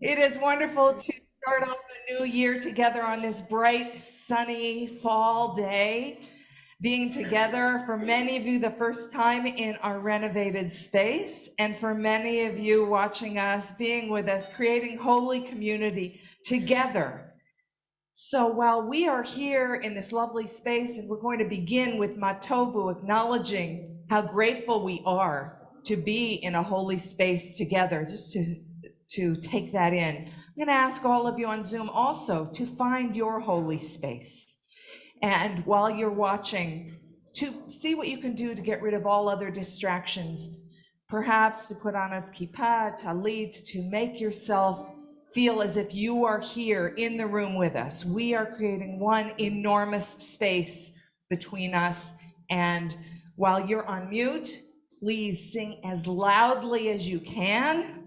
It is wonderful to start off a new year together on this bright, sunny fall day. Being together, for many of you, the first time in our renovated space, and for many of you watching us, being with us, creating holy community together. So while we are here in this lovely space, and we're going to begin with Matovu, acknowledging how grateful we are to be in a holy space together, just to take that in. I'm going to ask all of you on Zoom also to find your holy space. And while you're watching, to see what you can do to get rid of all other distractions, perhaps to put on a kippah, talit, to make yourself feel as if you are here in the room with us. We are creating one enormous space between us. And while you're on mute, please sing as loudly as you can.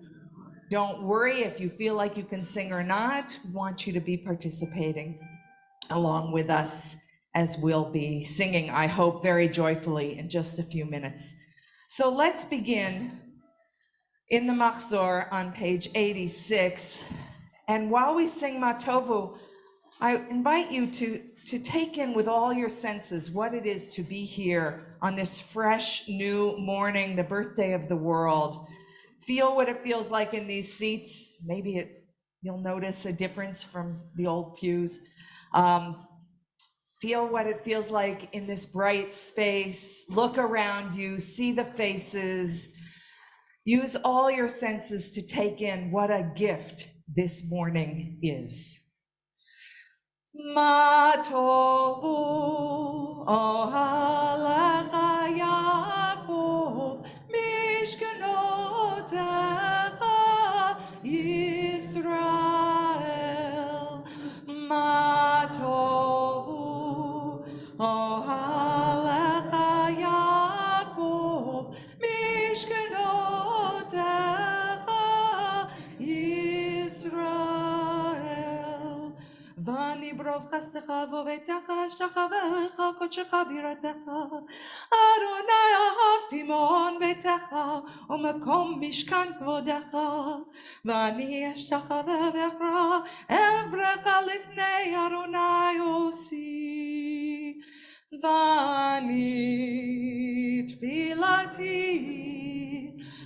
Don't worry if you feel like you can sing or not. We want you to be participating along with us as we'll be singing, I hope, very joyfully in just a few minutes. So let's begin in the Machzor on page 86. And while we sing Matovu, I invite you to take in with all your senses what it is to be here on this fresh new morning, the birthday of the world. Feel what it feels like in these seats. Maybe you'll notice a difference from the old pews. Feel what it feels like in this bright space. Look around you, see the faces. Use all your senses to take in what a gift this morning is. Ma tovu ohalecha Yaakov mishkanotecha Yisrael. Ma tovu ohalecha Yaakov mishkanotecha Yisrael. Vani brov chastecha vovetecha shtachavecha kodshecha biratecha. Adonai ahavti mon betecha umakom mishkan kvodecha. Vani eshtachave vechra evrecha lifnei Adonai osi. Vani tfilati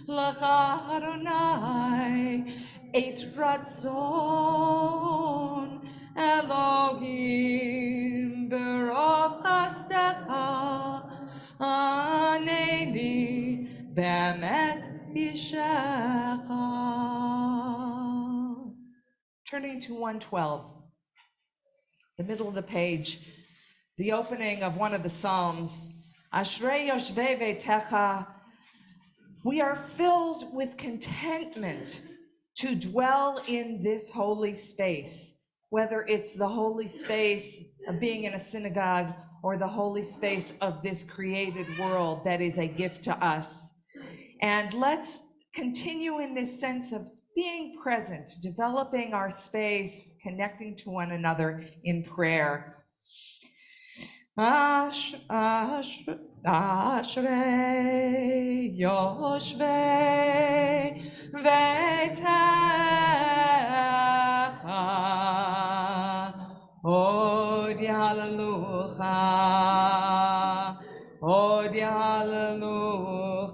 lacha Adonai et ratzon Elohim berov chastecha aneni be'emet ishecha. Turning to 112, the middle of the page, the opening of one of the Psalms, Ashrei Yoshvei Veitecha. We are filled with contentment to dwell in this holy space, whether it's the holy space of being in a synagogue or the holy space of this created world that is a gift to us. And let's continue in this sense of being present, developing our space, connecting to one another in prayer. Ashrei Yoshvei Veitecha Od Hallelujah, Od Hallelujah.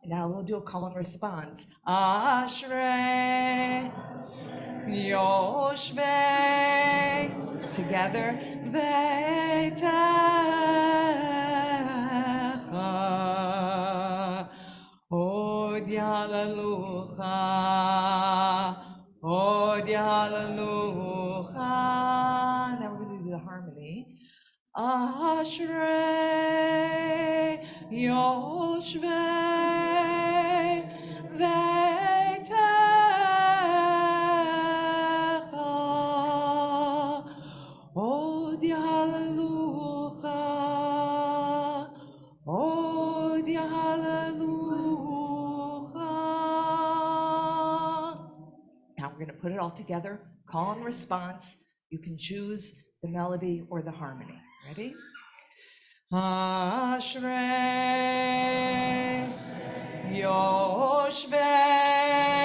Now we'll do a call and response. Ashrei Yoshvei, together, Veitecha Od Hallelujah, Od Hallelujah. Now we're going to do the harmony. Ashrei Yoshvei Veitecha Od Hallelujah, Od Hallelujah. Now we're going to put it all together, call and response. You can choose the melody or the harmony. Ready? Ashrei Yoshvei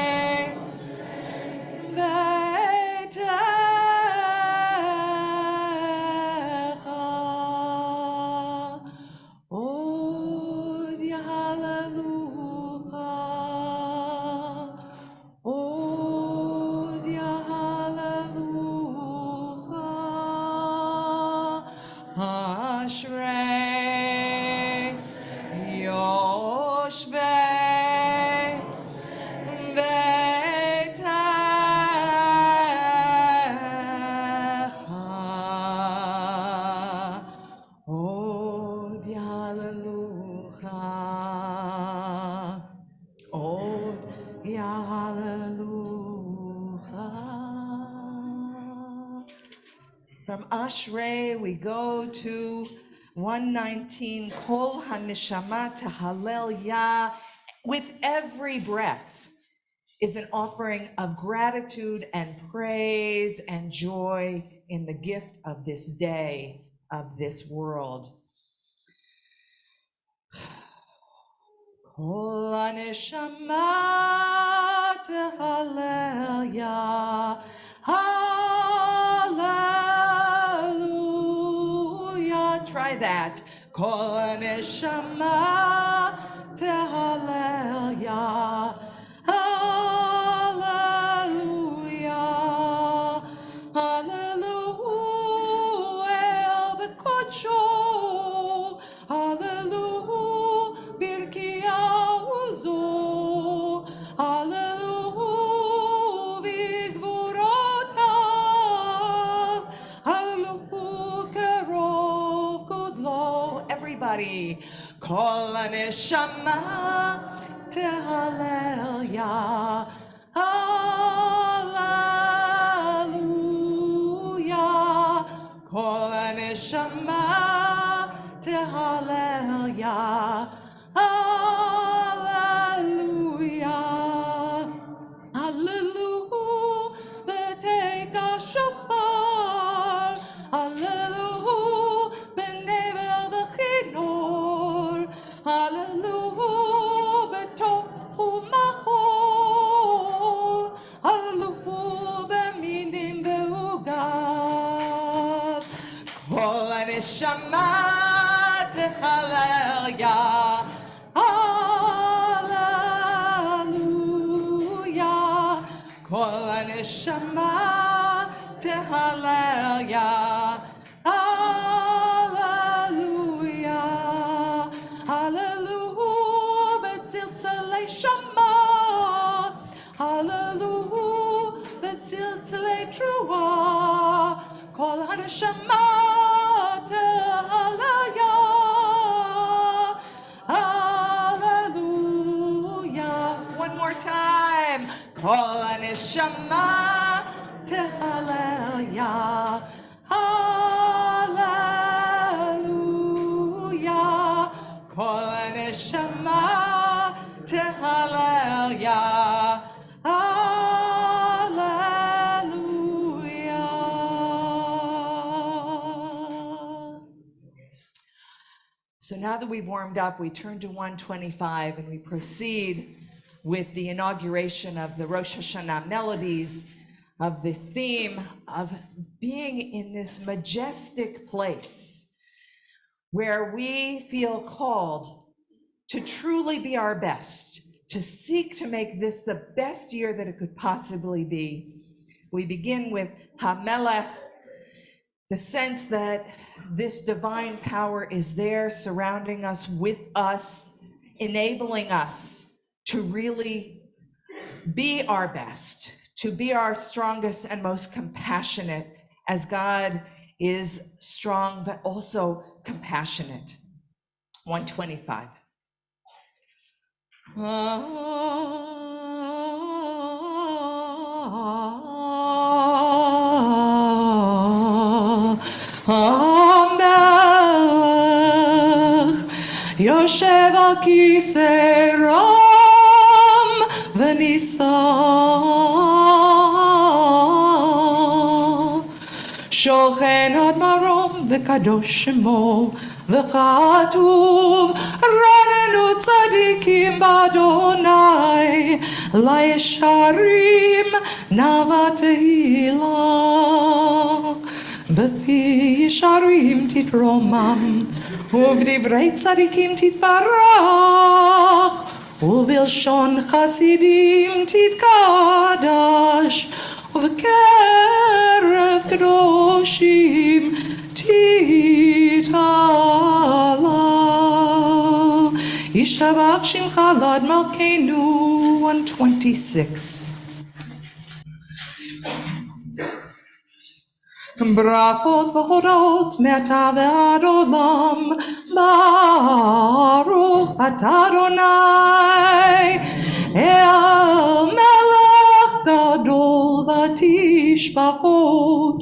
hallelujah. From Ashrei, we go to 119, Kol HaNeshama Tehalel Yah. With every breath is an offering of gratitude and praise and joy in the gift of this day, of this world. Kol HaNeshama Tehalel Yah. Hallelujah. Try that. Kol HaNeshama Tehalel Yah. Hallelujah. Hallelujah. El Bekocho. Hallelujah. Birkiauzo. Hallelujah. Vigvorotav. Hallelujah. Kerov Kudlo. Everybody. Kol HaNeshama Tehalel Yah. Hallelujah. Kol HaNeshama Tehalel Yah. Hallelujah. Hallelujah. Beteka shofar. Hallelujah. Benevel bechinor. Hallelujah. Betov umachol. Hallelujah. Beminim beugav. Kol HaNeshama Tehalel Yah. Hallelujah. Kol HaNeshama Tehalel Yah. Hallelujah. Hallelujah. Betziltzalei Shama. Hallelujah. Betziltzalei Trua. Kol HaNeshama Tehalel Yah. Hallelujah. One more time. Kol HaNeshama Tehalel Yah. Hallelujah. Kol HaNeshama Tehalel Yah. Hallelujah. So now that we've warmed up, we turn to 125 and we proceed with the inauguration of the Rosh Hashanah melodies, of the theme of being in this majestic place where we feel called to truly be our best, to seek to make this the best year that it could possibly be. We begin with HaMelech, the sense that this divine power is there surrounding us, with us, enabling us to really be our best, to be our strongest and most compassionate, as God is strong but also compassionate. 125. HaMelech Yoshev al kisei ram v'nisa shochen ad marom v'kadosh shemo v'chatuv ranenu tzadikim b'Adonai la'yesharim navatehila b'fi yesharim titromam ובדברי צדיקים תתברך, ובלשון חסידים תתקדש, ובקרב קדושים תתעלה. ישתבח שמך לעד מלכנו. 126. ברכות והודות מעתה ועד עולם, ברוך אתה אדוני, אל משפחות,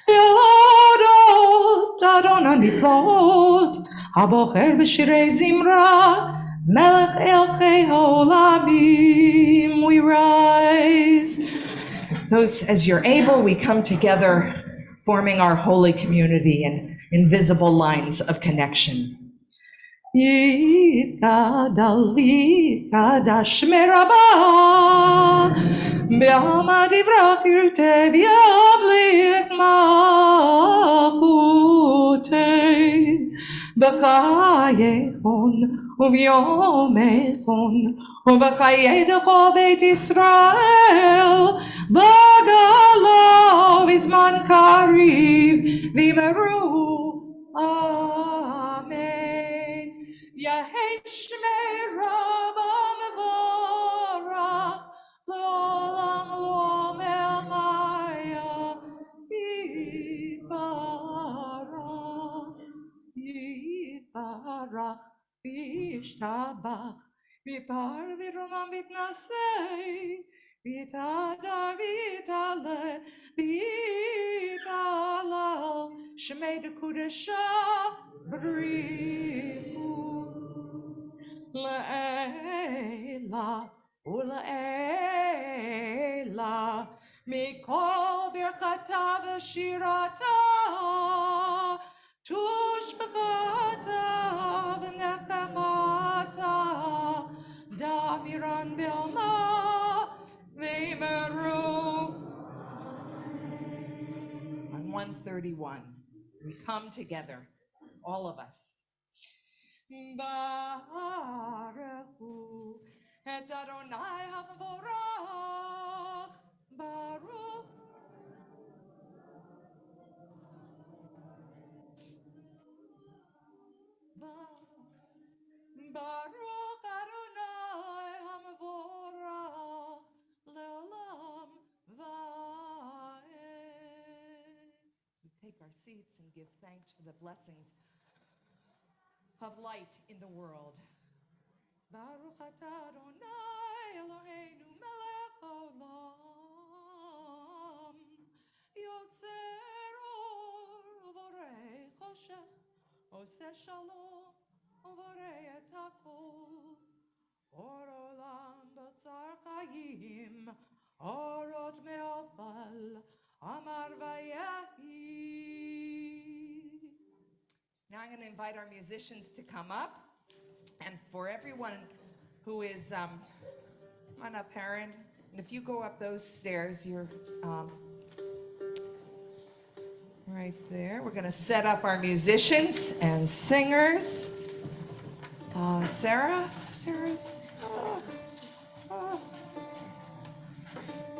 ילדות אדון הנפלאות, הבוחר בשירי זמרה, מלך אלכי העולמים. We rise. Those, as you're able, we come together, forming our holy community in invisible lines of connection. יתגדל ויתקדש מרבה, בעלמא דברך ירטה וימליך מלכותי. בחייכון וביומכון ובחייך בית ישראל, בגלה בזמן קריב ואמרו אמן. יהי שמי רבא מבורך לעולם לעולם אלמיה יתברך. יתברך וישתבח ויפאר ורומם ויתנשא ויתהדר ויתעלה ויתהלל שמי דקודשה בריחו לעילה ולעילה מכל ברכתה ושירתה תושבחתה ונחמתה דמירן בעלמא ואמרו. On 131, we come together, all of us. Baruch et Adonai HaMevorach, Baruch. Baruch Adonai HaMevorach le'olam va'ed. We take our seats and give thanks for the blessings of light in the world. Baruch atah Adonai Eloheinu melech haolam, yotzer or uvorei choshech, oseh shalom uvorei et hakol. Or olam b'tzar chayim, orot me'ofal, amar vayehi. Now I'm going to invite our musicians to come up. And for everyone who is, come on up, Aaron. And if you go up those stairs, you're right there. We're going to set up our musicians and singers. Sarah's.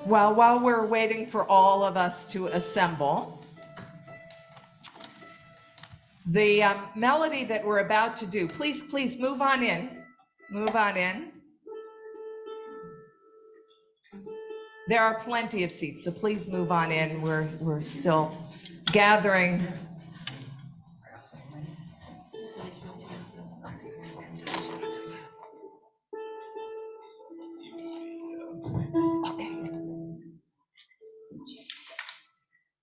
Well, while we're waiting for all of us to assemble, the melody that we're about to do, please move on in. Move on in. There are plenty of seats, so please move on in. We're still gathering.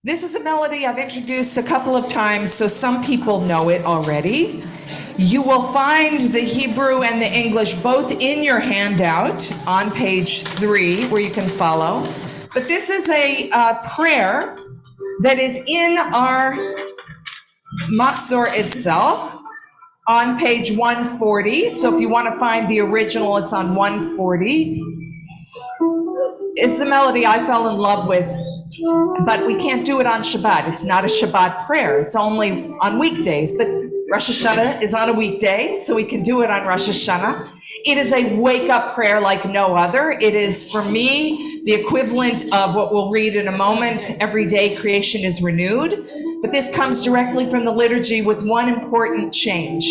This is a melody I've introduced a couple of times, so some people know it already. You will find the Hebrew and the English both in your handout on page 3, where you can follow. But this is a prayer that is in our Machzor itself on page 140. So if you want to find the original, it's on 140. It's a melody I fell in love with. But we can't do it on Shabbat. It's not a Shabbat prayer. It's only on weekdays. But Rosh Hashanah is on a weekday, so we can do it on Rosh Hashanah. It is a wake-up prayer like no other. It is, for me, the equivalent of what we'll read in a moment. Every day creation is renewed. But this comes directly from the liturgy with one important change.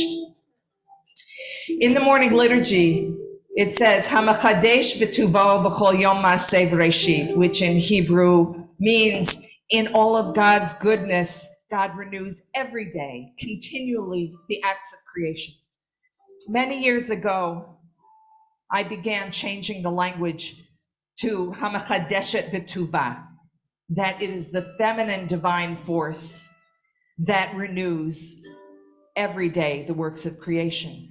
In the morning liturgy, it says, Hamachadesh b'tuvo b'chol yom ma'aseh v'reshit, which in Hebrew means in all of God's goodness, God renews every day, continually, the acts of creation. Many years ago, I began changing the language to Hamachadeshet b'tuva, that it is the feminine divine force that renews every day the works of creation.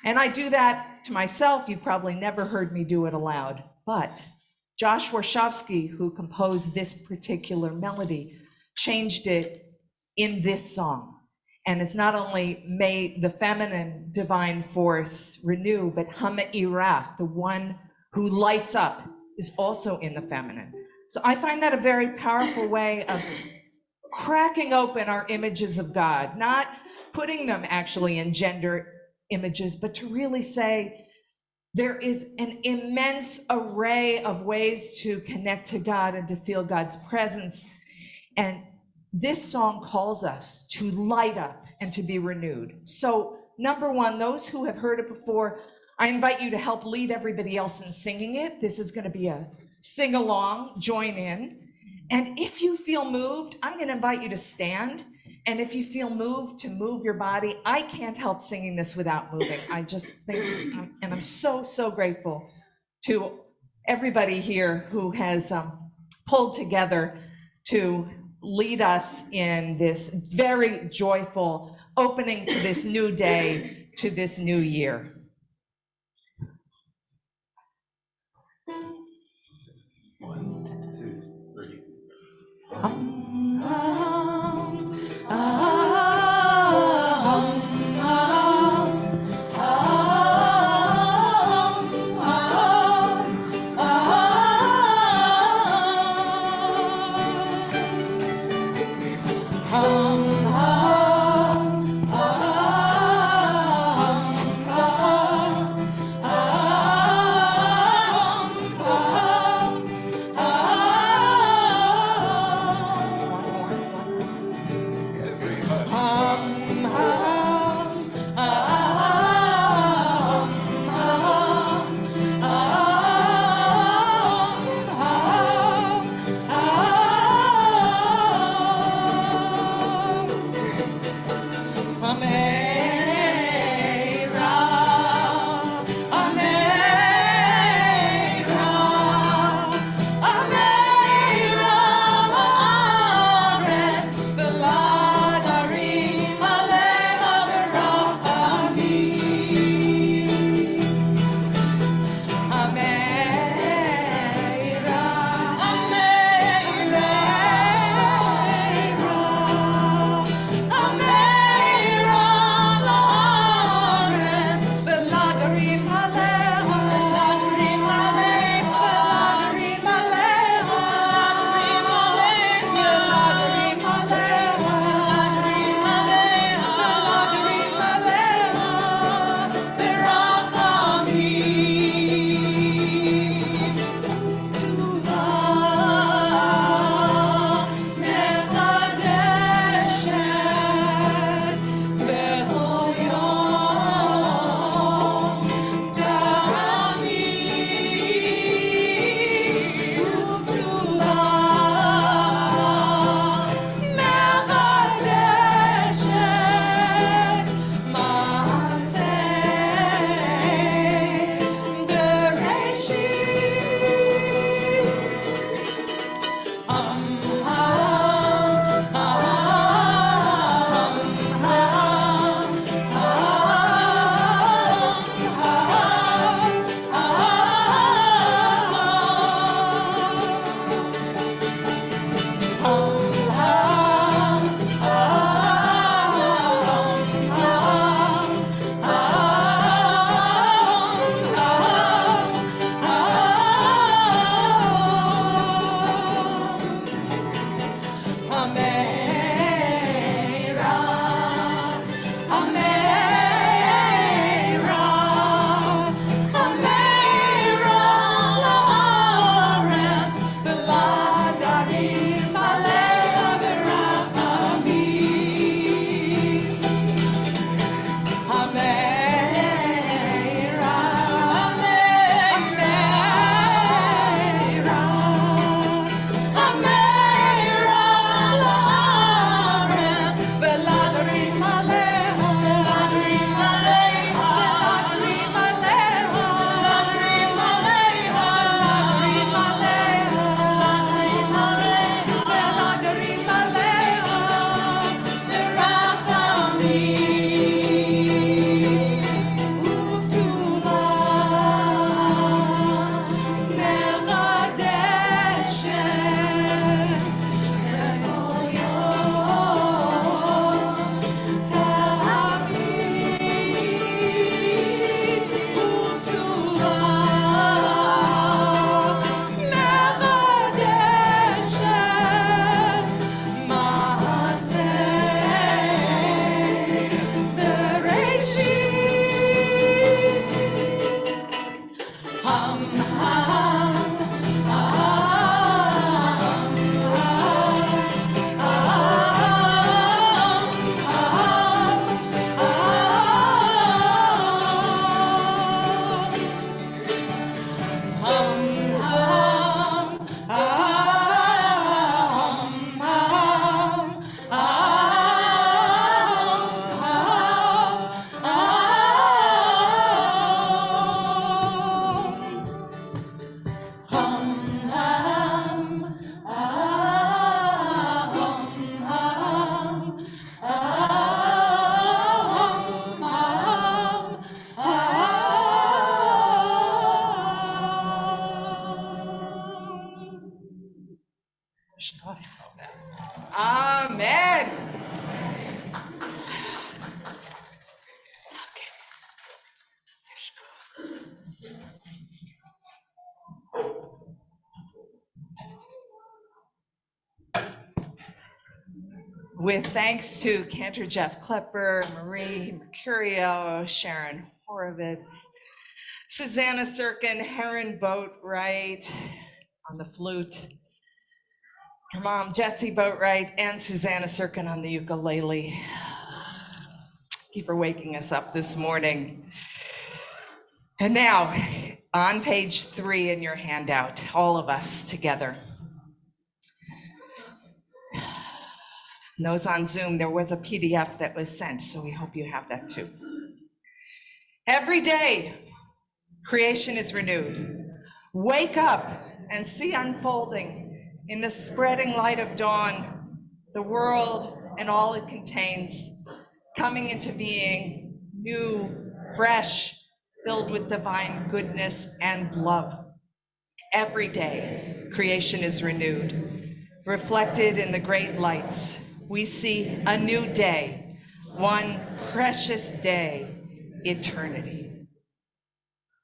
And I do that to myself. You've probably never heard me do it aloud, but Josh Warshawski, who composed this particular melody, changed it in this song. And it's not only may the feminine divine force renew, but Hama-Ira, the one who lights up, is also in the feminine. So I find that a very powerful way of cracking open our images of God, not putting them actually in gender images, but to really say there is an immense array of ways to connect to God and to feel God's presence. And this song calls us to light up and to be renewed. So number one, those who have heard it before, I invite you to help lead everybody else in singing it. This is going to be a sing along, join in. And if you feel moved, I'm going to invite you to stand. And if you feel moved to move your body, I can't help singing this without moving. I just think, and I'm so, so grateful to everybody here who has pulled together to lead us in this very joyful opening to this new day, to this new year. One, two, three. Amen. With thanks to Cantor Jeff Klepper, Marie Mercurio, Sharon Horowitz, Susanna Sirkin, Heron Boatwright on the flute, her mom Jessie Boatwright, and Susanna Sirkin on the ukulele. Thank you for waking us up this morning. And now, on page 3 in your handout, all of us together. And those on Zoom, there was a PDF that was sent, so we hope you have that too. Every day, creation is renewed. Wake up and see unfolding in the spreading light of dawn, the world and all it contains, coming into being, new, fresh, filled with divine goodness and love. Every day, creation is renewed. Reflected in the great lights, we see a new day, one precious day, eternity.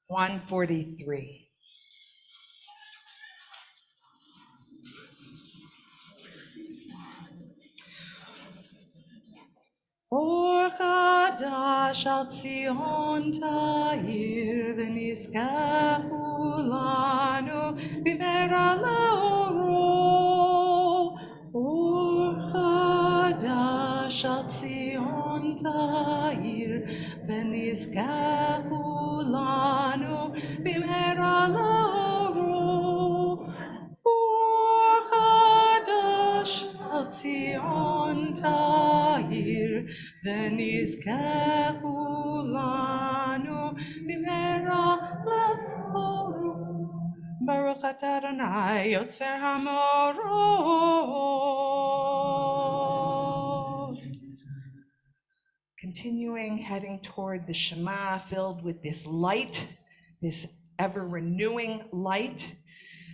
143. Or Chadash al Tzion Ta'ir v'nizkahu lanu b'mera leoro. Or Chadash al Tzion Ta'ir v'nizkahu lanu b'mera leoro. Or Chadash al Tzion Ta'ir v'nizkahu lanu b'mera leoro. Baruch atah Adonai Yotzer HaMorot. Continuing, heading toward the Shema, filled with this light, this ever-renewing light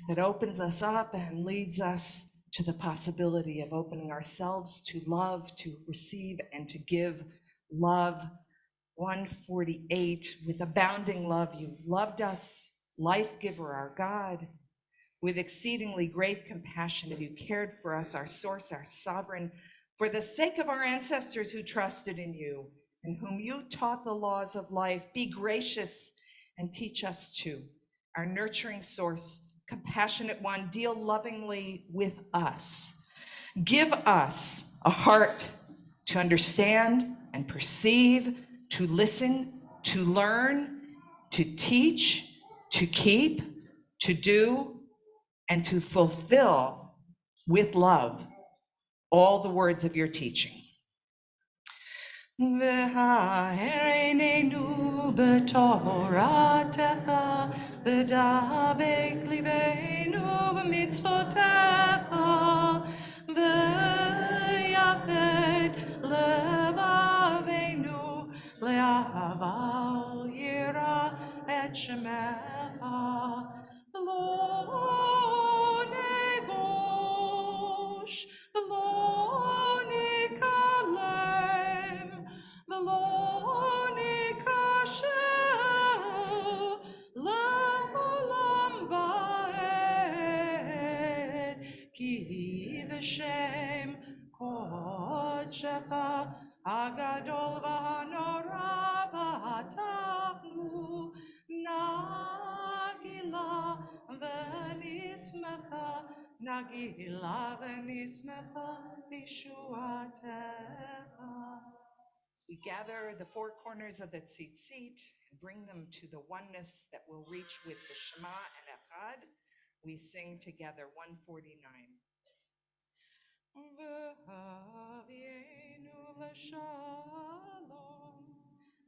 that opens us up and leads us to the possibility of opening ourselves to love, to receive, and to give love. 148, with abounding love, you loved us, life giver, our God. With exceedingly great compassion have you cared for us, our source, our sovereign, for the sake of our ancestors who trusted in you and whom you taught the laws of life. Be gracious and teach us too, our nurturing source, compassionate one, deal lovingly with us. Give us a heart to understand and perceive, to listen, to learn, to teach, to keep, to do, and to fulfill with love all the words of your teaching. V'ha'ereinu b'toratecha v'dabek libeinu b'mitzvotecha v'yached levaveinu le'ahav yira et shemecha v'lo nevosh v'lo nikalem v'lo nikashel la'olam ba'ed ki v'shem kodshecha hagadol v'hanora v'hatachnu nagila v'nismecha b'shuatecha. As we gather the four corners of the tzitzit and bring them to the oneness that we'll reach with the Shema and Echad, we sing together 149. V'havienu l'shalom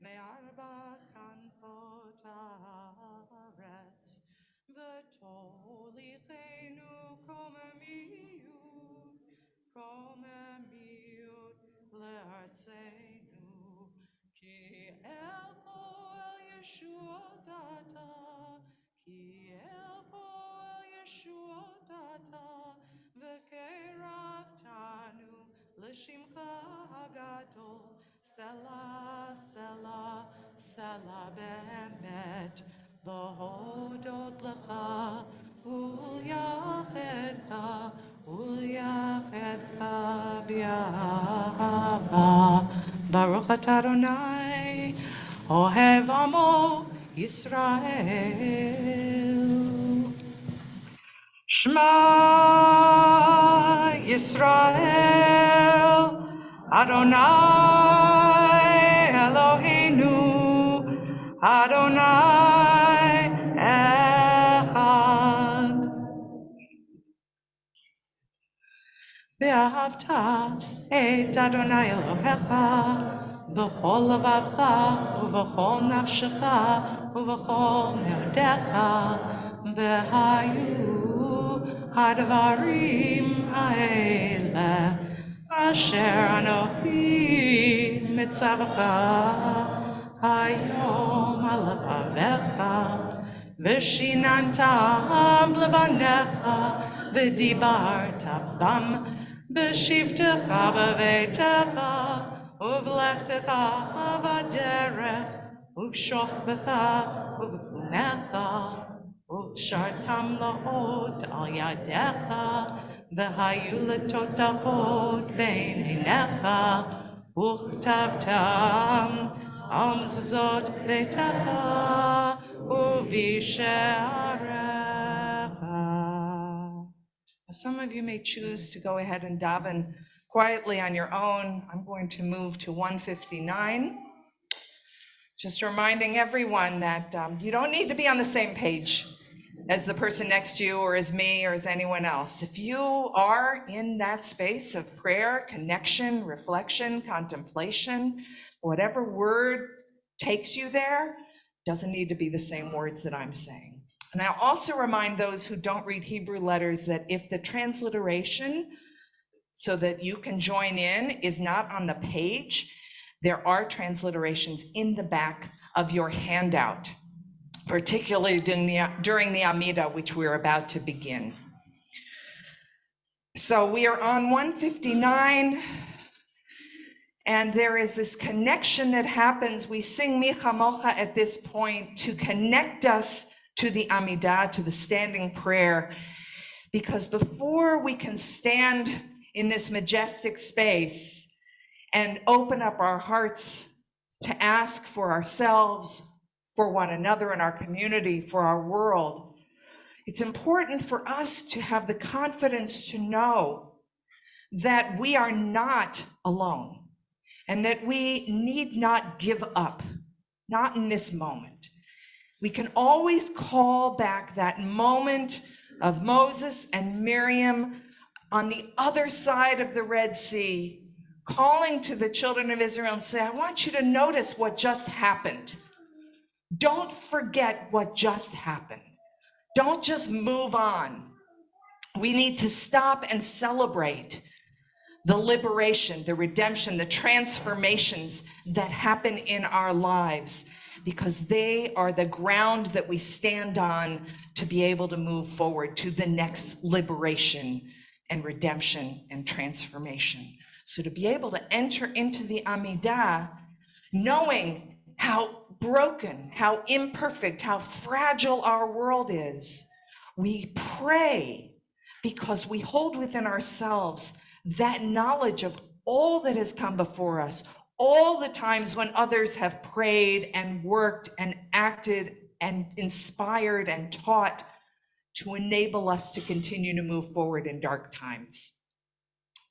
me'arba kanfot haaretz v'tolichenu komemiyut le'artzenu ki el po'el Yeshuot ata v'kedesh L'shimcha gadol, Selah, Selah, Selah be'emet, L'hodot lecha, U'yachedcha b'yahava. Baruch atah Adonai, Ohev amo Yisrael. Shema Yisrael, Adonai Eloheinu, Adonai Echad. ואהבת את אדוני אלוהיך בכל לבבך ובכל נפשך ובכל מאודיך, והיו הדברים האלה אשר אנוכי מצווך היום על לבביך, ושיננתם לבניך ודיברת בם בשבתך בביתך ובלכתך בדרך ובשוכבך ובקומך ובשרתם לאות על ידיך, והיו לטוטפות בין עיניך, וכתבתם על מזוזות ביתך ובשעריך. Some of you may choose to go ahead and daven quietly on your own. I'm going to move to 159. Just reminding everyone that you don't need to be on the same page as the person next to you or as me or as anyone else. If you are in that space of prayer, connection, reflection, contemplation, whatever word takes you there, doesn't need to be the same words that I'm saying. And I also remind those who don't read Hebrew letters that if the transliteration, so that you can join in, is not on the page, there are transliterations in the back of your handout, particularly during the Amida, which we're about to begin. So we are on 159, and there is this connection that happens. We sing Mi Chamocha at this point to connect us to the Amidah, to the standing prayer, because before we can stand in this majestic space and open up our hearts to ask for ourselves, for one another in our community, for our world, it's important for us to have the confidence to know that we are not alone and that we need not give up, not in this moment. We can always call back that moment of Moses and Miriam on the other side of the Red Sea, calling to the children of Israel and say, I want you to notice what just happened. Don't forget what just happened. Don't just move on. We need to stop and celebrate the liberation, the redemption, the transformations that happen in our lives, because they are the ground that we stand on to be able to move forward to the next liberation and redemption and transformation. So to be able to enter into the Amidah, knowing how broken, how imperfect, how fragile our world is, we pray because we hold within ourselves that knowledge of all that has come before us, all the times when others have prayed and worked and acted and inspired and taught to enable us to continue to move forward in dark times.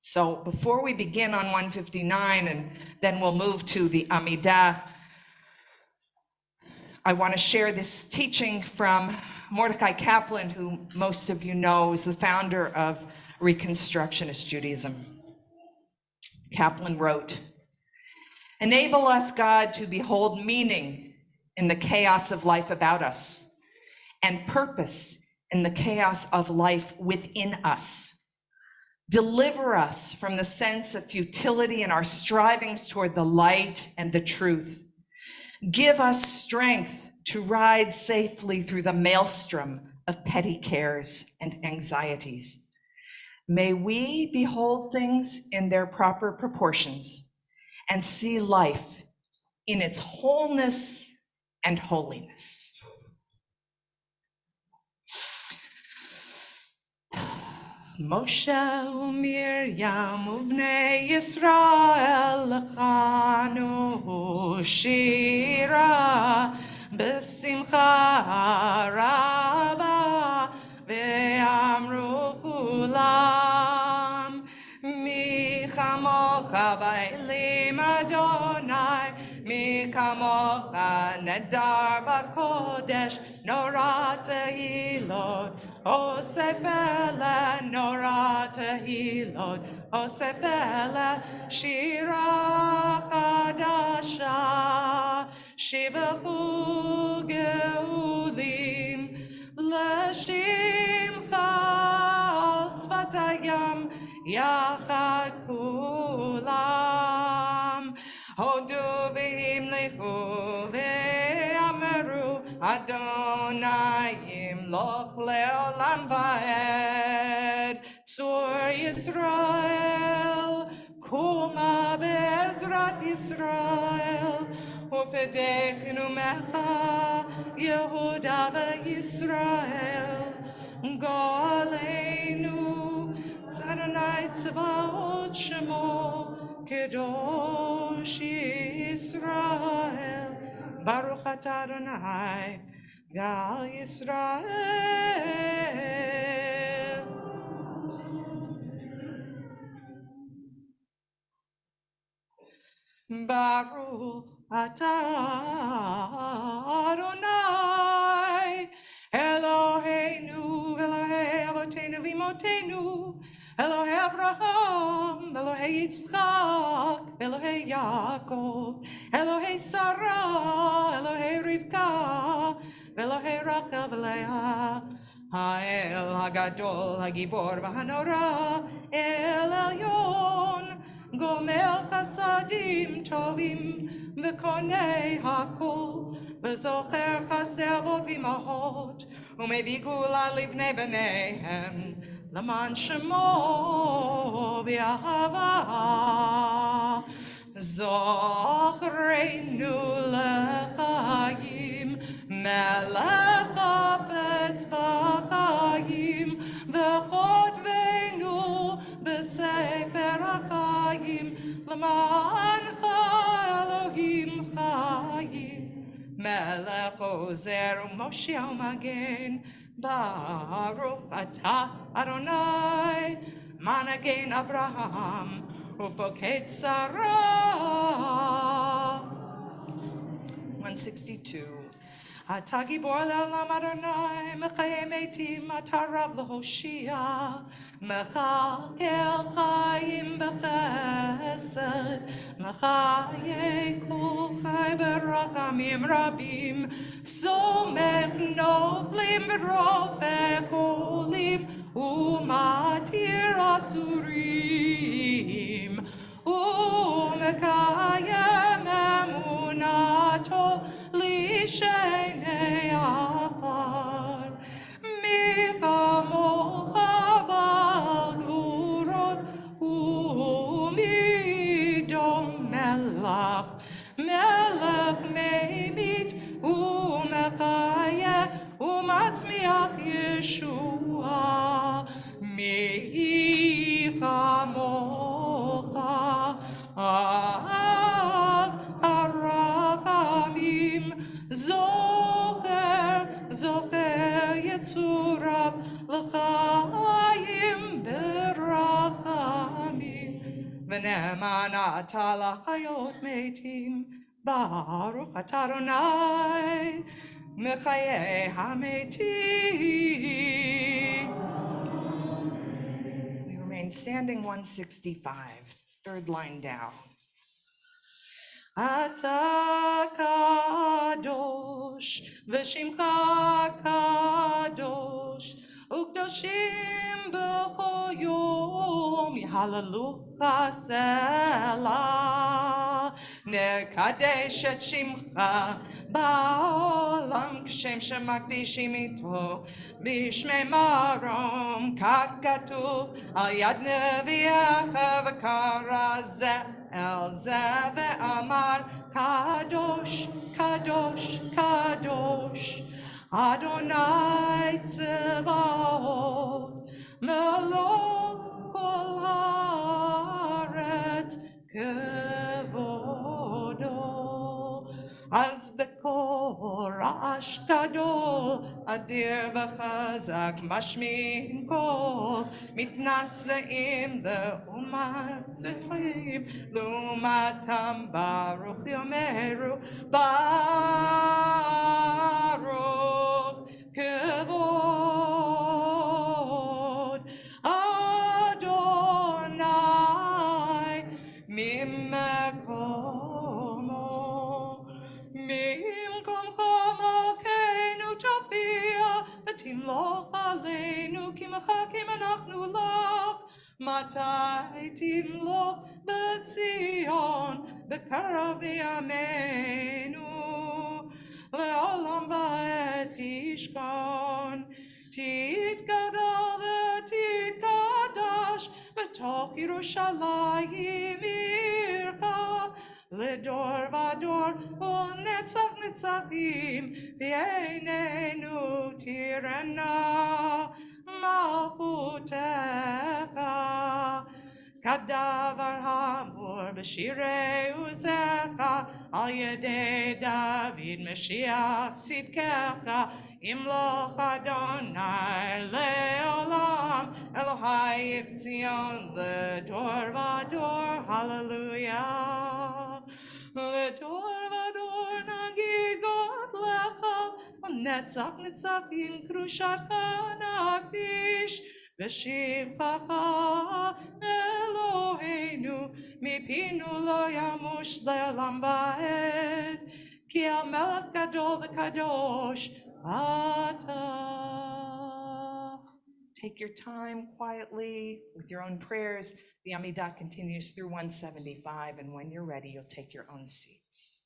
So before we begin on 159, and then we'll move to the Amidah, I want to share this teaching from Mordecai Kaplan, who most of you know is the founder of Reconstructionist Judaism. Kaplan wrote, "Enable us, God, to behold meaning in the chaos of life about us and purpose in the chaos of life within us. Deliver us from the sense of futility in our strivings toward the light and the truth. Give us strength to ride safely through the maelstrom of petty cares and anxieties. May we behold things in their proper proportions and see life in its wholeness and holiness. Moshe u'Miriam uvnei Yisrael lechanu shira b'simcha rabba ve'amru kulam mi chamocha ba'elim Adonai mi kamocha nedar b'kodesh norah tehilot Osefela norah tehilot Osefela shira chadasha shivachu geulim l'shimcha sfatayam yachad kulam Hodu v'himlechu ve'ameru Adonai yimloch le'olam va'ed Tzur Yisrael Kuma be'ezrat Yisrael Ufedechinu mecha Yehuda ve'Yisrael Go'aleinu Adonai tzvaot shemo Kedosh Yisrael Baruch atah Adonai Gal Yisrael. Baruch atah Adonai Eloheinu Elohei Avotenu V'imotenu Elohei Avraham Elohei Yitzchak Elohei Yaakov Elohei Sarah Elohei Rivka Elohei Rachel v'Leah Ha'el Hagadol Hagibor V'Hanora El Elyon Gomel Chasadim Tovim V'Konei Hakol V'Zocher Chasdei Avot V'Imahot U'Mevii Gula Livnei B'neihem L'man Shemo V'Ahava Zochreinu L'chaim Melech Hafetz B'Chaim V'Chotvenu B'Sefer HaChaim L'mancha Elohim Chaim Melech Ozer U'Moshe U'Magen Baruch atah Adonai Managen Avraham Ufoked Sarah 162 Atah gibor le'olam Adonai Mechayem eitim Atah rav lehoshia Mechakel chayim b'chesed Mechayei kol chai berachamim rabim Somech noflim v'rofech olim Umatir asurim Umekayem emunato Lishenei afar Mi chamocha b'gvurot Umi dom melech Melech meimit Umechayeh Umatzmiach Yeshua Mi chamocha Arachamim Zocher Yetzurav L'chaim Berachamim V'ne'eman atah l'chayot meitim Baruch atah Adonai Mechayei hametim. We remain standing 165, third line down. Ata kadosh v'shimcha kadosh ukdoshim b'chol yom yihalalucha selah נקדש את שמך בעולם כשם שמקדישים איתו בשמי מרום, כך כתוב על יד נביאך וקרא זה אל זה ואמר קדוש קדוש קדוש אדוני צבאות מלוא כל הארץ כבודו. אז בקול רעש גדול אדיר וחזק משמיעים קול, מתנשאים ומרצפים לעומתם ברוך יאמרו ברוך כבוד אדוני ממקומו. ממקומך מלכנו תופיע ותמלוך עלינו כי מחכים אנחנו לך. מתי תמלוך בציון בקרב בימינו, לעולם ועד תשכון. תתגדל ותתקדש בתוך ירושלים עירך, לדור ודור ולנצח נצחים בעינינו תירנה מלכותך. כדבר האמור בשירי עוזך על ידי דוד משיח צדקך, ימלוך אדוני לעולם, אלוהיך ציון לדור ודור. הללויה. לדור ודור נגיד גודלך, ונצח נצחים קדושתך נקדיש בשבחך אלוהינו, מפינו לא ימוש לעולם ועד, כי המלך גדול וקדוש אתה. Take your time quietly with your own prayers. The Amidah continues through 175, and when you're ready, you'll take your own seats.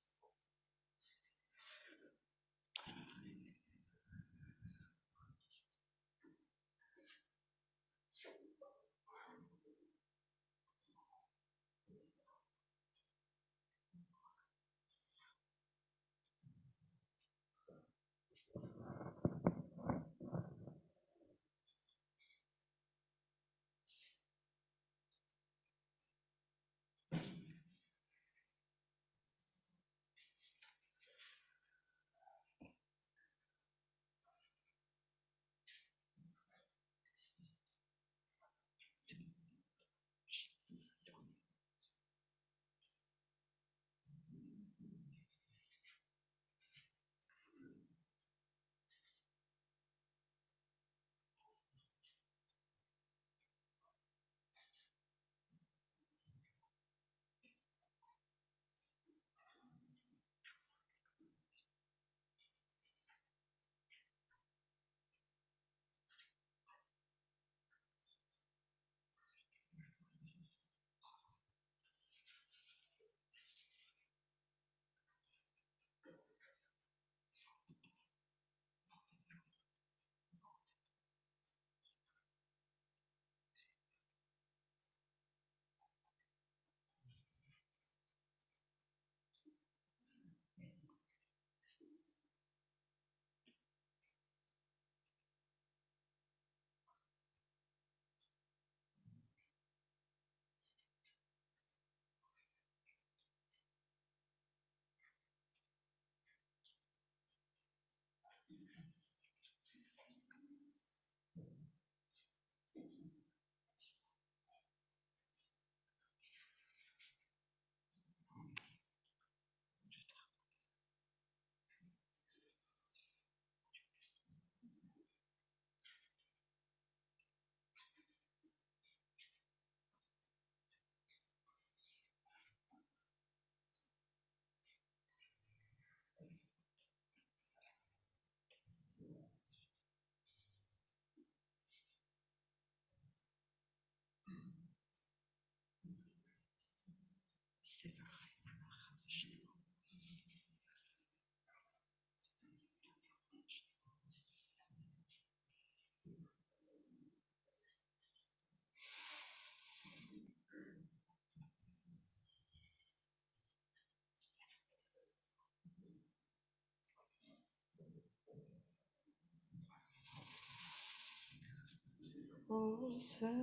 Ose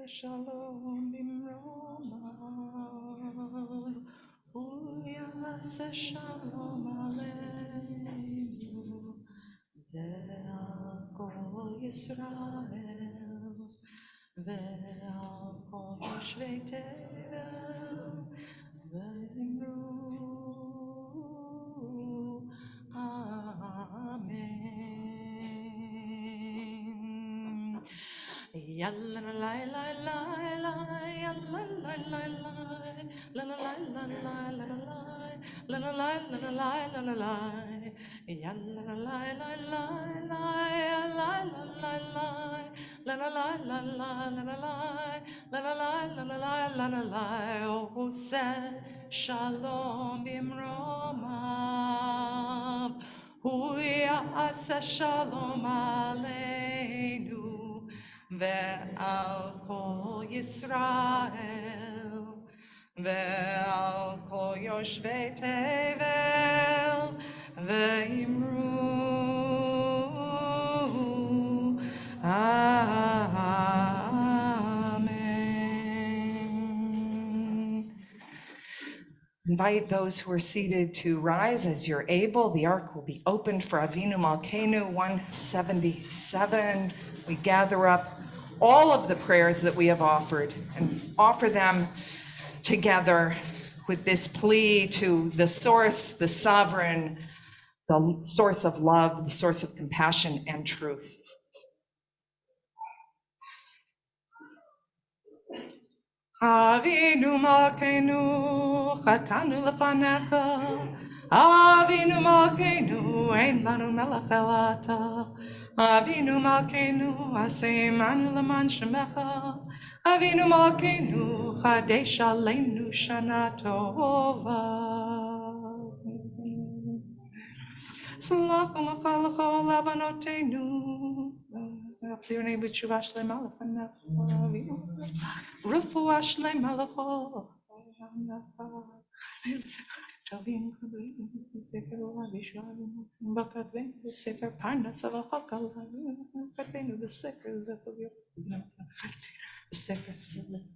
shalom bimromav, uyase shalom aleinu, ve'al kol Yisrael, ve'al kol yoshvei tevel, ve'imru amen. Yalla la la la la la, yalla la la la, la la la la la la la, la la la la la la la la, yalla la la la la la, la la la la, la la la la la la la la, la la la la la la la la. Oh, say shalom bimromav, huyase shalom aleinu. Ve'al kol Yisrael, ve'al kol yoshvei tevel, ve'imru amen. Invite those who are seated to rise as you're able. The ark will be opened for Avinu Malkeinu 177. We gather up all of the prayers that we have offered and offer them together with this plea to the source, the sovereign, the source of love, the source of compassion and truth. Avinu Malkeinu, chatanu lefanecha. Avinu Malkeinu, ein lanu melech elata. Avinu Malkeinu, aseimanu leman shemecha. Avinu Malkeinu, chadesh aleinu shana tova. Salach u'machalacha olavanotenu. Achzirnei b'tshuva shlema lefanecha. Refuah shlema lecho. Tovim sefer Rabishayim bakadvenu sefer Parnas avachakal bakadvenu sefer Zechariah sefer Selech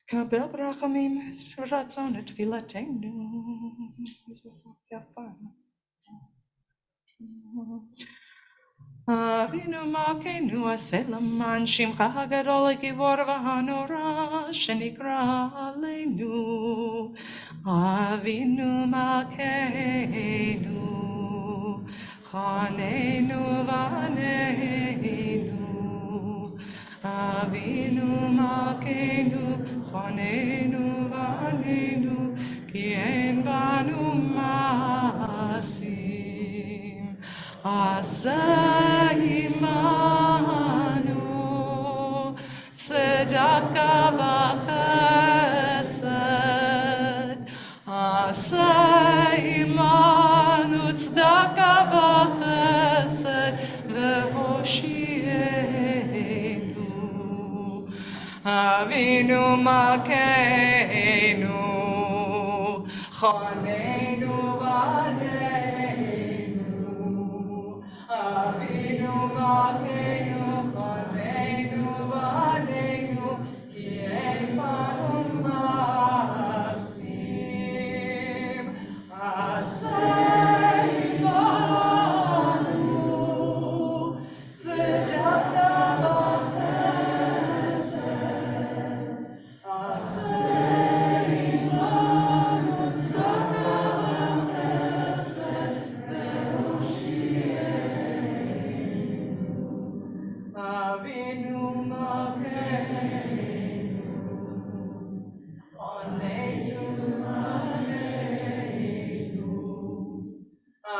Kabel brachamim ratzon et tfilatenu. Avinu Malkeinu aselaman shimcha hagadol gibor v'hanora shenikra aleinu. Avinu Malkeinu chanenu v'aneinu. Avinu Malkeinu chanenu v'aneinu ki ein banu masim. Asa imanu tzedaka v'chesed. Asa imanu tzedaka v'chesed v'hoshienu. Avinu Malkeinu chanenu v'aneinu. Avinu Malkeinu chanenu v'aneinu ki ein banu masim. Aseh imanu tzedaka v'chesed. Aseh imanu tzedaka v'chesed v'hoshienu. Avinu Malkeinu chanenu v'aneinu.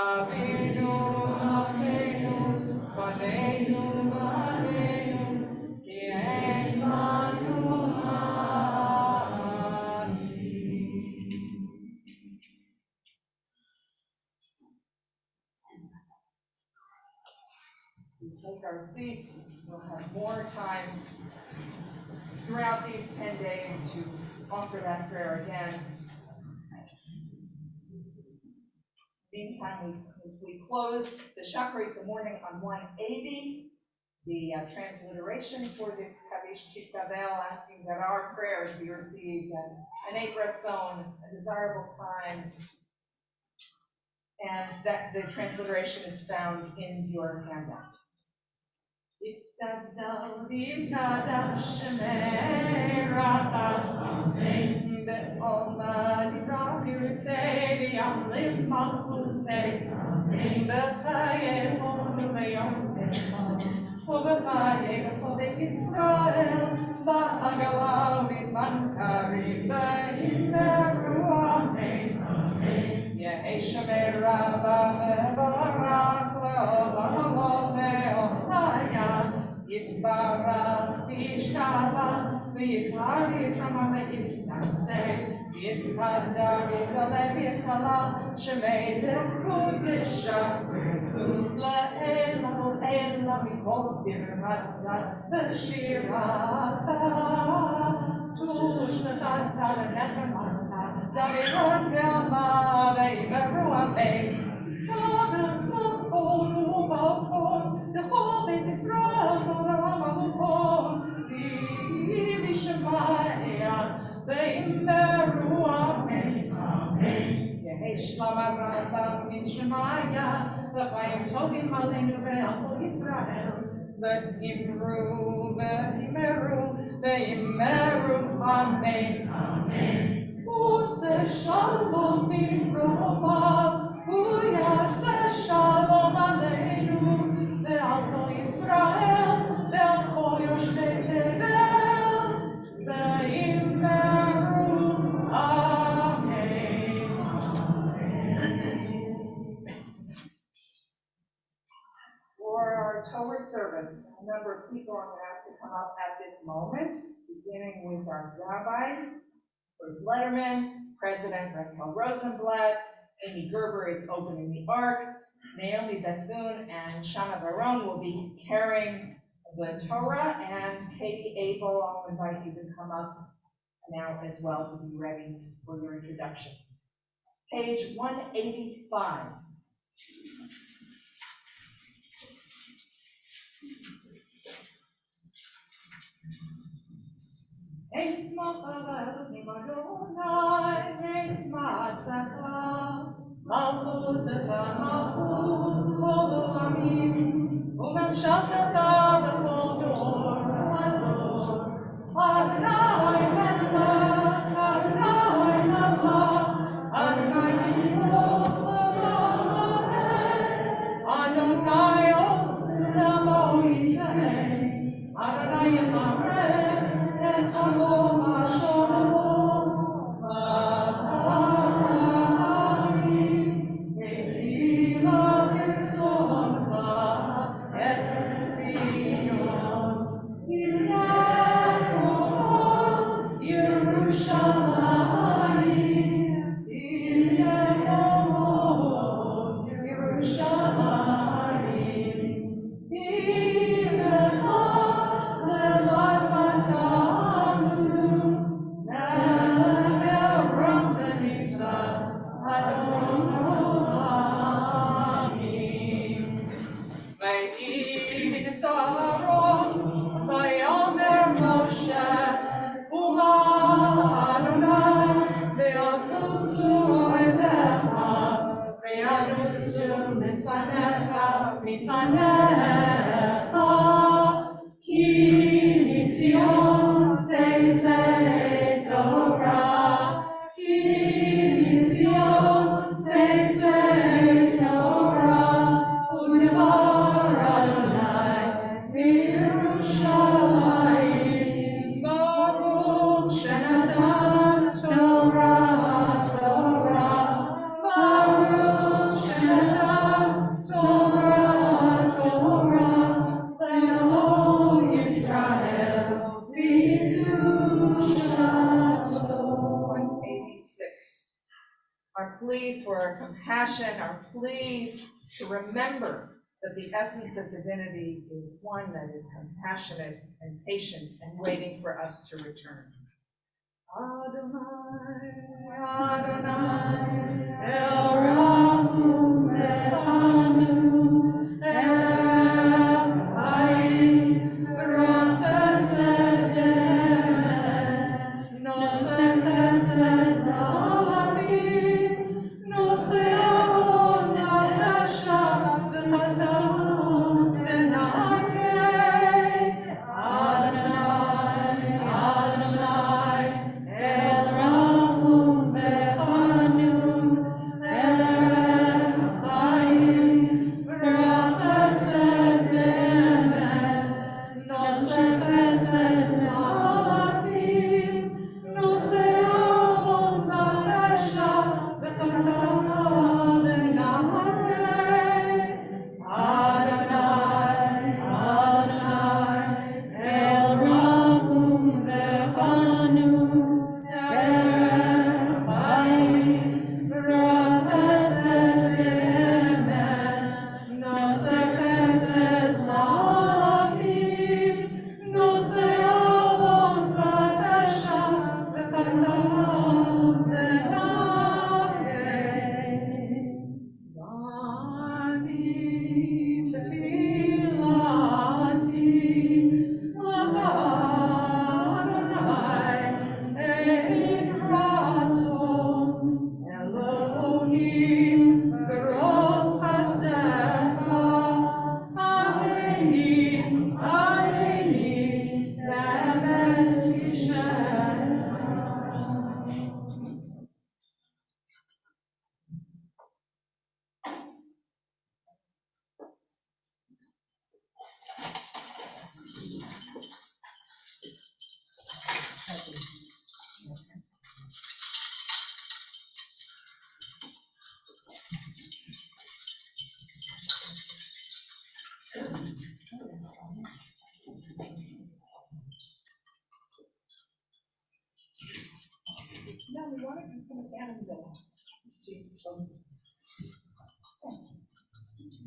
Avinu Malkeinu chanenu v'aneinu ki ein banu masim. We take our seats. We'll have more times throughout these 10 days to offer that prayer again. Meantime, we close the Shachrit the morning on 180. The transliteration for this Kaddish Titkavel, asking that our prayers be received an eight ratzon, a desirable time, and that the transliteration is found in your handout. Israel, Bahagalau Bizman Karim, Behimeru Amen. Yeheshamer Rabba Barak Leolam Leolam Yitbarach V'Yishtabach V'Yikar Yitrama V'Yitnaseh V'Yitkadar V'Yitaleh V'Yitala Shemei Dekut Yishachriku Le'elahu Elah Mikol Birata V'Shirata Tush V'Chata V'Nechemata Davidon V'Alma V'Yimeru Amen. God's Lord, the Holy Israel, the Shemaiah, the Imeru Amen. Yehesh Lamarata Min Shemaiah, the Chayim Tovim Aleinu Ve'Achol Yisrael, the Imru, the Imeru, the Imeru Amen. Amen. Use Shalom B'Roma. Uyase Shalom Aleinu, ve'al kol Yisrael, ve'al kol yoshvei tevel, ve'imeru Amen. For our Torah service, a number of people I'm going to ask to come up at this moment, beginning with our Rabbi, Ruth Letterman, President Raquel Rosenblatt, Amy Gerber is opening the Ark, Naomi Bethune and Shana Baron will be carrying the Torah, and Katie Abel, I'll invite you to come up now as well to be ready for your introduction. Page 185. Eight Ma'alel Nimadonai, Eight Ma'asaka, Malutaka Malut, Kol Amim, Umemshataka B'Kol Dor, Adonai Melech, Adonai Melech, Adonai Melech, Adonai Osir Lamoitei, Adonai Yamare. Our plea for compassion, our plea to remember that the essence of divinity is one that is compassionate and patient and waiting for us to return. Adonai, Adonai,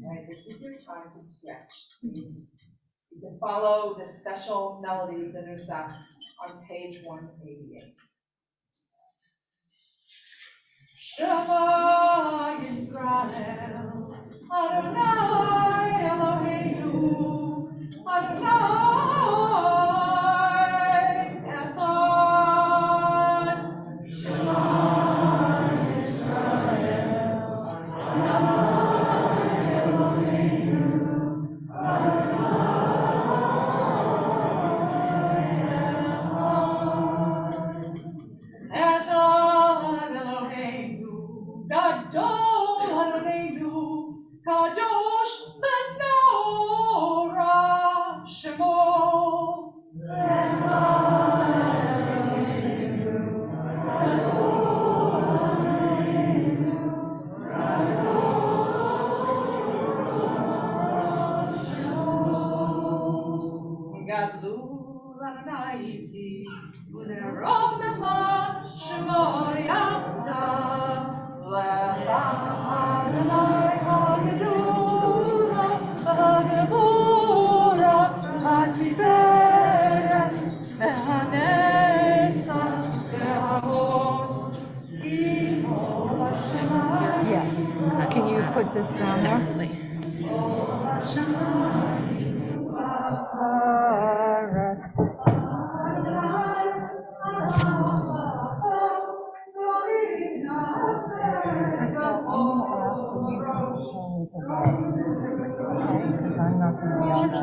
Right, this is your time to stretch. You can follow the special melodies that are sung on page 188. Shema Yisrael, Adonai Eloheinu, Adonai Echad. Echad Eloheinu, Gadol Eloheinu, Kadosh Menorah Shemo. Gadlu Adonai Uleromecha Shemo Yavda Lecha Adonai Hagedula Hagedura Hatiferet Mehanetzach Ve'havot Kimo Hashemayim. Yes. Can you put this down there? Because I'm not going to be able to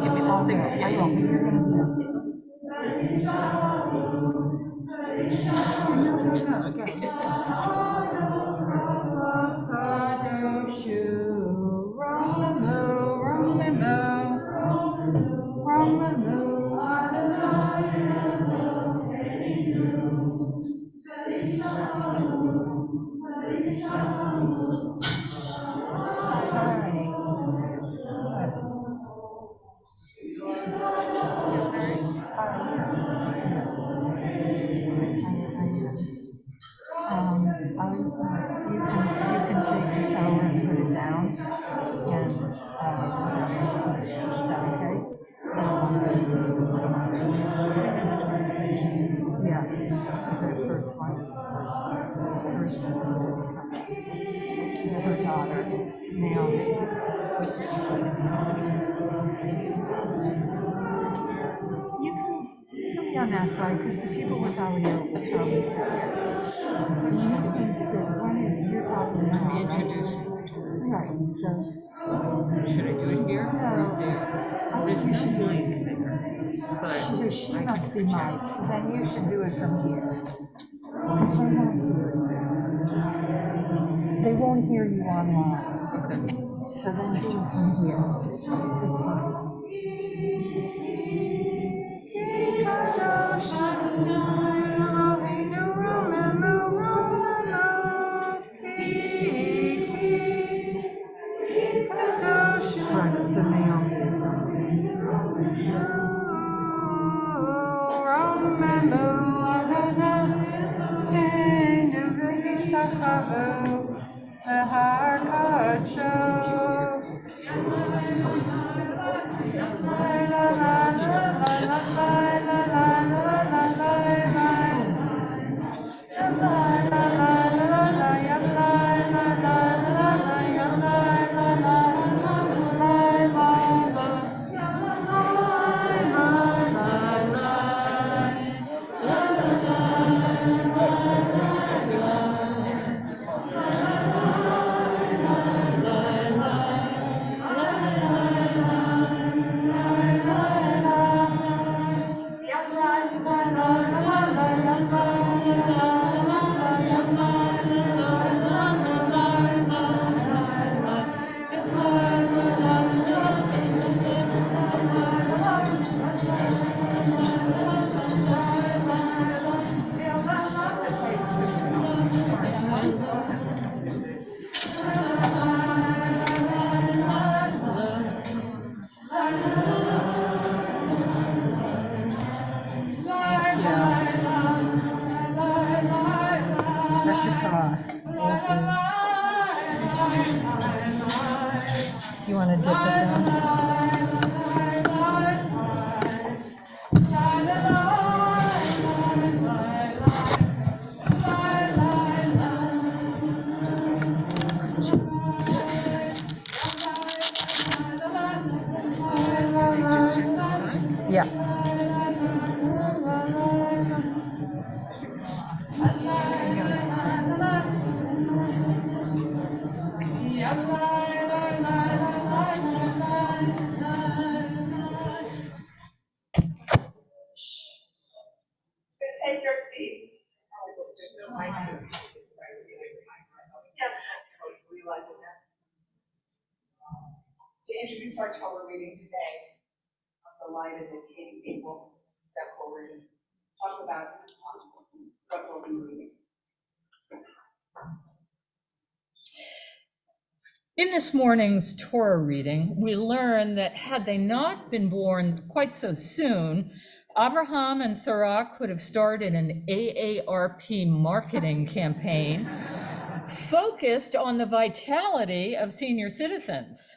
give me the signal. I will. You're going to Sarai was the first her daughter, Naomi. You can be on that side because the people without ear will probably sit here. You can sit, you're talking now, right? Right, so. Should I do it here? No, I think you should do it. She must be mic'd, then you should do it from here. Because they won't hear you online. Okay. So then do it from here. It's fine. Right, so Naomi is done. You want to dip it down? Yeah. Take your seats. There's no mic. Yes, realizing that. To introduce our Torah reading today, I'm delighted that Katie Abel has stepped forward and talk about what we'll be reading. In this morning's Torah reading, we learn that had they not been born quite so soon, Abraham and Sarah could have started an AARP marketing campaign focused on the vitality of senior citizens.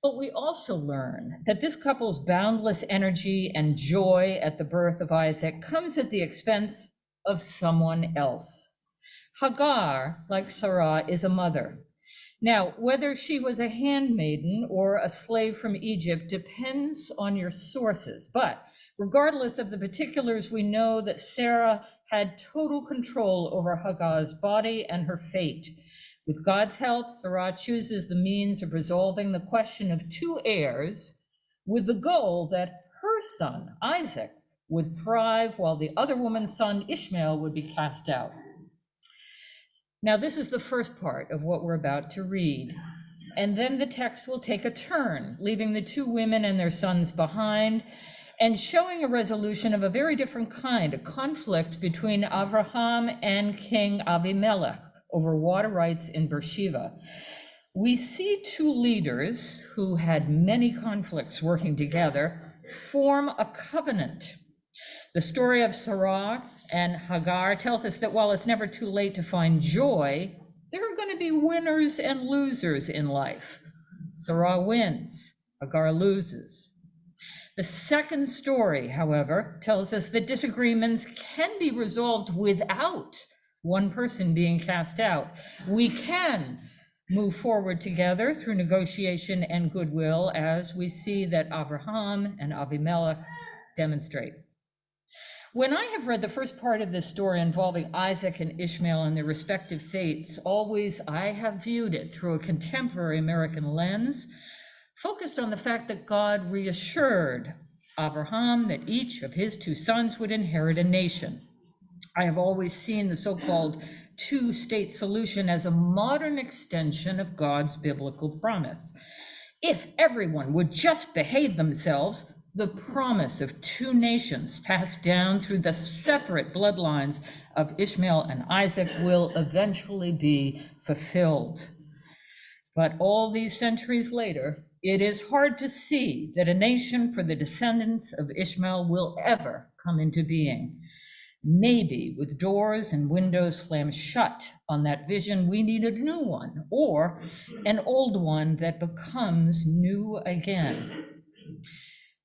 But we also learn that this couple's boundless energy and joy at the birth of Isaac comes at the expense of someone else. Hagar, like Sarah, is a mother. Now, whether she was a handmaiden or a slave from Egypt depends on your sources, but regardless of the particulars, we know that Sarah had total control over Hagar's body and her fate. With God's help, Sarah chooses the means of resolving the question of two heirs with the goal that her son, Isaac, would thrive while the other woman's son, Ishmael, would be cast out. Now, this is the first part of what we're about to read. And then the text will take a turn, leaving the two women and their sons behind and showing a resolution of a very different kind, a conflict between Abraham and King Abimelech over water rights in Beersheba. We see two leaders who had many conflicts working together form a covenant. The story of Sarah and Hagar tells us that while it's never too late to find joy, there are going to be winners and losers in life. Sarah wins, Hagar loses. The second story, however, tells us that disagreements can be resolved without one person being cast out. We can move forward together through negotiation and goodwill, as we see that Abraham and Avimelech demonstrate. When I have read the first part of this story involving Isaac and Ishmael and their respective fates, always I have viewed it through a contemporary American lens, focused on the fact that God reassured Abraham that each of his two sons would inherit a nation. I have always seen the so-called two-state solution as a modern extension of God's biblical promise. If everyone would just behave themselves, the promise of two nations passed down through the separate bloodlines of Ishmael and Isaac will eventually be fulfilled. But all these centuries later, it is hard to see that a nation for the descendants of Ishmael will ever come into being. Maybe with doors and windows slammed shut on that vision, we need a new one, or an old one that becomes new again.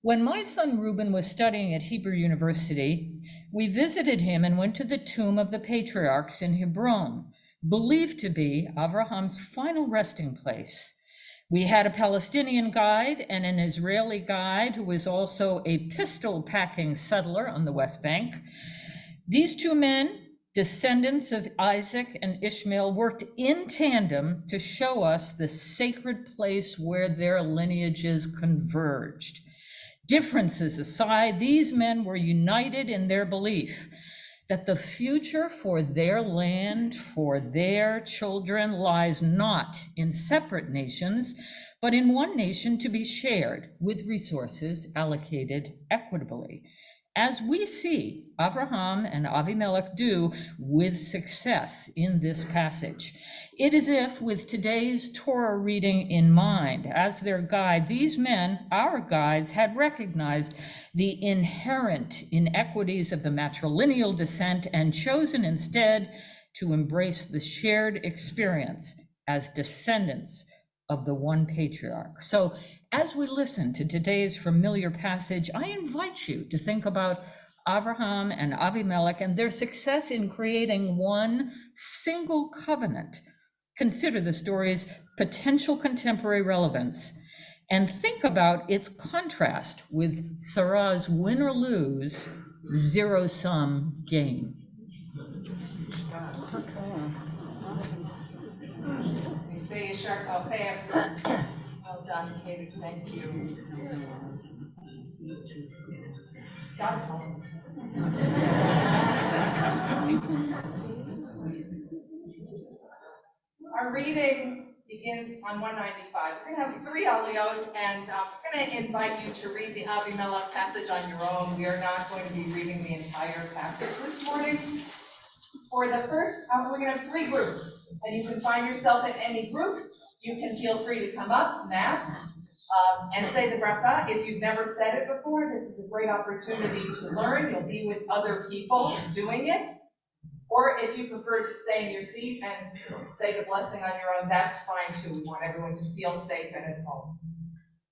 When my son Reuben was studying at Hebrew University, we visited him and went to the tomb of the patriarchs in Hebron, believed to be Abraham's final resting place. We had a Palestinian guide and an Israeli guide who was also a pistol-packing settler on the West Bank. These two men, descendants of Isaac and Ishmael, worked in tandem to show us the sacred place where their lineages converged. Differences aside, these men were united in their belief that the future for their land, for their children, lies not in separate nations, but in one nation to be shared with resources allocated equitably, as we see Abraham and Avimelech do with success in this passage. It is if, with today's Torah reading in mind as their guide, these men, our guides, had recognized the inherent inequities of the matrilineal descent and chosen instead to embrace the shared experience as descendants of the one patriarch. So as we listen to today's familiar passage, I invite you to think about Abraham and Avimelech and their success in creating one single covenant. Consider the story's potential contemporary relevance and think about its contrast with Sarah's win or lose, zero-sum game. We say Yashar Kafeh after. Well done, Katie, thank you. Got it home. Our reading begins on 195. We're going to have 3 aliyot, and we're going to invite you to read the Avimelech passage on your own. We are not going to be reading the entire passage this morning. For the first, we're going to have 3 groups, and you can find yourself in any group. You can feel free to come up, masked, and say the bracha. If you've never said it before, this is a great opportunity to learn. You'll be with other people doing it. Or if you prefer to stay in your seat and say the blessing on your own, that's fine too. We want everyone to feel safe and at home.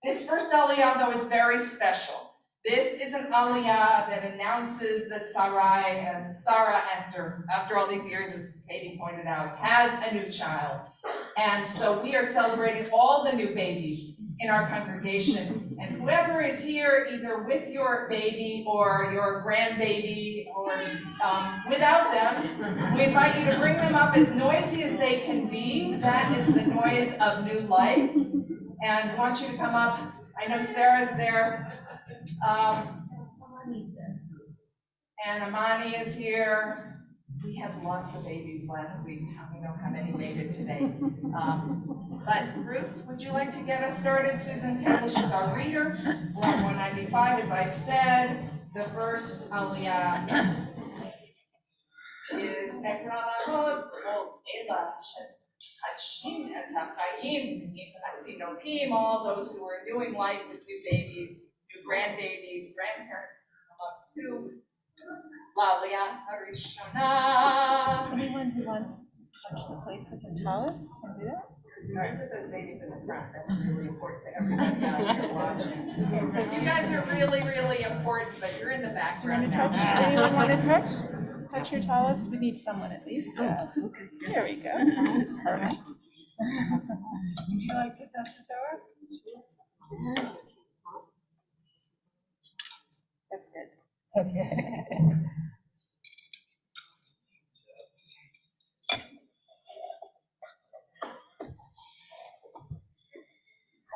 This first aliyah, though, is very special. This is an aliyah that announces that Sarah, after all these years, as Katie pointed out, has a new child. And so we are celebrating all the new babies in our congregation. And whoever is here, either with your baby or your grandbaby or without them, we invite you to bring them up as noisy as they can be. That is the noise of new life. And I want you to come up. I know Sarah's there. And Amani is here. We had lots of babies last week. I don't know how many made it today. But Ruth, would you like to get us started? Susan Kalish is our reader. We're on 195, as I said. The first aliyah is Ekran Avod Ol Ela Hashim et HaChaim Tinokim, all those who are doing life with new babies, new grandbabies, grandparents, too. L'Aliyah Harishona. Anyone who wants to touch the place with a chalice can do that? All right, put those babies in the front. That's really important to everybody out here watching. So you guys are really, really important, but you're in the background now. Anyone want to touch? Touch your tallis? We need someone at least. Yeah. There we go. Perfect. Would you like to touch the Torah? Yes. That's good. Okay.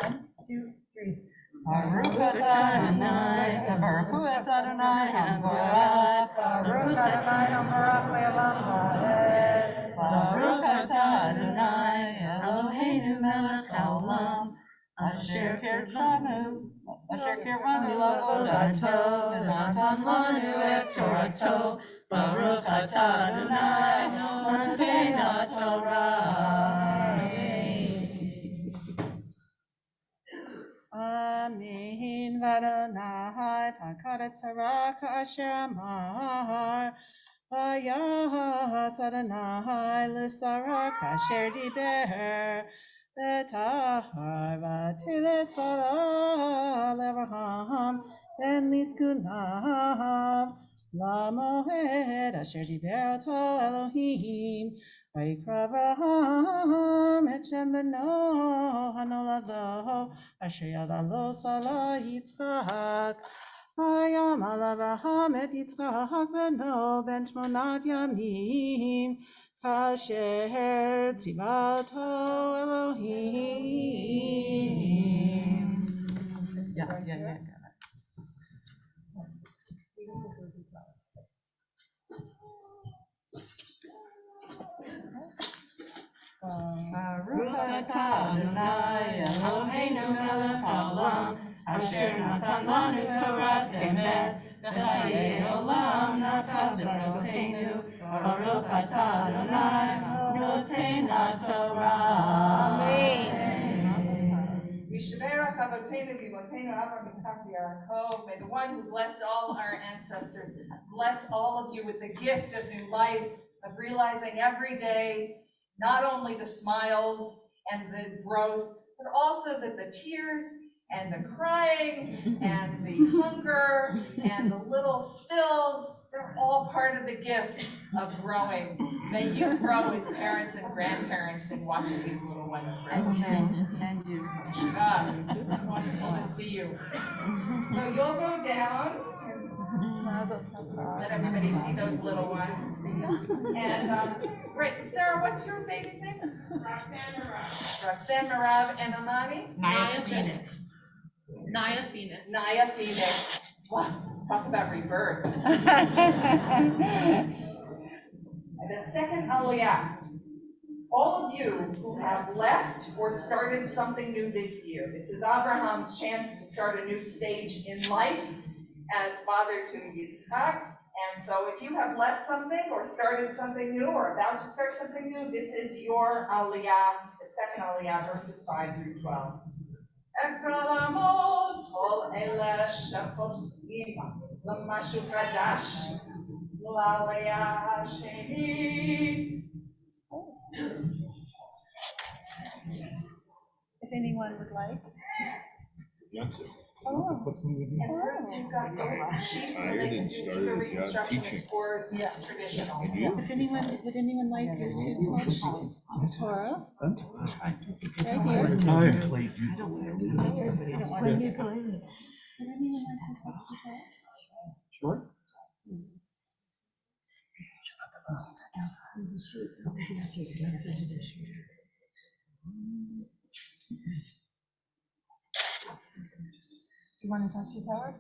1, 2, 3. Baruch atah Adonai, Baruch atah Adonai Hambarach, Baruch Adonai Hambarach le'olam ha'ed. Baruch atah Adonai, Eloheinu melech haolam, asher kirchanu la'avodato, v'natan lanu et torato. Baruch atah Adonai, notei ha'torah. Amen. Vadonai pakad tzara ka'asher amar. Vayas Adonai l'sara ka'asher diber. V'tahar v'tilet tzara l'Avraham ben liskunav. Lamoed asher diber oto Elohim. Vayikra Avraham et shem beno hanolad lo. Asher yada lo Sarah Yitzchak, Vayam al Avraham et Yitzchak beno ben shmonat yamim, kasher tzivato Elohim. Yeah. Baruch atah Adonai Eloheinu melech haolam, asher natan lanu Torah emet, v'chayei olam natan b'Eloheinu. Baruch atah Adonai noten haTorah. Amen. Yishaberach Avotenu V'Imotenu Avram Yitzchak Yaakov. May the one who blessed all our ancestors bless all of you with the gift of new life, of realizing every day not only the smiles and the growth, but also that the tears and the crying and the hunger and the little spills, they're all part of the gift of growing. May you grow as parents and grandparents in watching these little ones grow. And you. Wonderful to see you. So you'll go down and let everybody see those little ones. And right, Sarah, what's your baby's name? Roxanne Marav and Amani? Naya Phoenix. Naya Phoenix. Wow, talk about rebirth. The second Aliyah. All of you who have left or started something new this year, this is Abraham's chance to start a new stage in life as father to Yitzchak. And so if you have left something or started something new or about to start something new, this is your Aliyah, the second Aliyah, verses 5 through 12. Kol ele shafotים למשהו חדש, לעלייה השנית. If anyone would like. And you've got the sheets so they can do either reconstructionist or traditional. If anyone, would anyone like to touch Torah? Right here. Would anyone like to touch the Torah? Sure. Do you want to touch the Torah?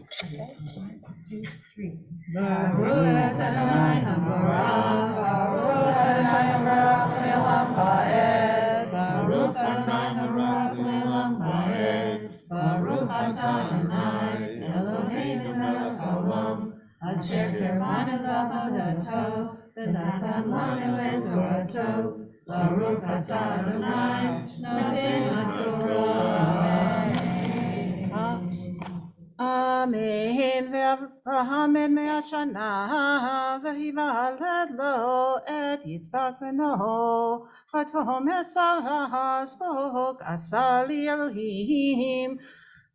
Okay, 1, 2, 3. Baruch Adonai Hambarach, Baruch Adonai Hambarach le'olam ha'ed, Baruch Adonai Hambarach le'olam ha'ed, Baruch atah Adonai Eloheinu melech haolam, asher kirmanu la'avodato, v'natan lanu et torato. Baruch atah Adonai noten haTorah. Amen. Ve'Avraham et 100 shana, v'hivaled lo et Yitzchak beno, v'tomer Sarah spok asali Elohim,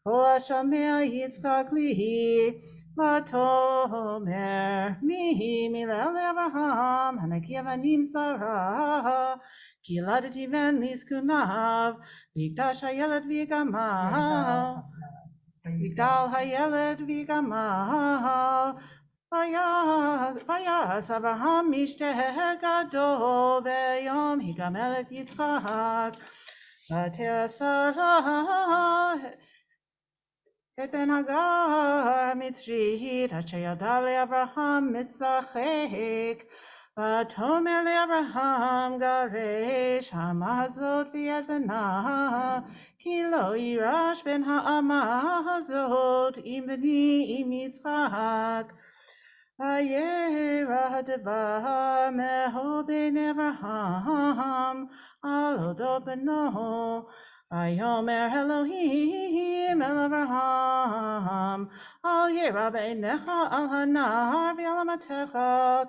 kol hashomer Yitzchak li, v'tomer mi milel Avraham, hanaki avanim Sarah, ki ילדתי בן לזקוניו, ויקדש הילד ויגמל. יגדל הילד ויגמל, ויעש אברהם משתה גדול, ויום יגמל את יצחק. ותרא שרה את בן הגר המצרית, אשר ילדה לאברהם מצחק. ותאמר לאברהם גרש האמה הזאת ואת בנה, כי לא יירש בן האמה הזאת עם בני עם יצחק. וירא הדבר מאוד בין אברהם על אודות בנו. ויאמר אלוהים אל אברהם, אל יירא בעיניך על הנהר ועל אמתך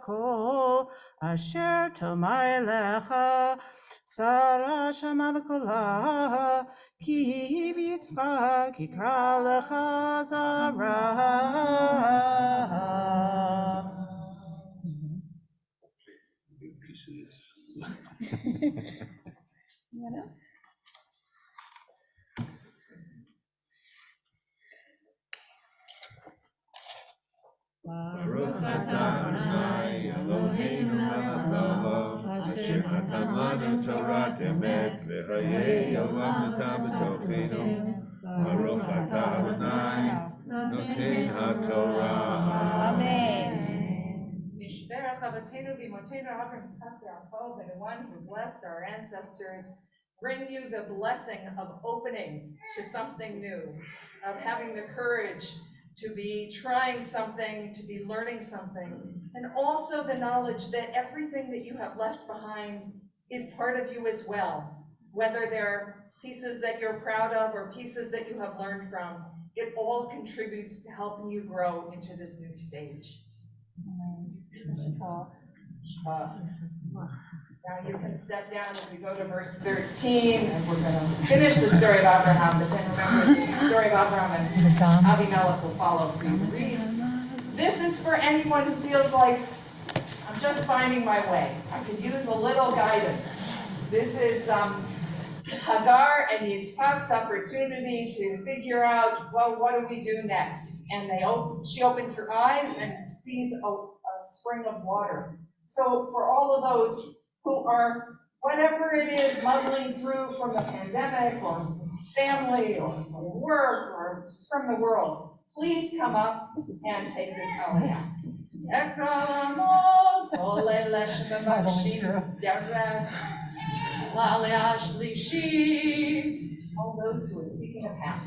כל אשר תאמר אליך. שרה שמעה בקולה, כי ביצחק יקרא לך זרע. Anyone else? Baruch atah Adonai Eloheinu melech haolam, asher natan lanu Torat emet, v'hayei olam nata b'tocheinu. Baruch atah Adonai noten haTorah. Amen. Mishberach Avotenu v'Imotenu Avram Yitzchak Yaakov, and the one who blessed our ancestors, bring you the blessing of opening to something new, of having the courage to be trying something, to be learning something, and also the knowledge that everything that you have left behind is part of you as well. Whether they're pieces that you're proud of or pieces that you have learned from, it all contributes to helping you grow into this new stage. Now you can step down as we go to verse 13, and we're going to finish the story of Abraham, but then remember the story of Abraham and Abimelech will follow for you to read. This is for anyone who feels like, I'm just finding my way. I could use a little guidance. This is Hagar and Yitzchak's opportunity to figure out, well, what do we do next? And she opens her eyes and sees a spring of water. So for all of those who are, whatever it is, muddling through from the pandemic or family or work or just from the world, please come up and take this aliyah. All those who are seeking a path.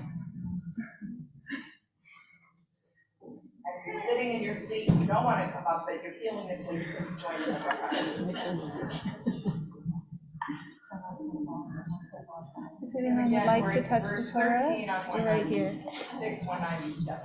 If you're sitting in your seat, you don't want to come up, but you're feeling this way, you can join in the If anyone would like to touch the Torah, we're right here. 197.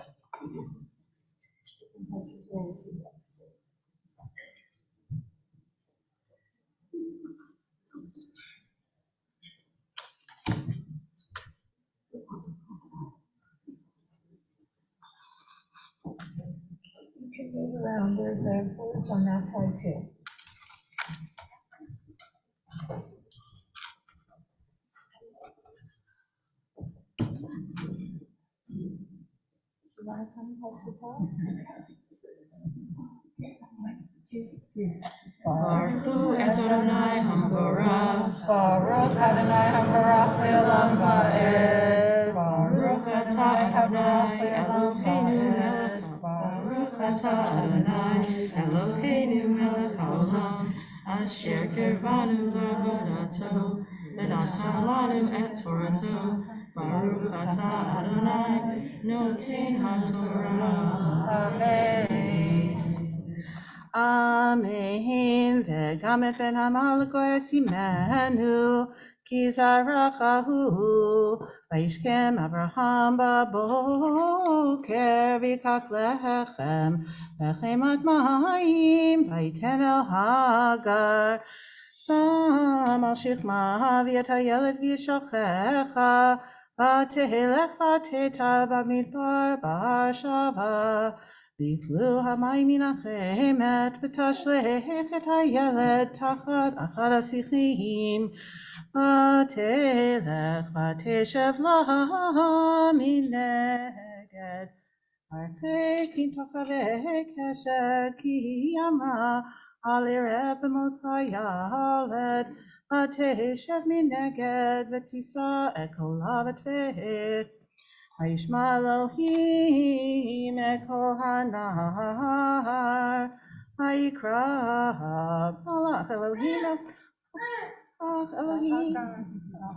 You can move around, there's words on that side too. You want to come help to talk? 1, 2, 3. Baruch Adonai Hamborah. Baruch Adonai HaBarach Le'olam Va'ed. Baruch atah Adonai Eloheinu melech haolam. Baruch atah Adonai Eloheinu melech haolam. Asher kirvanu la'avodato, v'natan lanu et Torato. Baruch atah Adonai noten haTorah. Amen. Amen. וגם את בן המלך ישימנו, כי זרעך הוא, וישכם אברהם בבוקר, ויקח לחם וחמת מים, ויתן אל הגר. שם על שכמה ואת הילד וישכך, ותלך ותטע במדבר בהשבה. ויכלו המים מן החמת, ותשלך את הילד תחת אחד השיחים. ותלך ותשב לה מנגד. הרחק תחת קשת, כי היא אמרה על ערב במות הילד. ותשב מנגד ותישא את קולה ותבך. וישמע אלוהים את קול הנער, ויקרא מלאך אלוהים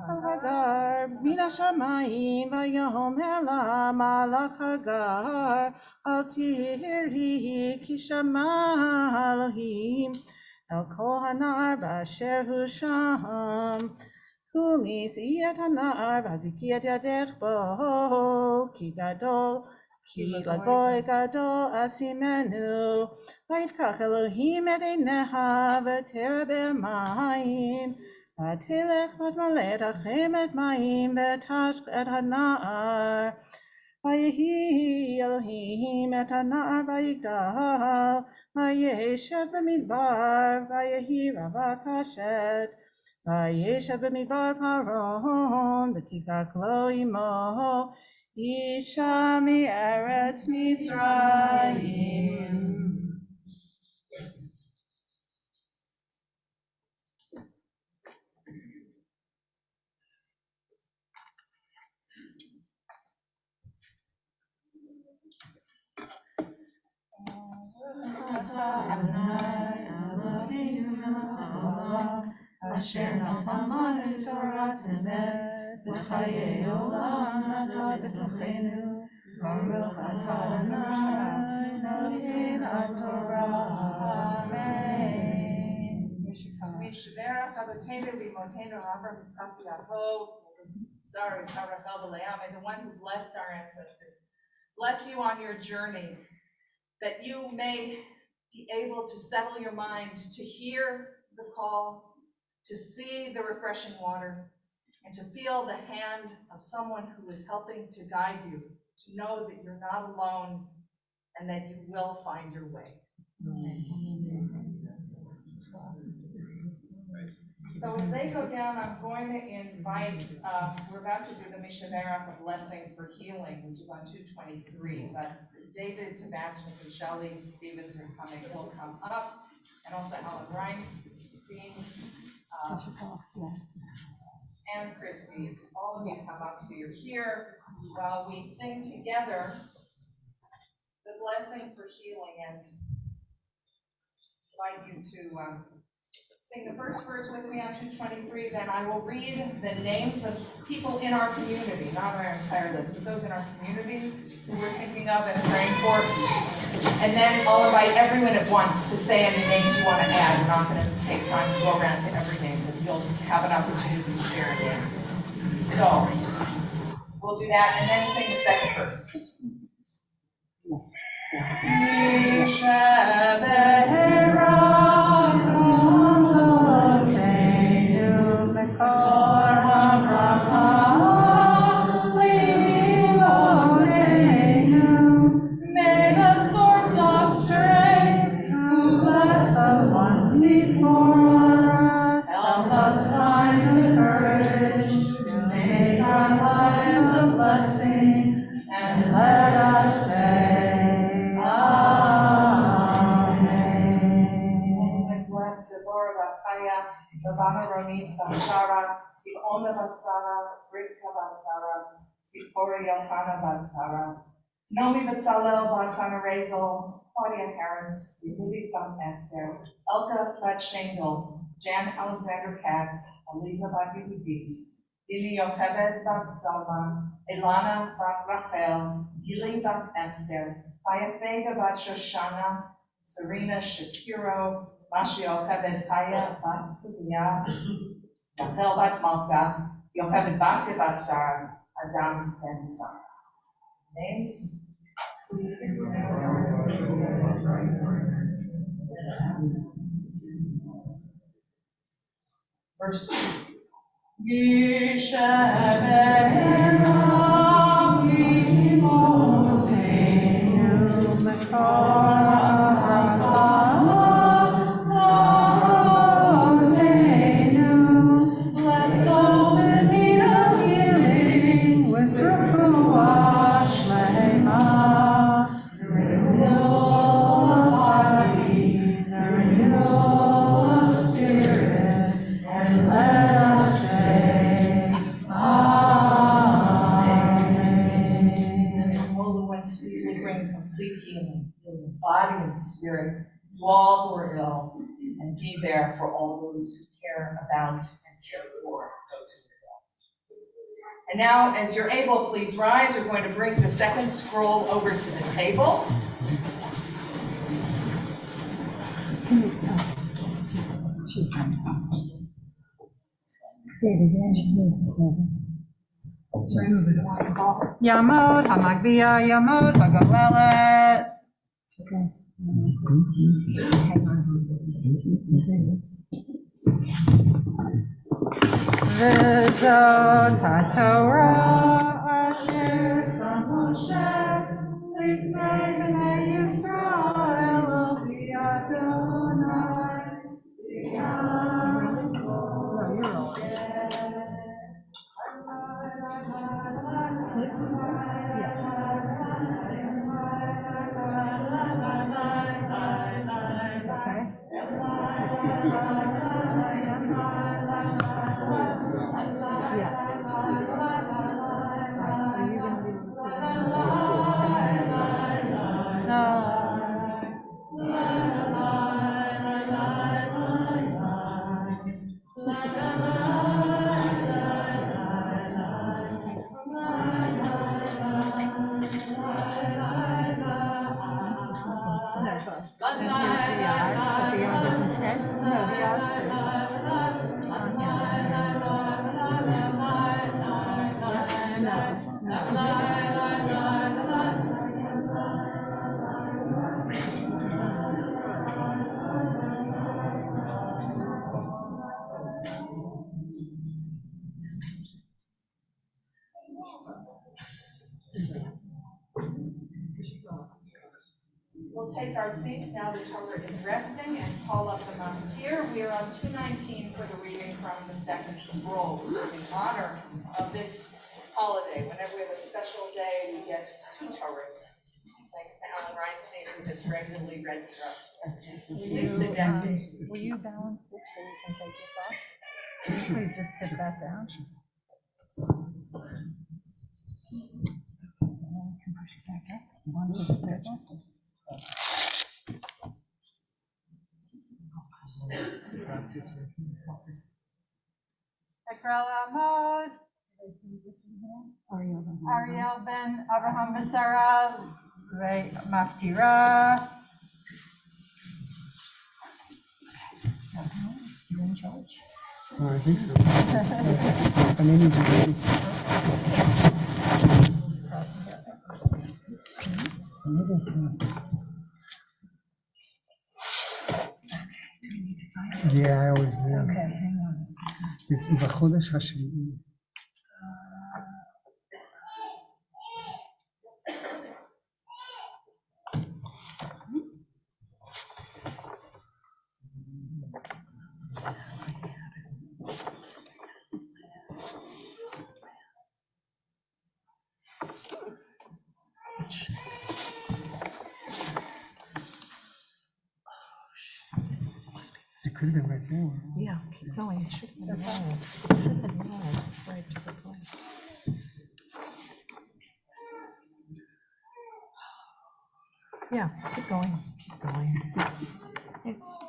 אל הגר מן השמיים, ויאמר לה מלאך הגר, אל תיראי, כי שמע אלוהים אל קול הנער באשר הוא שם. קומי שאי את הנער והזיקי את ידך בו, כי לגוי גדול אשימנו. ויפקח אלוהים את עיניה ותרבה מים, ותלך ותמלא את החמת מים ותשק את הנער. ויהי אלוהים את הנער ויגדל, וישב במדבר, ויהי רווק השד. וישב במדבר פרעה, ותפק לו אמו אישה מארץ מצרים. אשר נתנו תורת אמת וחיי עולם נטע בתוכנו, ברוך אתה אדוני נותן התורה. Amen. Mishmerach Avotenu V'Imotenu Avraham Yitzchak Yaakov, sorry, Rachel Leah, may the one who blessed our ancestors bless you on your journey, that you may be able to settle your mind, to hear the call, to see the refreshing water, and to feel the hand of someone who is helping to guide you, to know that you're not alone and that you will find your way. So as they go down, I'm going to invite, we're about to do the Mishaverach, a blessing for healing, which is on 223, but David Tabachnik and Shelley Stevens are coming, will come up, and also Alan Reince, Dean, and Christy, all of you come up so you're here while we sing together the blessing for healing, and I'd like you to sing the first verse with me on 223, then I will read the names of people in our community, not our entire list, but those in our community who we're thinking of and praying for. And then I'll invite everyone at once to say any names you want to add. We're not going to take time to go around to every name, but you'll have an opportunity to share a name. So we'll do that and then sing the second verse. May the source of strength, who bless the ones before us, help us find the courage to make our lives a blessing, and let us say, Amen. Bless the Lord of Chaya, Ravana Ronit Batsara, Tivona Batsara, Rivka Batsara, Sipora Yohana Batsara, Nomi Batzalel, Bakhana Razel, Claudia Harris, Yehudi Van Esther, Elka Batshengel, Jan Alexander Katz, Eliza Bat Yehudit, Dili Yocheved Bat Salma, Elana Bat Rachel, Gili Bat Esther, Hayafega Bat Shoshana, Serena Shapiro, Mashi Yocheved Chaya Bat Sulia, Rachel bat Malka, Yocheved bas Basar, Adam ben Sarah. Names? Verse 2. Bless those in need of healing with refuah shlema, renewal of body, the renewal of spirit, and let us say, Amen. And the Holy One speedily bring complete healing of body and spirit to all who are ill, and be there for all those who care about and care for those who are ill. And now, as you're able, please rise. We're going to bring the second scroll over to the table. David, just move this over. Just move it. Yamod, Hamagbiya, Yamod, Hagalelet. Okay. Hang on. V'zot HaTorah asher sam Moshe lifnei b'nei Yisrael al pi Adonai And here's the yard, but the yard is instead? No, the yard's there. We'll take our seats now the Torah is resting and call up the Maftir. We are on 219 for the reading from the second scroll, which is in honor of this holiday. Whenever we have a special day, we get two Torahs. Thanks to Alan Reinstein, who has regularly read for us. At least a decade. Will you balance this so you can take this off? Please just tip that down. And you can push it back up onto the table. Ekral Amod, Ariel ben Abraham Basara, Maftira. So, you're in charge. Oh, I think so. I need to do this. Yeah, I always do. Okay, hang on a second. It's בחודש השביעי. It could have been right there. Yeah, keep going. It should have been right to the point. Yeah, keep going. Keep going. It's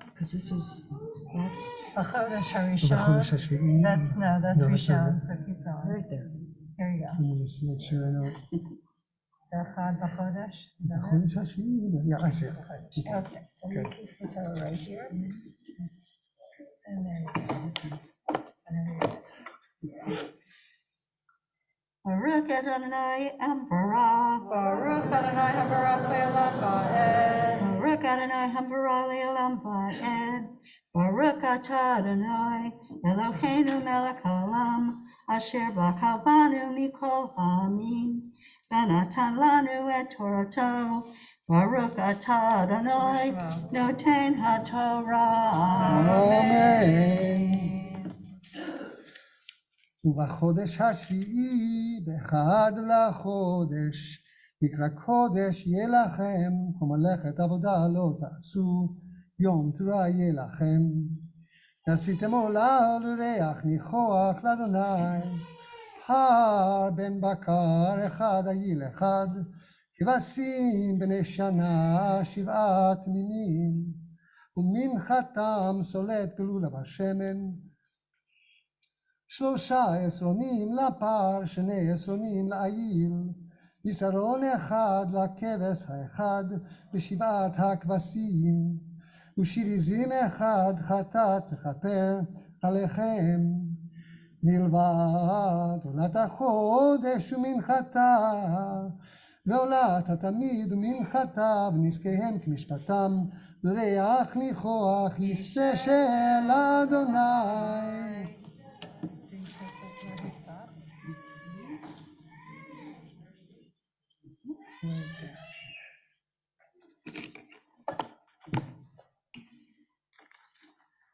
because this is that's Chodesh בחודש Harishon. השביעי. That's No, that's not Rishon. it. So keep going. Right there. Here you go. Let me just make sure I know. Echad b'chodesh. Is that it? בחודש השביעי. Yeah, I see it. Okay, so you kiss the Torah right here. And there you go. Whenever you're ready. Baruch Adonai Ambarah. Baruch Adonai habarach le'olam va'ed. Baruch Adonai Ambarah le'olam va'ed. Baruch atah Adonai Eloheinu melech haolam asher b'achal banu mikol ha'amim v'natan lanu et Torato. Baruch atah Adonai noten haTorah. Amen. ובחודש השביעי, באחד לחודש, מקרא קודש יהיה לכם, ומלאכת עבודה לא תעשו, יום תורה יהיה לכם. ועשיתם עולה לריח ניחוח לאדוני, פר בן בקר אחד עיל אחד, כבשים בני שנה 7 תמימים, ומנחתם סולת גלולה בשמן, 3 עשרונים לפר, 2 עשרונים לעיל, יסרון אחד לכבש האחד, ל7 הכבשים, ושיר עזים אחד חטאת לכפר עליכם, מלבד עולת החודש ומנחתה, ועולת התמיד ומנחתה, ונזקיהם כמשפטם, לריח ניחוח יישא של אדוני.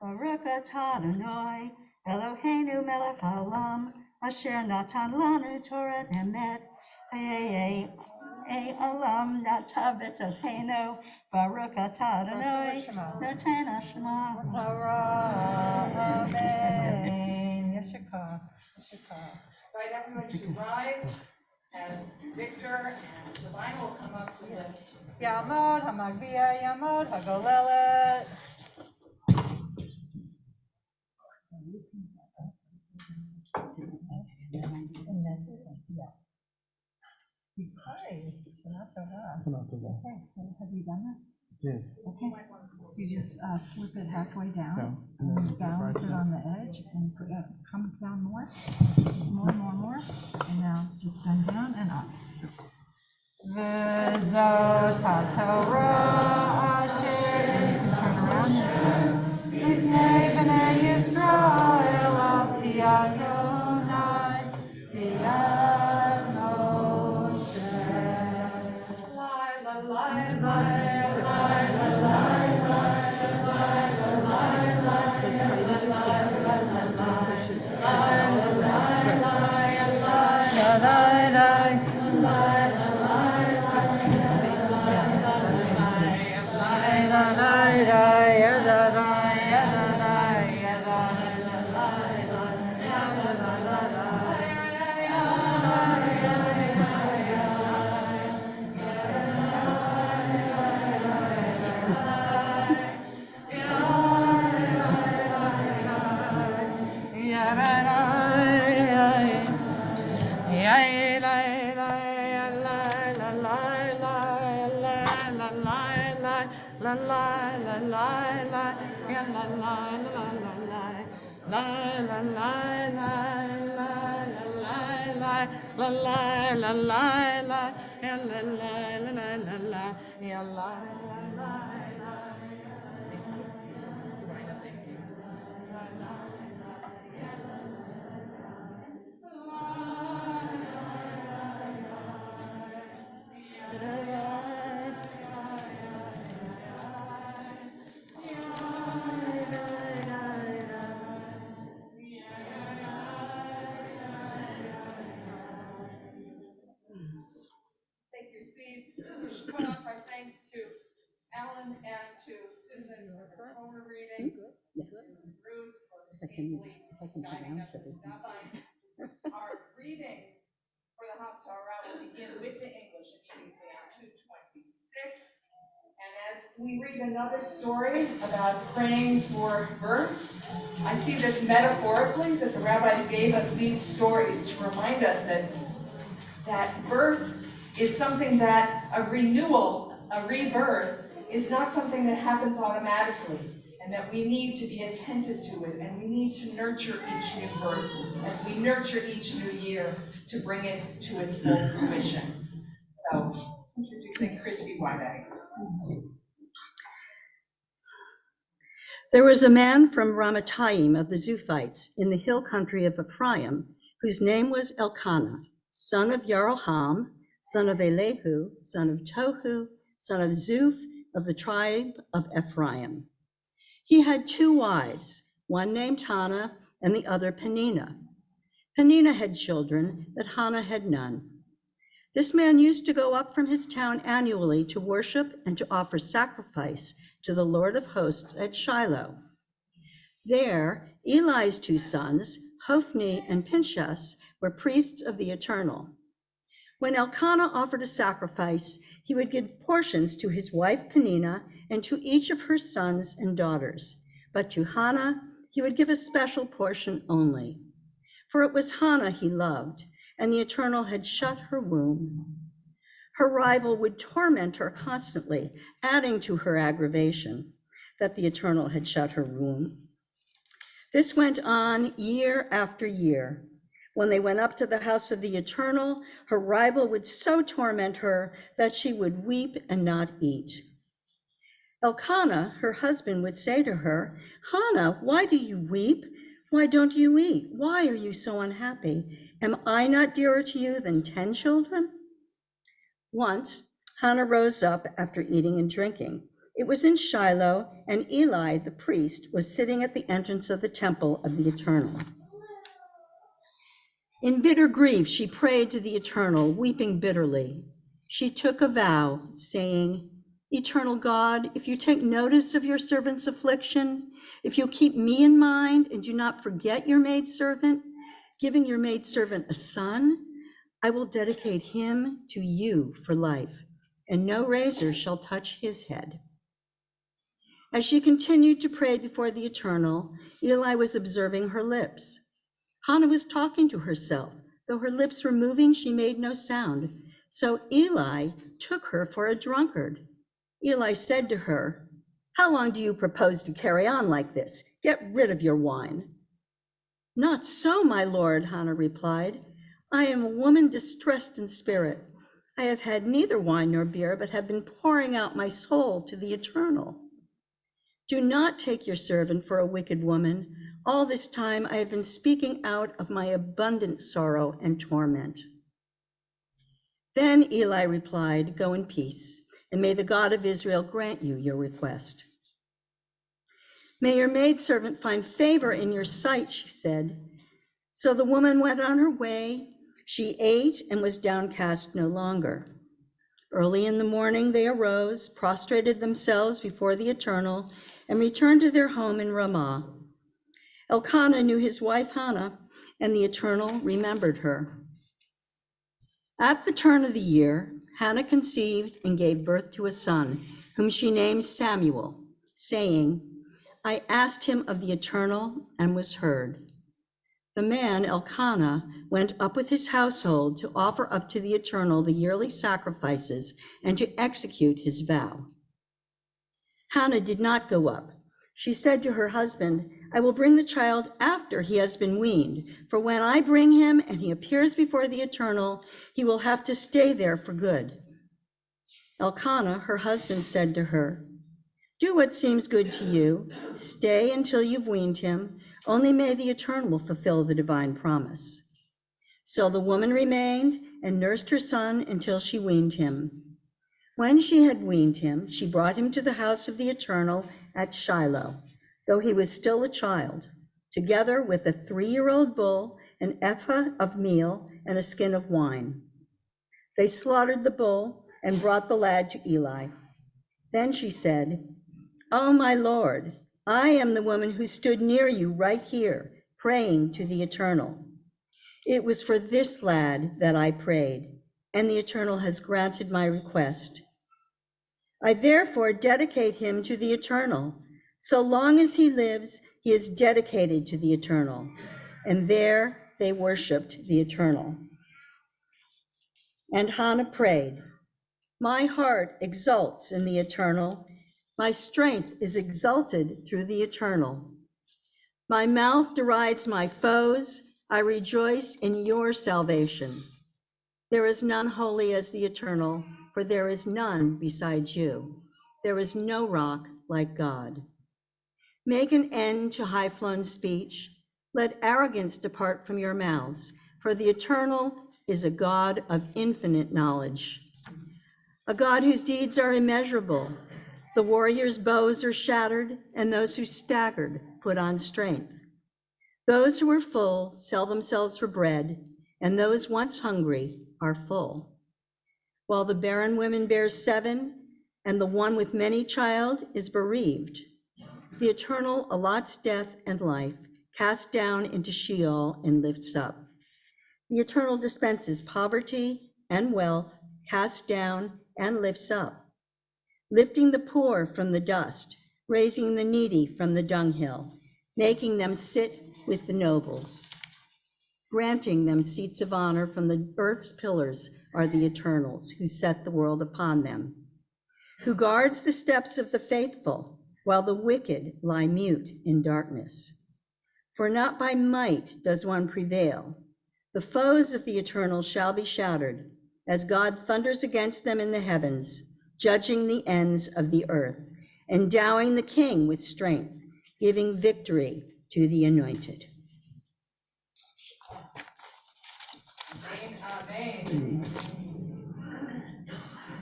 Baruch atah Adonai Eloheinu melech haolam asher natan lanu Torah emet hayei olam natav b'tocheinu. Baruch atah Adonai noten hashema. Amen. Yeshua. Invite everyone to rise as Victor and Savannah will come up to lift. Yamod Hamagvia, Yamod Hagolelet. Hi, Shana Tova. Okay, so have you done this? Yes. Okay, so you just slip it halfway down and then balance it on the edge and put it, come down more, and now just bend down and up. V'zot ha'torah asher. And you can turn around and Livnei b'nei Yisrael al-pi Adonai b'yad Moshe. Take your seats. We should put up our thanks to Alan and to Susan for the Torah reading. Ruth for ably guiding us and stopping. Our reading for the Haftarah will begin with the English immediately on 226. And as we read another story about praying for birth, I see this metaphorically that the rabbis gave us these stories to remind us that birth is something that a renewal, a rebirth, is not something that happens automatically. and that we need to be attentive to it, and we need to nurture each new birth as we nurture each new year to bring it to its full fruition. So, introducing Christy Whiteegg. There was a man from Ramatayim of the Zuphites in the hill country of Ephraim, whose name was Elkanah, son of Yeroham, son of Elihu, son of Tohu, son of Zuph, of the tribe of Ephraim. He had 2 wives, one named Hannah and the other Peninnah. Peninnah had children, but Hannah had none. This man used to go up from his town annually to worship and to offer sacrifice to the Lord of hosts at Shiloh. There, Eli's 2 sons, Hophni and Pinchas, were priests of the Eternal. When Elkanah offered a sacrifice, he would give portions to his wife Peninnah and to each of her sons and daughters. But to Hannah, he would give a special portion only. For it was Hannah he loved, and the Eternal had shut her womb. Her rival would torment her constantly, adding to her aggravation that the Eternal had shut her womb. This went on year after year. When they went up to the house of the Eternal, her rival would so torment her that she would weep and not eat. Elkanah, her husband, would say to her, "Hannah, why do you weep? Why don't you eat? Why are you so unhappy? Am I not dearer to you than 10 children?" Once, Hannah rose up after eating and drinking. It was in Shiloh, and Eli, the priest, was sitting at the entrance of the temple of the Eternal. In bitter grief, she prayed to the Eternal, weeping bitterly. She took a vow, saying, "Eternal God, if you take notice of your servant's affliction, if you keep me in mind and do not forget your maidservant, giving your maidservant a son, I will dedicate him to you for life, and no razor shall touch his head." As she continued to pray before the Eternal, Eli was observing her lips. Hannah was talking to herself. Though her lips were moving, she made no sound. So Eli took her for a drunkard. Eli said to her, "How long do you propose to carry on like this? Get rid of your wine." "Not so, my lord," Hannah replied. "I am a woman distressed in spirit. I have had neither wine nor beer, but have been pouring out my soul to the Eternal. Do not take your servant for a wicked woman. All this time I have been speaking out of my abundant sorrow and torment." Then Eli replied, "Go in peace, and may the God of Israel grant you your request." "May your maidservant find favor in your sight," she said. So the woman went on her way. She ate and was downcast no longer. Early in the morning they arose, prostrated themselves before the Eternal, and returned to their home in Ramah. Elkanah knew his wife Hannah, and the Eternal remembered her. At the turn of the year, Hannah conceived and gave birth to a son, whom she named Samuel, saying, "I asked him of the Eternal and was heard." The man, Elkanah, went up with his household to offer up to the Eternal the yearly sacrifices and to execute his vow. Hannah did not go up. She said to her husband, "I will bring the child after he has been weaned, for when I bring him and he appears before the Eternal, he will have to stay there for good." Elkanah, her husband, said to her, "Do what seems good to you. Stay until you've weaned him. Only may the Eternal fulfill the divine promise." So the woman remained and nursed her son until she weaned him. When she had weaned him, she brought him to the house of the Eternal at Shiloh, though he was still a child, together with a 3-year-old bull, an ephah of meal, and a skin of wine. They slaughtered the bull and brought the lad to Eli. Then she said, "Oh, my lord, I am the woman who stood near you right here, praying to the Eternal. It was for this lad that I prayed, and the Eternal has granted my request. I therefore dedicate him to the Eternal. So long as he lives, he is dedicated to the Eternal." And there they worshiped the Eternal. And Hannah prayed, "My heart exults in the Eternal. My strength is exalted through the eternal. My mouth derides my foes. I rejoice in your salvation. There is none holy as the eternal, for there is none besides you. There is no rock like God. Make an end to high-flown speech. Let arrogance depart from your mouths, for the eternal is a God of infinite knowledge, a God whose deeds are immeasurable. The warriors' bows are shattered, and those who staggered put on strength. Those who are full sell themselves for bread, and those once hungry are full. While the barren woman bears 7, and the one with many child is bereaved, the eternal allots death and life, casts down into Sheol and lifts up. The eternal dispenses poverty and wealth, casts down and lifts up, lifting the poor from the dust, raising the needy from the dunghill, making them sit with the nobles, granting them seats of honor from the earth's pillars are the eternals who set the world upon them, who guards the steps of the faithful, while the wicked lie mute in darkness. For not by might does one prevail. The foes of the eternal shall be shattered, as God thunders against them in the heavens, judging the ends of the earth, endowing the king with strength, giving victory to the anointed. Amen.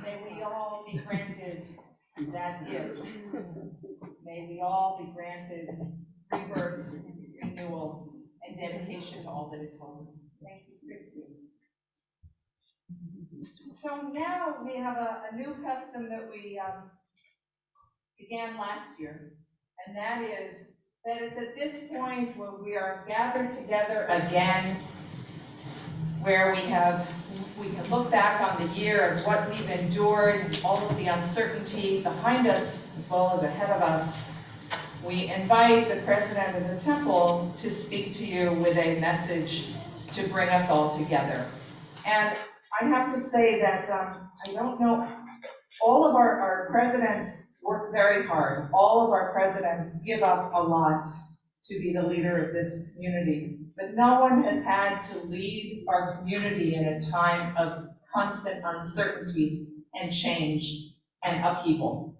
May we all be granted that gift. May we all be granted rebirth, renewal, and dedication to all that is holy. Thank you, Christy. So now we have a new custom that we began last year, and that is that it's at this point where we are gathered together again, where we can look back on the year and what we've endured, all of the uncertainty behind us as well as ahead of us. We invite the president of the temple to speak to you with a message to bring us all together. And I have to say that I don't know, all of our presidents work very hard. All of our presidents give up a lot to be the leader of this community. But no one has had to lead our community in a time of constant uncertainty and change and upheaval.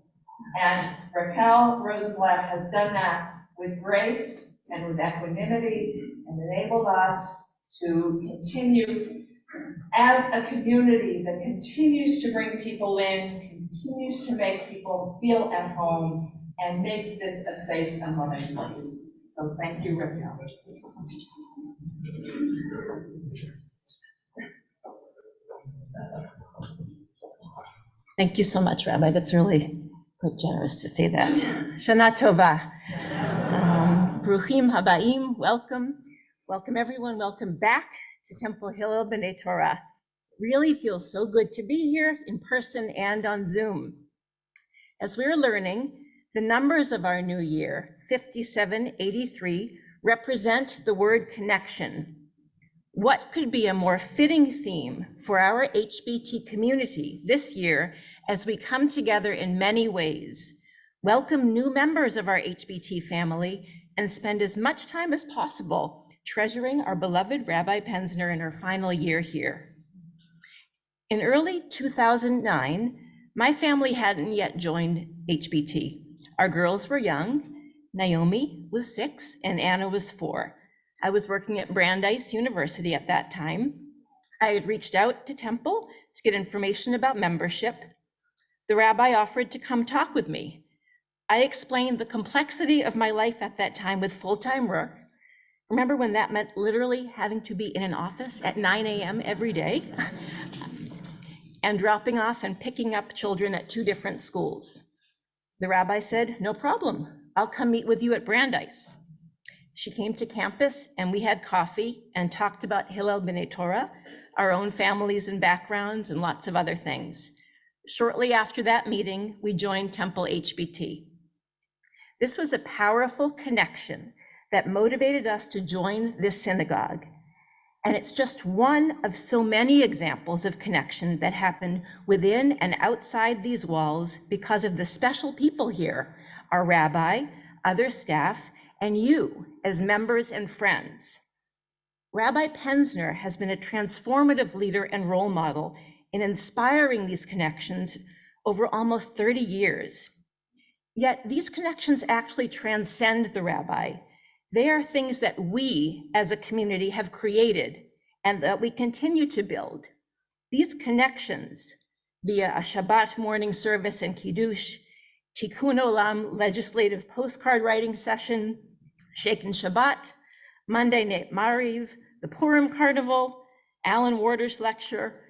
And Raquel Rosenblatt has done that with grace and with equanimity and enabled us to continue as a community that continues to bring people in, continues to make people feel at home, and makes this a safe and loving place. So thank you, Raquel. Thank you so much, Rabbi. That's really quite generous to say that. Shana Tova. Bruchim Habaim, welcome. Welcome everyone, welcome back to Temple Hillel B'nai Torah. Really feels so good to be here in person and on Zoom. As we're learning, the numbers of our new year, 5783, represent the word connection. What could be a more fitting theme for our HBT community this year as we come together in many ways, welcome new members of our HBT family, and spend as much time as possible treasuring our beloved Rabbi Penzner in her final year here. In early 2009, my family hadn't yet joined HBT. Our girls were young. Naomi was 6 and Anna was 4. I was working at Brandeis University at that time. I had reached out to Temple to get information about membership. The rabbi offered to come talk with me. I explained the complexity of my life at that time with full-time work. Remember when that meant literally having to be in an office at 9 a.m. every day and dropping off and picking up children at 2 different schools. The rabbi said, no problem, I'll come meet with you at Brandeis. She came to campus and we had coffee and talked about Hillel B'nai Torah, our own families and backgrounds, and lots of other things. Shortly after that meeting, we joined Temple HBT. This was a powerful connection that motivated us to join this synagogue. And it's just one of so many examples of connection that happen within and outside these walls because of the special people here, our rabbi, other staff, and you as members and friends. Rabbi Pensner has been a transformative leader and role model in inspiring these connections over almost 30 years. Yet these connections actually transcend the rabbi. They are things that we as a community have created and that we continue to build. These connections via a Shabbat morning service and Kiddush, Tikkun Olam legislative postcard writing session, Shaken Shabbat, Monday Night Mariv, the Purim Carnival, Alan Warder's lecture.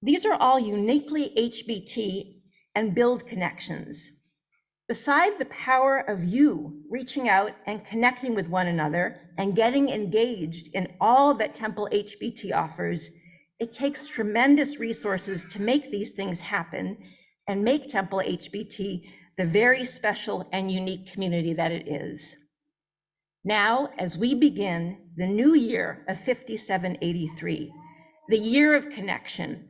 These are all uniquely HBT and build connections. Beside the power of you reaching out and connecting with one another and getting engaged in all that Temple HBT offers, it takes tremendous resources to make these things happen and make Temple HBT the very special and unique community that it is. Now, as we begin the new year of 5783, the year of connection,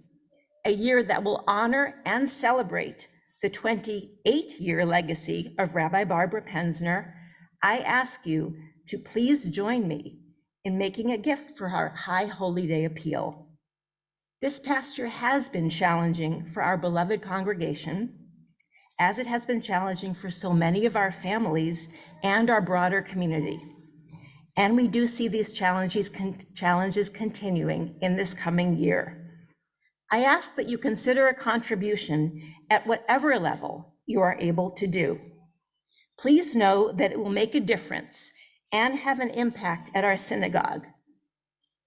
a year that will honor and celebrate the 28-year legacy of Rabbi Barbara Pensner, I ask you to please join me in making a gift for our High Holy Day appeal. This past year has been challenging for our beloved congregation, as it has been challenging for so many of our families and our broader community. And we do see these challenges continuing in this coming year. I ask that you consider a contribution at whatever level you are able to do. Please know that it will make a difference and have an impact at our synagogue,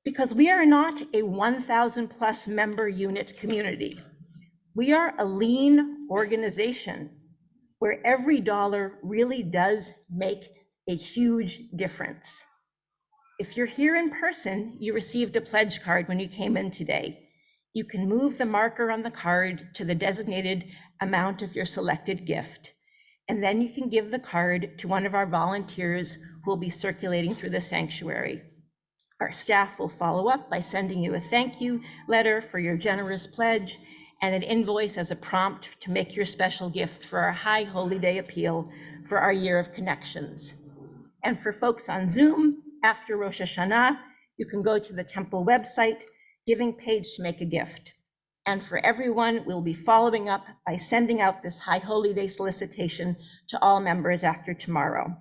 because we are not a 1,000 plus member unit community. We are a lean organization where every dollar really does make a huge difference. If you're here in person, you received a pledge card when you came in today. You can move the marker on the card to the designated amount of your selected gift. And then you can give the card to one of our volunteers who will be circulating through the sanctuary. Our staff will follow up by sending you a thank you letter for your generous pledge and an invoice as a prompt to make your special gift for our High Holy Day appeal for our year of connections. And for folks on Zoom, after Rosh Hashanah, you can go to the temple website, giving page to make a gift. And for everyone, we'll be following up by sending out this High Holy Day solicitation to all members after tomorrow.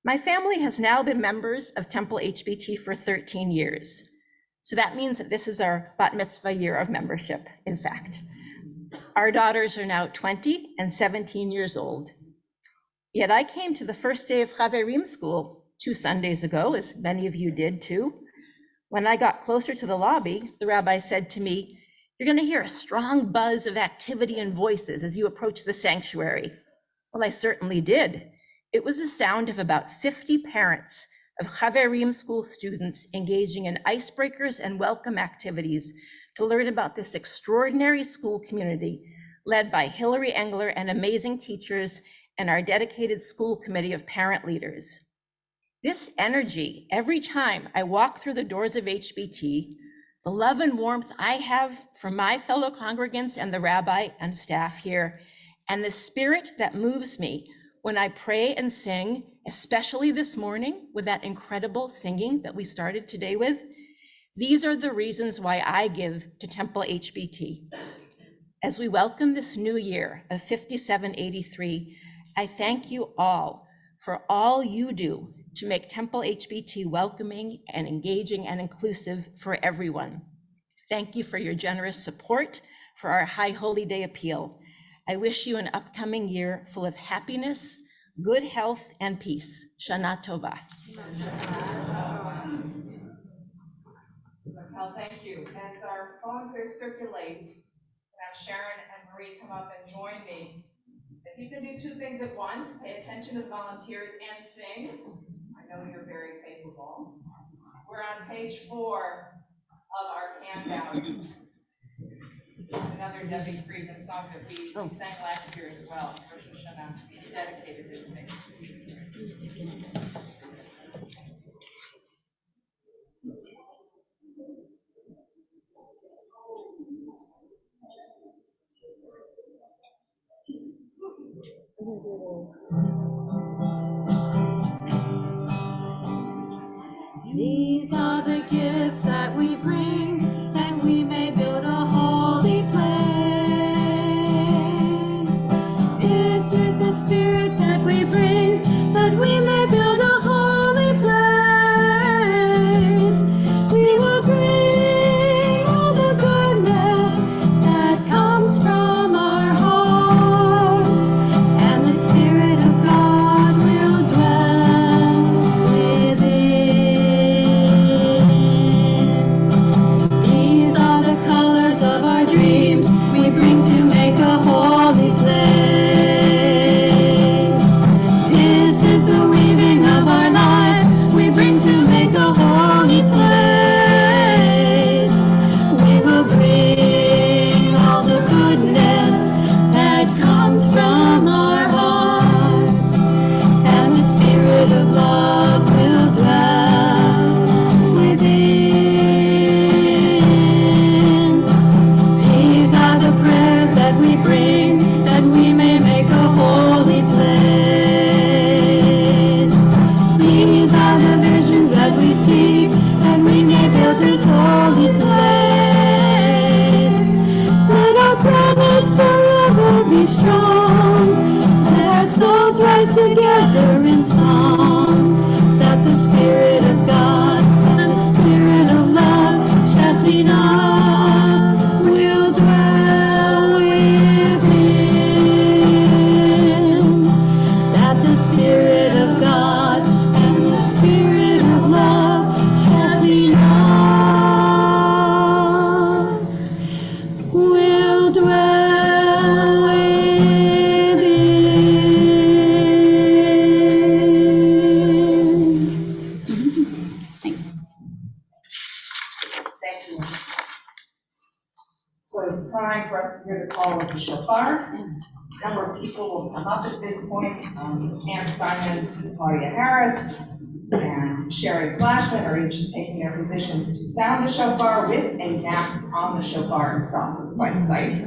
My family has now been members of Temple HBT for 13 years. So that means that this is our bat mitzvah year of membership, in fact. Our daughters are now 20 and 17 years old. Yet I came to the first day of Chaverim school 2 Sundays ago, as many of you did too. When I got closer to the lobby, the rabbi said to me, "You're going to hear a strong buzz of activity and voices as you approach the sanctuary." Well, I certainly did. It was the sound of about 50 parents of Chaverim school students engaging in icebreakers and welcome activities to learn about this extraordinary school community led by Hillary Engler and amazing teachers and our dedicated school committee of parent leaders. This energy, every time I walk through the doors of HBT, the love and warmth I have for my fellow congregants and the rabbi and staff here, and the spirit that moves me when I pray and sing, especially this morning with that incredible singing that we started today with, these are the reasons why I give to Temple HBT. As we welcome this new year of 5783, I thank you all for all you do to make Temple HBT welcoming and engaging and inclusive for everyone. Thank you for your generous support for our High Holy Day appeal. I wish you an upcoming year full of happiness, good health, and peace. Shana Tova. Well, thank you. As our volunteers circulate, have Sharon and Marie come up and join me. If you can do 2 things at once, pay attention to the volunteers and sing. I know you're very capable. We're on page 4 of our handout. Another Debbie Friedman song that we sang last year as well, Rosh Hashanah. We dedicated this space. These are the gifts that we bring, that we may build a holy place. This is the spirit that we bring, that we may build a holy place. We will bring all the goodness that comes from our hearts, and the Spirit of God will dwell within. These are the colors of our dreams we bring to make a holy place. This is the weaving of our lives we bring to make a holy place. We will bring all the goodness that comes from our hearts, and the Spirit of love will dwell within. These are the prayers that we bring, that we may make a holy place. These are the visions that we seek, that we may build this holy place. Let our promise forever be strong. Let our souls rise together in song, that the Spirit of God and the Spirit of love, Shekhinah, will dwell within. That the Spirit of God and the Spirit of love, Shekhinah, will dwell within. Thank you. So it's time for us to hear the call of the shofar. A number of people will come up at this point. Ann Simon, Claudia Harris, and Sherry Flashman are each taking their positions to sound the shofar with a mask on the shofar itself. It's quite a sight.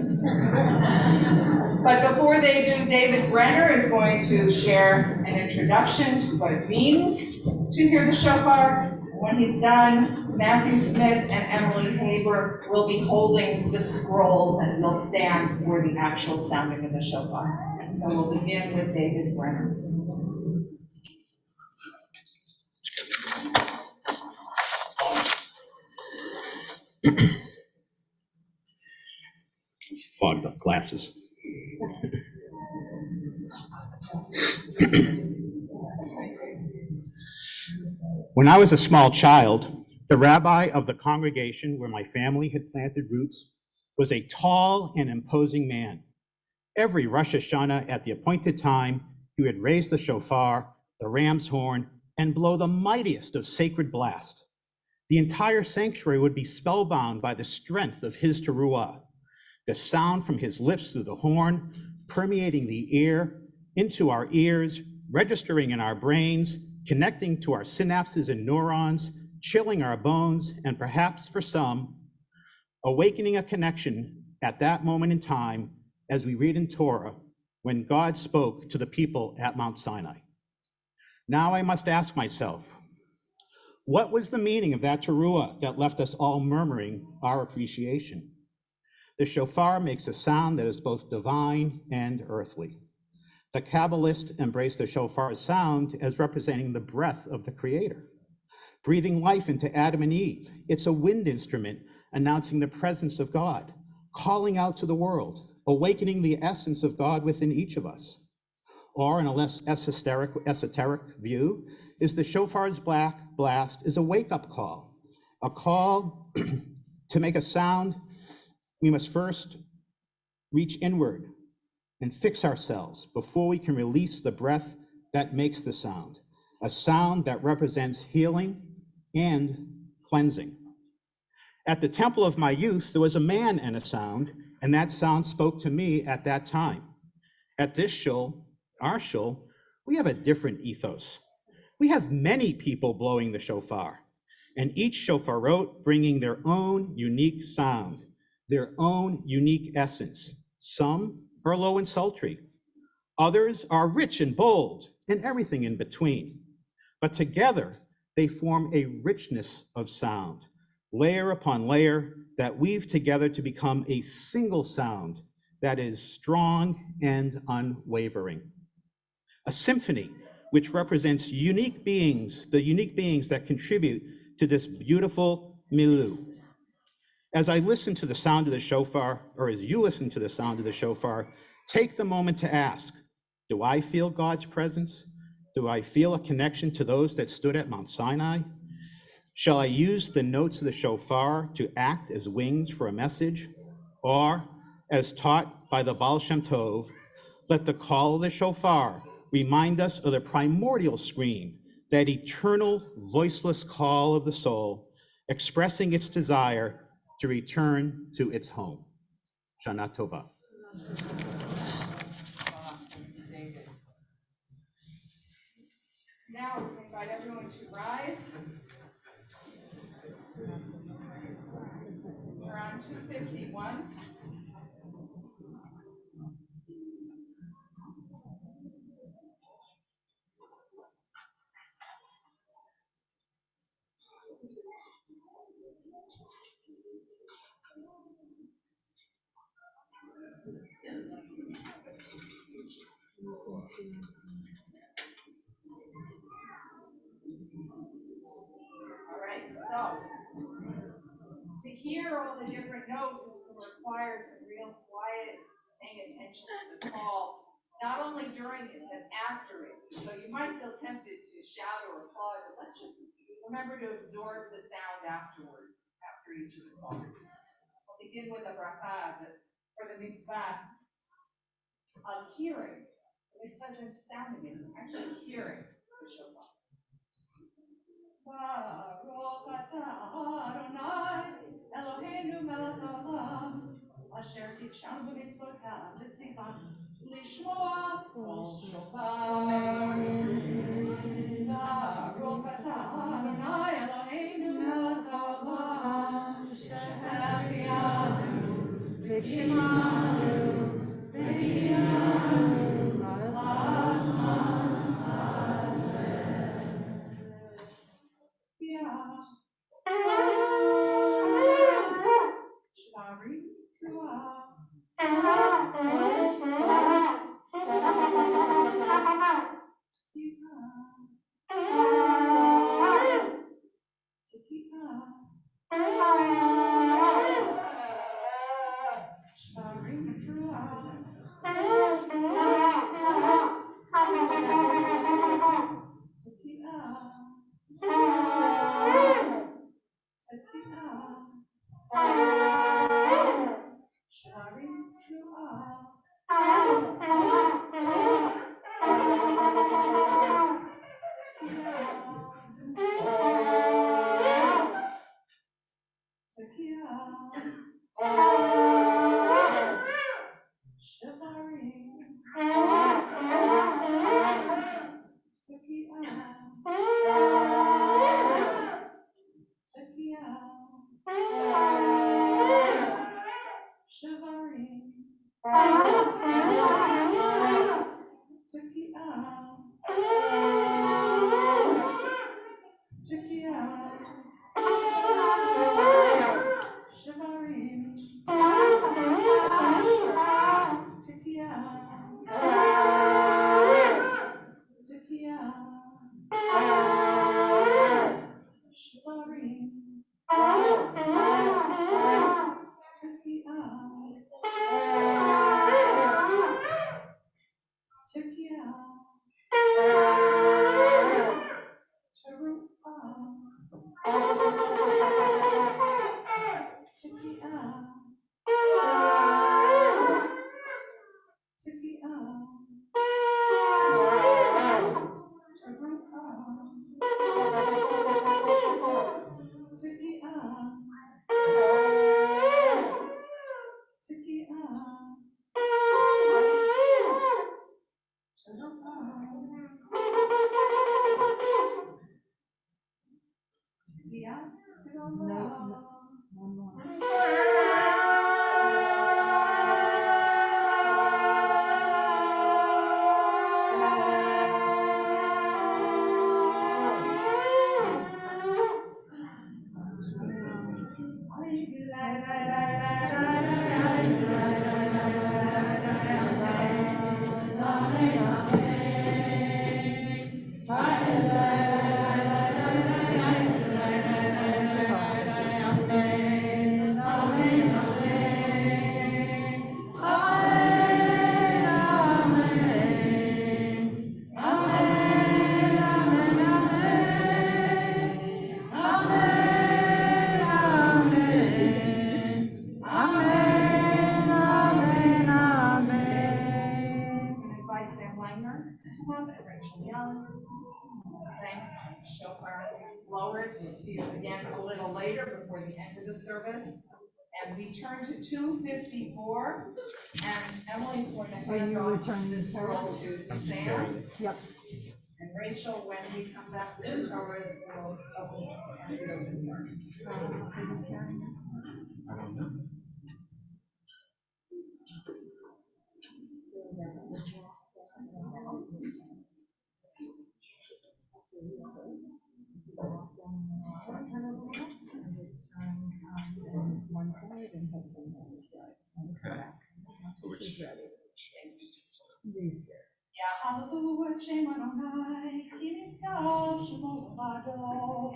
But before they do, David Brenner is going to share an introduction to what it means to hear the shofar. When he's done, Matthew Smith and Emily Haber will be holding the scrolls, and they'll stand for the actual sounding of the shofar. So we'll begin with David Brenner. Fogged up glasses. When I was a small child, the rabbi of the congregation where my family had planted roots was a tall and imposing man. Every Rosh Hashanah at the appointed time, he would raise the shofar, the ram's horn, and blow the mightiest of sacred blasts. The entire sanctuary would be spellbound by the strength of his teruah, the sound from his lips through the horn, permeating the air into our ears, registering in our brains, connecting to our synapses and neurons, chilling our bones, and perhaps for some, awakening a connection at that moment in time, as we read in Torah, when God spoke to the people at Mount Sinai. Now I must ask myself, what was the meaning of that teruah that left us all murmuring our appreciation? The shofar makes a sound that is both divine and earthly. The Kabbalists embrace the shofar's sound as representing the breath of the Creator, breathing life into Adam and Eve. It's a wind instrument announcing the presence of God, calling out to the world, awakening the essence of God within each of us. Or in a less esoteric view, is the shofar's black blast is a wake-up call, a call to make a sound. We must first reach inward and fix ourselves before we can release the breath that makes the sound, a sound that represents healing and cleansing. At the temple of my youth, there was a man and a sound, and that sound spoke to me at that time. At this shul, our shul, we have a different ethos. We have many people blowing the shofar, and each shofarot bringing their own unique sound, their own unique essence. Some are low and sultry. Others are rich and bold and everything in between. But together, they form a richness of sound, layer upon layer, that weave together to become a single sound that is strong and unwavering. A symphony which represents the unique beings that contribute to this beautiful milieu. As I listen to the sound of the shofar, or as you listen to the sound of the shofar, take the moment to ask, do I feel God's presence? Do I feel a connection to those that stood at Mount Sinai? Shall I use the notes of the shofar to act as wings for a message? Or, as taught by the Baal Shem Tov, let the call of the shofar remind us of the primordial scream, that eternal voiceless call of the soul, expressing its desire to return to its home. Shana Tova. Now, we invite everyone to rise. It's around 2:51. All right, so to hear all the different notes is going to require some real quiet paying attention to the call, not only during it, but after it. So you might feel tempted to shout or applaud, but let's just remember to absorb the sound afterward, after each of the calls. I'll begin with a bracha, or the mitzvah of hearing. The mitzvah isn't sounding it, it's actually hearing the shofar. Baruch atah Adonai Eloheinu melech haolam asher kitshanu b'mitzvotav v'tzivav lishmoa kol shofar. Baruch atah Adonai Eloheinu melech haolam she'echianu v'kimanu v'hiyanu l'azman. blowers. We'll see it again a little later before the end of the service. And we turn to 254, and Emily's going to hand you off returning this the scroll to Sam. Yep. And Rachel, when we come back to the Torahs, will open and the open door. I don't know. One side and hopefully the other side. And come Okay. back. Which- This is ready. These there. Hallelujah, Shem Adonai, Yisrael, Shemo Lavado.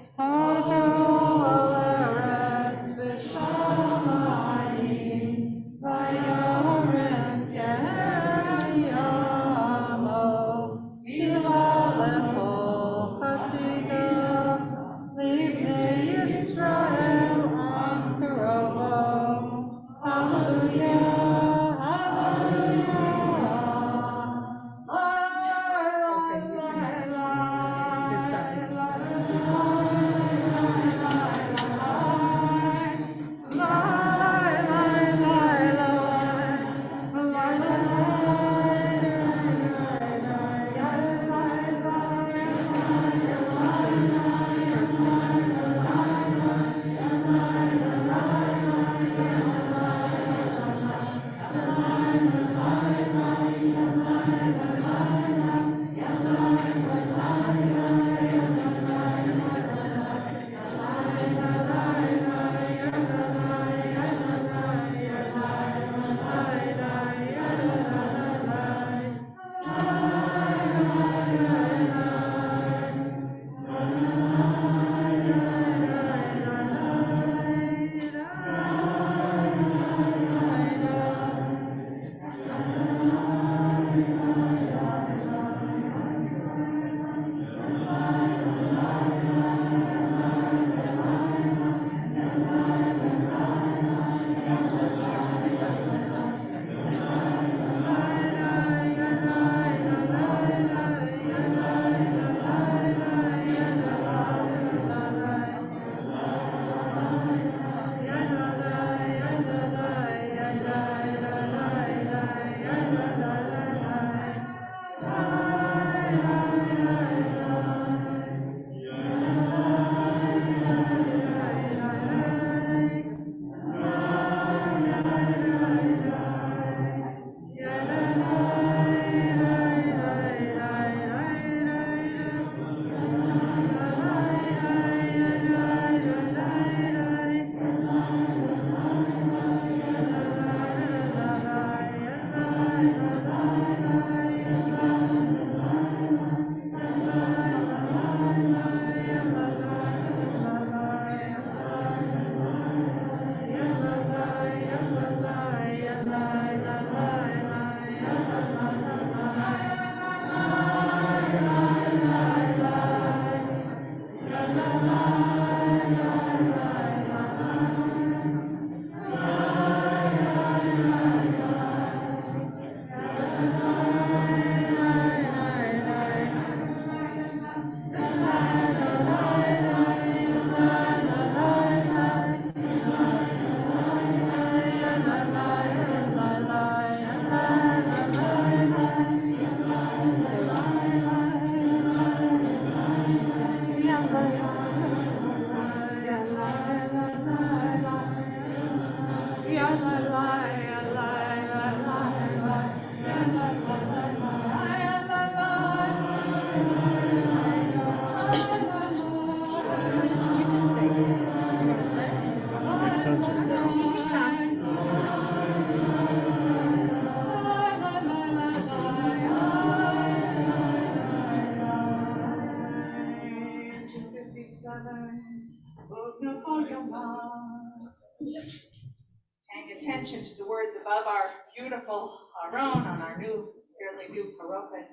Paying attention to the words above our beautiful Aron on our fairly new parochet.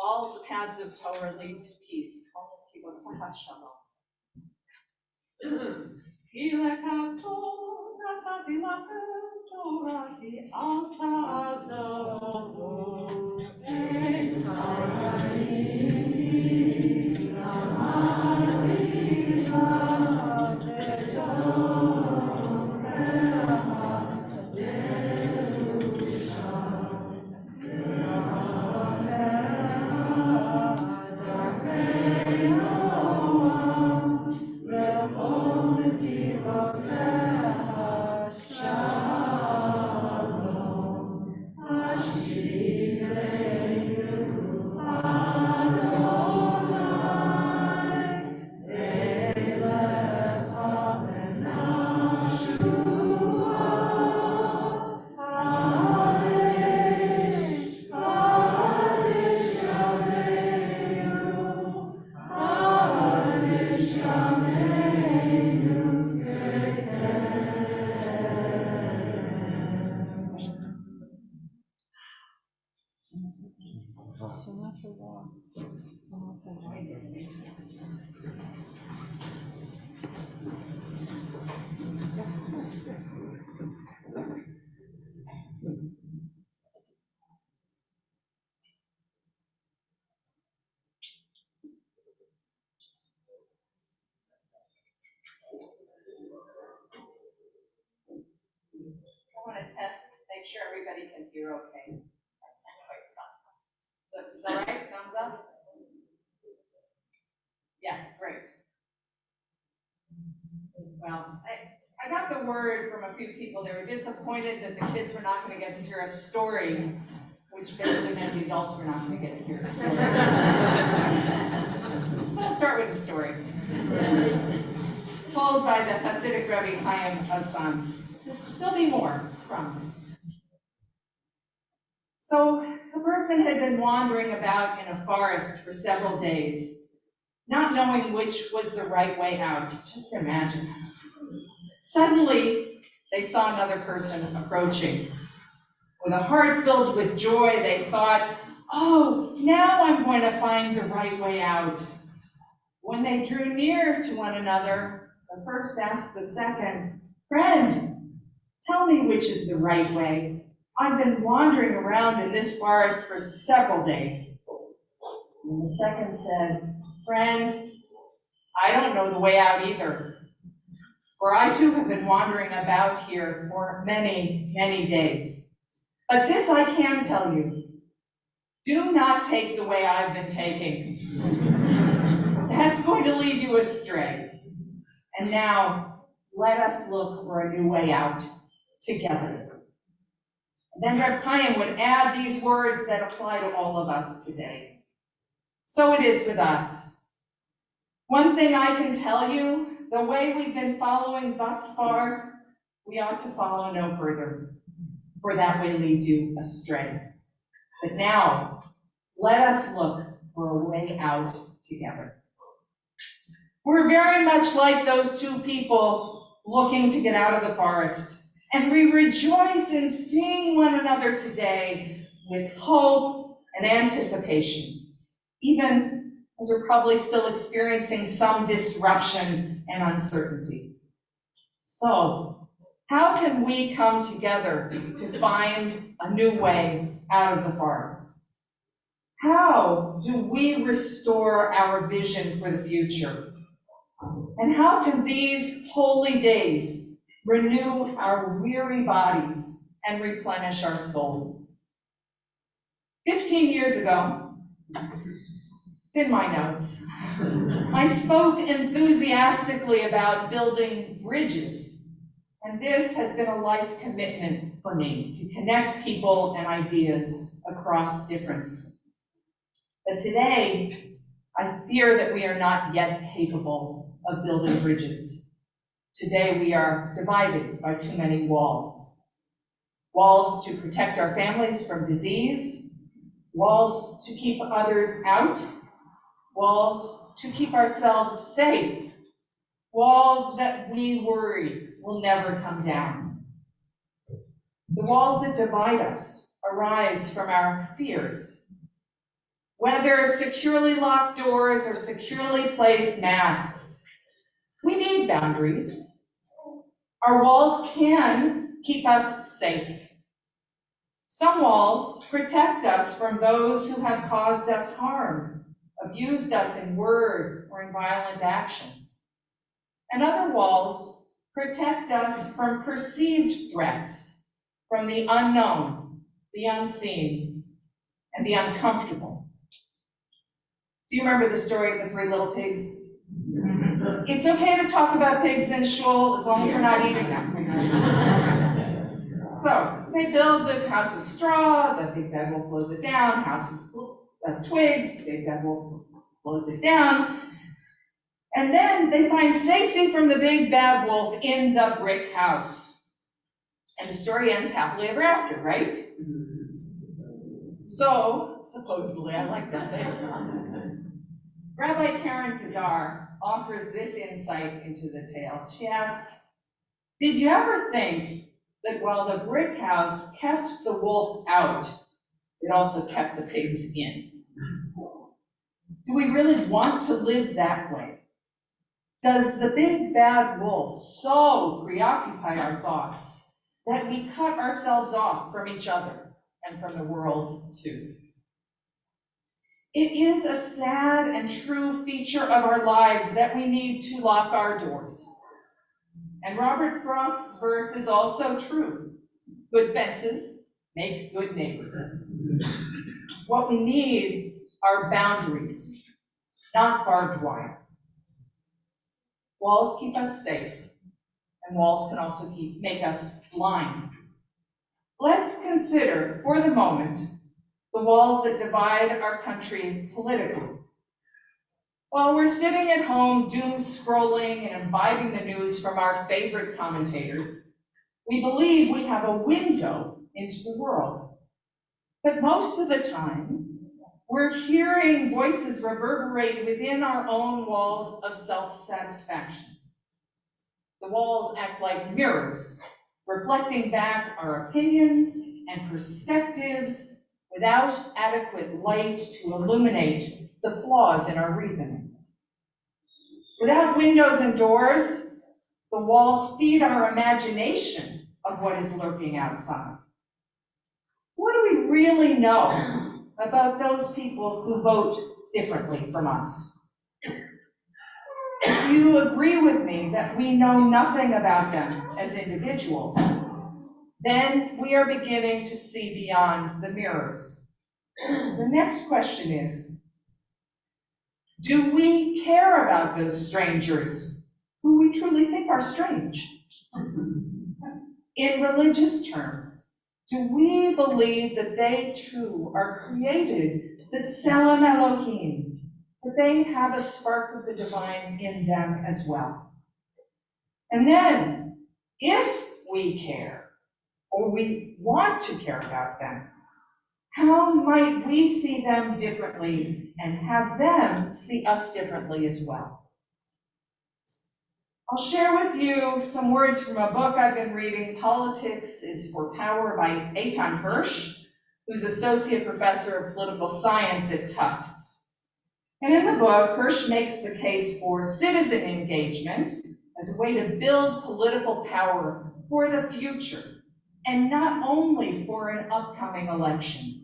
All the paths of Torah lead to peace. Ilekato natati lapetorati altazo. I want to test, make sure everybody can hear okay. So is that right? Thumbs up? Yes, great. Well, I got the word from a few people. They were disappointed that the kids were not going to get to hear a story, which basically meant the adults were not going to get to hear a story. So I'll start with a story. It's told by the Hasidic Rebbe Chaim of Sons. There'll be more, promise. So a person had been wandering about in a forest for several days, not knowing which was the right way out. Just imagine. Suddenly, they saw another person approaching. With a heart filled with joy, they thought, oh, now I'm going to find the right way out. When they drew near to one another, the first asked the second, friend, tell me which is the right way. I've been wandering around in this forest for several days. And the second said, friend, I don't know the way out either. For I too have been wandering about here for many, many days. But this I can tell you, do not take the way I've been taking. That's going to lead you astray. And now, let us look for a new way out together. And then Reb Chaim would add these words that apply to all of us today. So it is with us. One thing I can tell you, the way we've been following thus far, we ought to follow no further, for that way leads you astray. But now, let us look for a way out together. We're very much like those two people looking to get out of the forest, and we rejoice in seeing one another today with hope and anticipation, even as we're probably still experiencing some disruption and uncertainty. So, how can we come together to find a new way out of the forest? How do we restore our vision for the future? And how can these holy days renew our weary bodies and replenish our souls? 15 years ago, it's in my notes, I spoke enthusiastically about building bridges, and this has been a life commitment for me to connect people and ideas across difference. But today, I fear that we are not yet capable of building bridges. Today, we are divided by too many walls. Walls to protect our families from disease, walls to keep others out, walls to keep ourselves safe, walls that we worry will never come down. The walls that divide us arise from our fears. Whether securely locked doors or securely placed masks, we need boundaries. Our walls can keep us safe. Some walls protect us from those who have caused us harm, abused us in word or in violent action. And other walls protect us from perceived threats, from the unknown, the unseen, and the uncomfortable. Do you remember the story of the 3 little pigs? It's okay to talk about pigs in shul as long as we're not eating them. So they build the house of straw, the big bad wolf blows it down, house of twigs, big bad wolf blows it down. And then they find safety from the big bad wolf in the brick house. And the story ends happily ever after, right? So, supposedly, I like that thing. Rabbi Karen Kadar offers this insight into the tale. She asks, did you ever think that while the brick house kept the wolf out, it also kept the pigs in? Do we really want to live that way? Does the big bad wolf so preoccupy our thoughts that we cut ourselves off from each other and from the world too? It is a sad and true feature of our lives that we need to lock our doors. And Robert Frost's verse is also true. Good fences make good neighbors. What we need are boundaries, not barbed wire. Walls keep us safe, and walls can also make us blind. Let's consider, for the moment, the walls that divide our country politically. While we're sitting at home doom scrolling and imbibing the news from our favorite commentators, we believe we have a window into the world. But most of the time, we're hearing voices reverberate within our own walls of self-satisfaction. The walls act like mirrors, reflecting back our opinions and perspectives without adequate light to illuminate the flaws in our reasoning. Without windows and doors, the walls feed our imagination of what is lurking outside. What do we really know about those people who vote differently from us? If you agree with me that we know nothing about them as individuals, then we are beginning to see beyond the mirrors. The next question is, do we care about those strangers who we truly think are strange? In religious terms, do we believe that they too are created, that Tselem Elohim, that they have a spark of the divine in them as well? And then, if we care, or we want to care about them, how might we see them differently and have them see us differently as well? I'll share with you some words from a book I've been reading, Politics is for Power by Eitan Hirsch, who's Associate Professor of Political Science at Tufts. And in the book, Hirsch makes the case for citizen engagement as a way to build political power for the future, and not only for an upcoming election.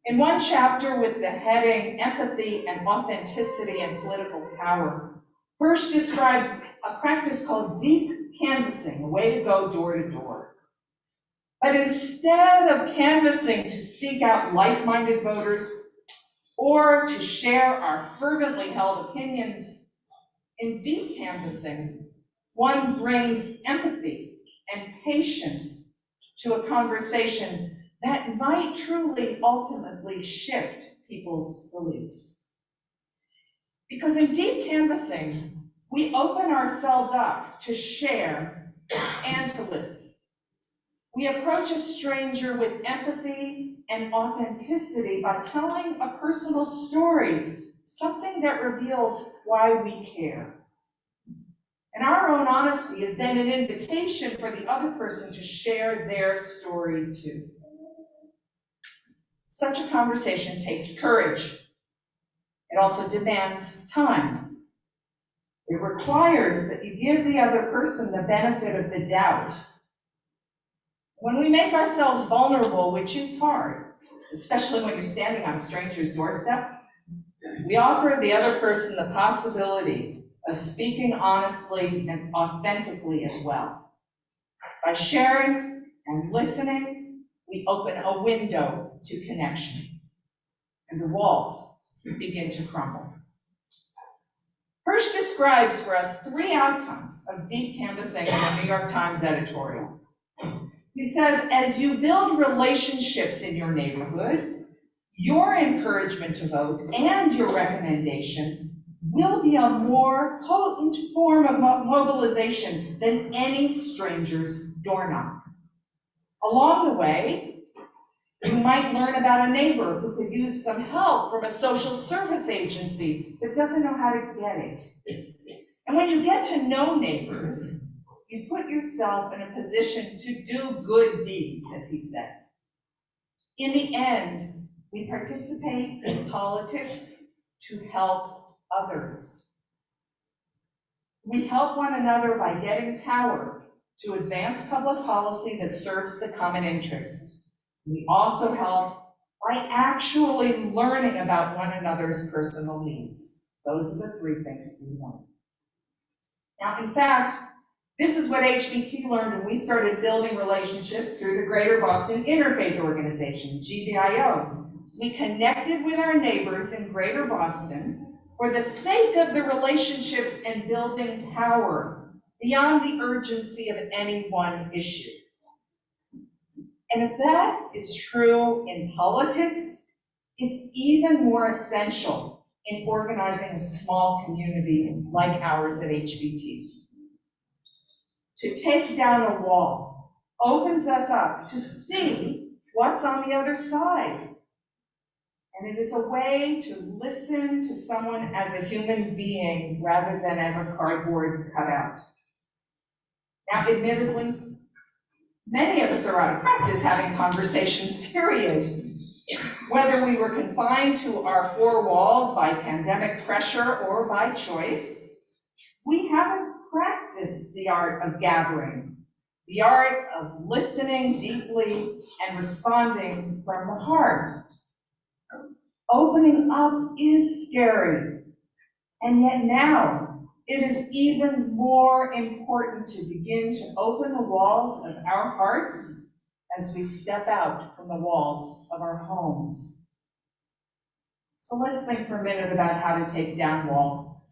In one chapter with the heading Empathy and Authenticity in Political Power, Hirsch describes a practice called deep canvassing, a way to go door to door. But instead of canvassing to seek out like-minded voters or to share our fervently held opinions, in deep canvassing, one brings empathy and patience to a conversation that might truly ultimately shift people's beliefs. Because in deep canvassing, we open ourselves up to share and to listen. We approach a stranger with empathy and authenticity by telling a personal story, something that reveals why we care. And our own honesty is then an invitation for the other person to share their story too. Such a conversation takes courage. It also demands time. It requires that you give the other person the benefit of the doubt. When we make ourselves vulnerable, which is hard, especially when you're standing on a stranger's doorstep, we offer the other person the possibility of speaking honestly and authentically as well. By sharing and listening, we open a window to connection, and the walls begin to crumble. Hirsch describes for us 3 outcomes of deep canvassing in the New York Times editorial. He says, as you build relationships in your neighborhood, your encouragement to vote and your recommendation will be a more potent form of mobilization than any stranger's door knock. Along the way, you might learn about a neighbor who could use some help from a social service agency but doesn't know how to get it. And when you get to know neighbors, you put yourself in a position to do good deeds, as he says. In the end, we participate in politics to help others. We help one another by getting power to advance public policy that serves the common interest. We also help by actually learning about one another's personal needs. Those are the 3 things we want. Now, in fact, this is what HBT learned when we started building relationships through the Greater Boston Interfaith Organization, GBIO. We connected with our neighbors in Greater Boston for the sake of the relationships and building power beyond the urgency of any one issue. And if that is true in politics, it's even more essential in organizing a small community like ours at HBT. To take down a wall opens us up to see what's on the other side. And it is a way to listen to someone as a human being rather than as a cardboard cutout. Now, admittedly, many of us are out of practice having conversations, period. Whether we were confined to our 4 walls by pandemic pressure or by choice, we haven't practiced the art of gathering, the art of listening deeply and responding from the heart. Opening up is scary, and yet now, it is even more important to begin to open the walls of our hearts as we step out from the walls of our homes. So let's think for a minute about how to take down walls.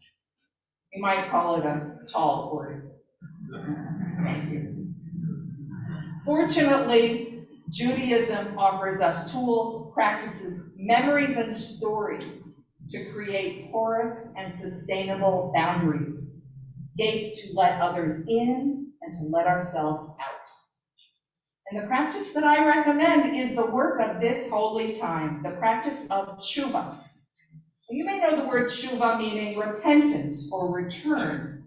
You might call it a tall order. Thank you. Fortunately, Judaism offers us tools, practices, memories, and stories to create porous and sustainable boundaries, gates to let others in and to let ourselves out. And the practice that I recommend is the work of this holy time, the practice of tshuva. You may know the word tshuva meaning repentance or return.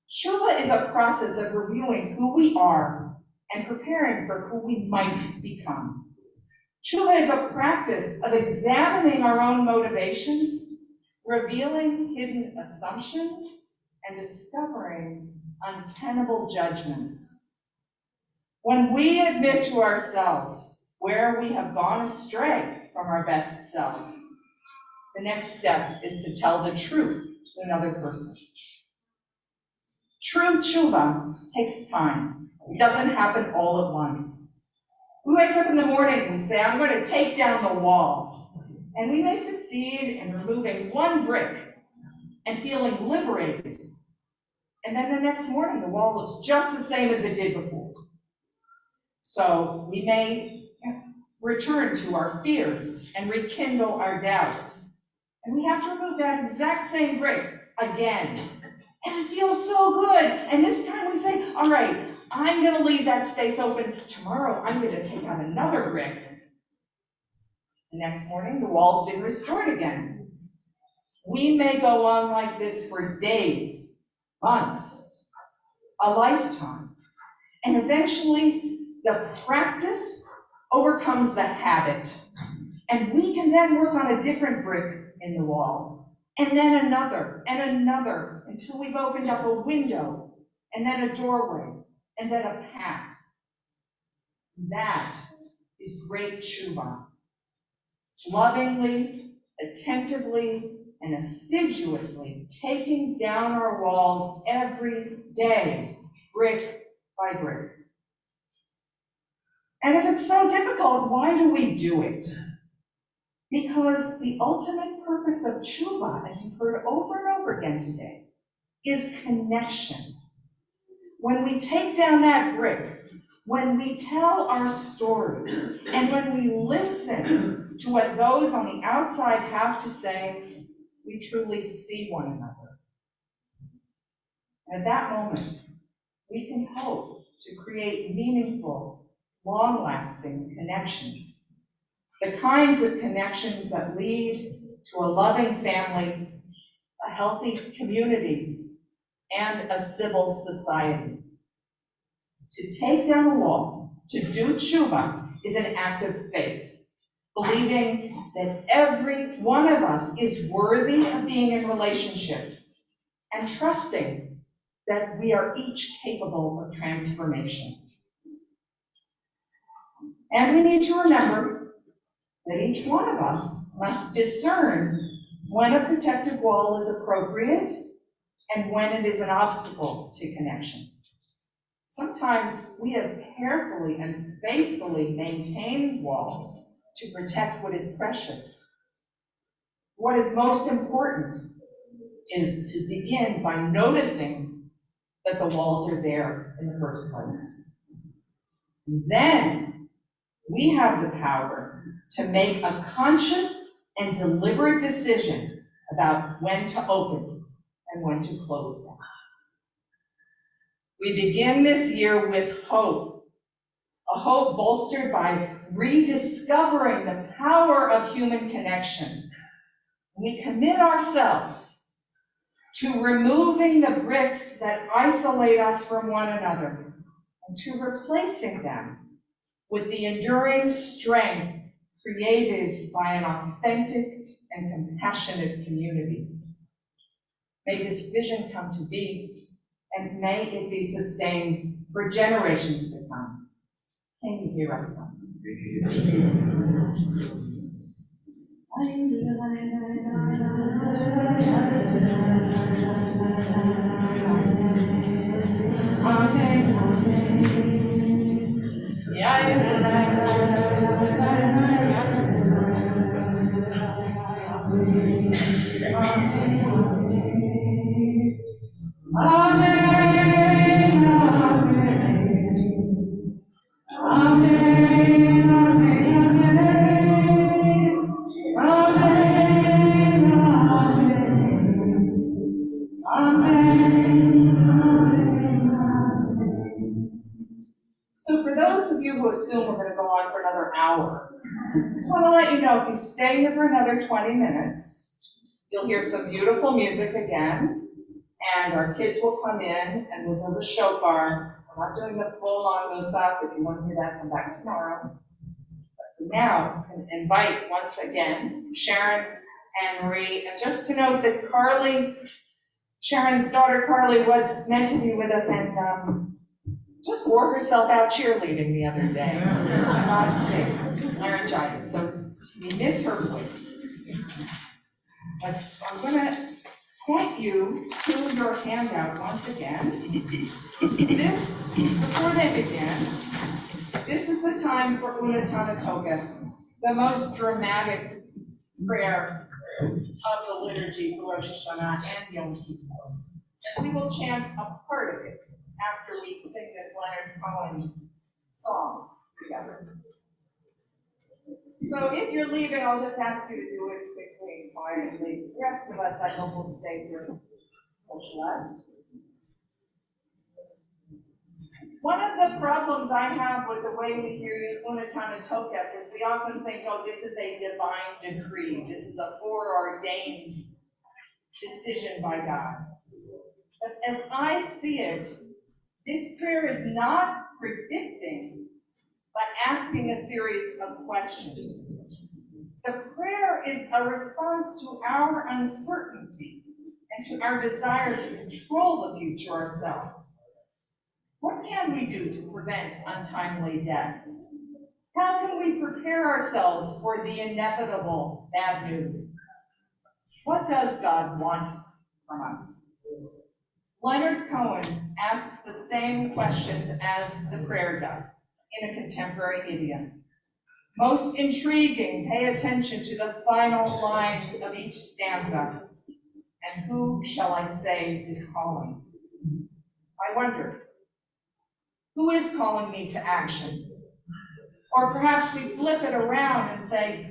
Tshuva is a process of reviewing who we are and preparing for who we might become. Tshuva is a practice of examining our own motivations, revealing hidden assumptions, and discovering untenable judgments. When we admit to ourselves where we have gone astray from our best selves, the next step is to tell the truth to another person. True tshuva takes time. It doesn't happen all at once. We wake up in the morning and we say, I'm going to take down the wall. And we may succeed in removing 1 brick and feeling liberated. And then the next morning, the wall looks just the same as it did before. So we may return to our fears and rekindle our doubts. And we have to remove that exact same brick again. And it feels so good. And this time we say, all right, I'm going to leave that space open. Tomorrow, I'm going to take out another brick. The next morning, the wall's been restored again. We may go on like this for days, months, a lifetime. And eventually, the practice overcomes the habit. And we can then work on a different brick in the wall, and then another, and another, until we've opened up a window, and then a doorway, and then a path. That is great tshuva. Lovingly, attentively, and assiduously taking down our walls every day, brick by brick. And if it's so difficult, why do we do it? Because the ultimate purpose of tshuva, as you've heard over and over again today, is connection. When we take down that brick, when we tell our story, and when we listen to what those on the outside have to say, we truly see one another. And at that moment, we can hope to create meaningful, long-lasting connections. The kinds of connections that lead to a loving family, a healthy community, and a civil society. To take down a wall, to do tshuva, is an act of faith, believing that every one of us is worthy of being in relationship, and trusting that we are each capable of transformation. And we need to remember that each one of us must discern when a protective wall is appropriate and when it is an obstacle to connection. Sometimes we have carefully and faithfully maintained walls to protect what is precious. What is most important is to begin by noticing that the walls are there in the first place. Then we have the power to make a conscious and deliberate decision about when to open and when to close them. We begin this year with hope, a hope bolstered by rediscovering the power of human connection. We commit ourselves to removing the bricks that isolate us from one another and to replacing them with the enduring strength created by an authentic and compassionate community. May this vision come to be, and may it be sustained for generations to come. Can you hear us? So for those of you who assume we're going to go on for another hour, I just want to let you know if you stay here for another 20 minutes, you'll hear some beautiful music again, and our kids will come in and we'll build a shofar. We're not doing the full-on Musaf. If you want to hear that, come back tomorrow. But now, I can invite once again Sharon and Marie, and just to note that Carly, Sharon's daughter Carly, was meant to be with us and just wore herself out cheerleading the other day. God sake, laryngitis. So we miss her voice. But I'm going to point you to your handout once again. This, before they begin, this is the time for Unatana Toka, the most dramatic prayer of the liturgy for Rosh Hashanah and Yom Kippur. And we will chant a part of it after we sing this Leonard Cohen song together. So if you're leaving, I'll just ask you to do it quickly and quietly. The rest of us, I hope, will stay here. One of the problems I have with the way we hear Unatana Tokef is we often think, oh, this is a divine decree. This is a foreordained decision by God. But as I see it, this prayer is not predicting, but asking a series of questions. The prayer is a response to our uncertainty and to our desire to control the future ourselves. What can we do to prevent untimely death? How can we prepare ourselves for the inevitable bad news? What does God want from us? Leonard Cohen asks the same questions as the prayer does in a contemporary idiom. Most intriguing, pay attention to the final lines of each stanza. And who shall I say is calling? I wonder, who is calling me to action? Or perhaps we flip it around and say,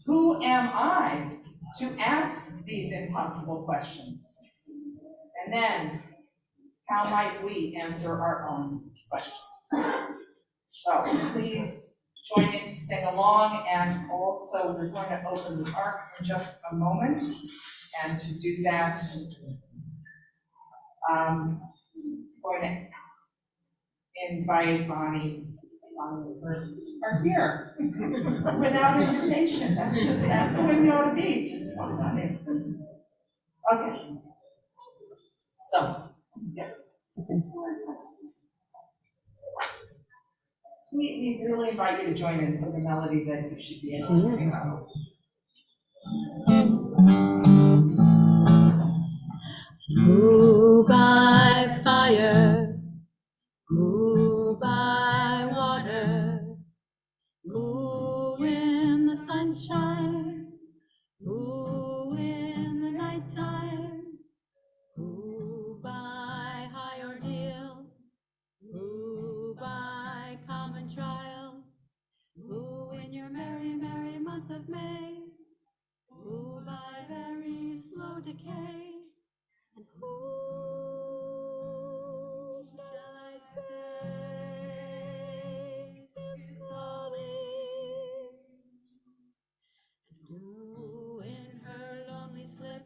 who am I to ask these impossible questions? And then, how might we answer our own questions? So please join in to sing along, and also we're going to open the ark in just a moment. And to do that, I'm going to invite Bonnie are here without invitation. That's the way we ought to be. Just come on in. Okay. So, yeah. We really invite you to join in. This is a melody that you should be able to sing about. Who by fire, who by water, who in the sunshine, who in the nighttime, who by high ordeal, who by common trial, who in your merry, merry month of May, who by very slow decay, and who shall I say is calling? And who in her lonely slip,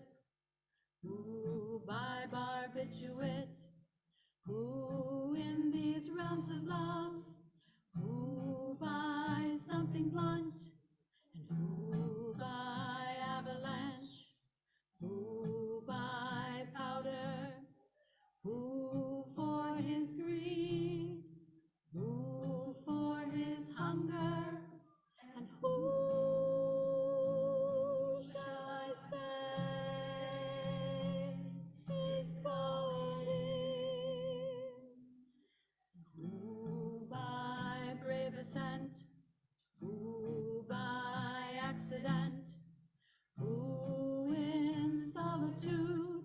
who by barbiturate, who in these realms of love, who by something blunt, and who by avalanche, who by powder, who for his greed, who for his hunger, and who shall I say is calling? Who by brave ascent, who by accident, who in solitude,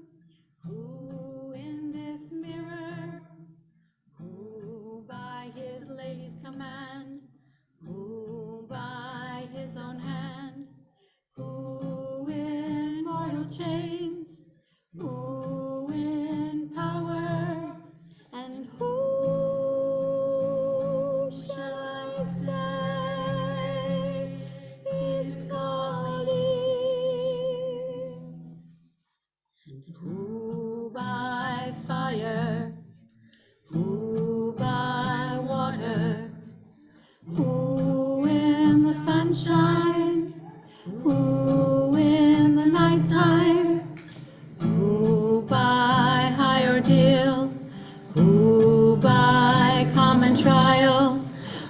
who in this mirror, who by his lady's command, who by his own hand, who in mortal chains, who in power, and who shall I say is calling? Who by fire, who by water, who in the sunshine, who in the nighttime, who by high ordeal, who by common trial,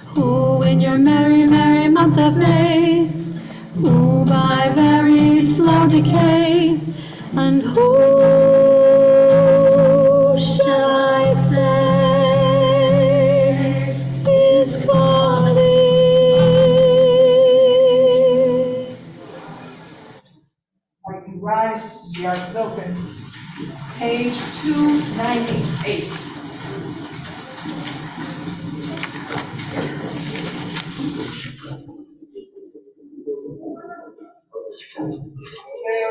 who in your merry, merry month of May, who by very slow decay, and who shall I say is calling? All right, you rise, the ark is open. Page 298.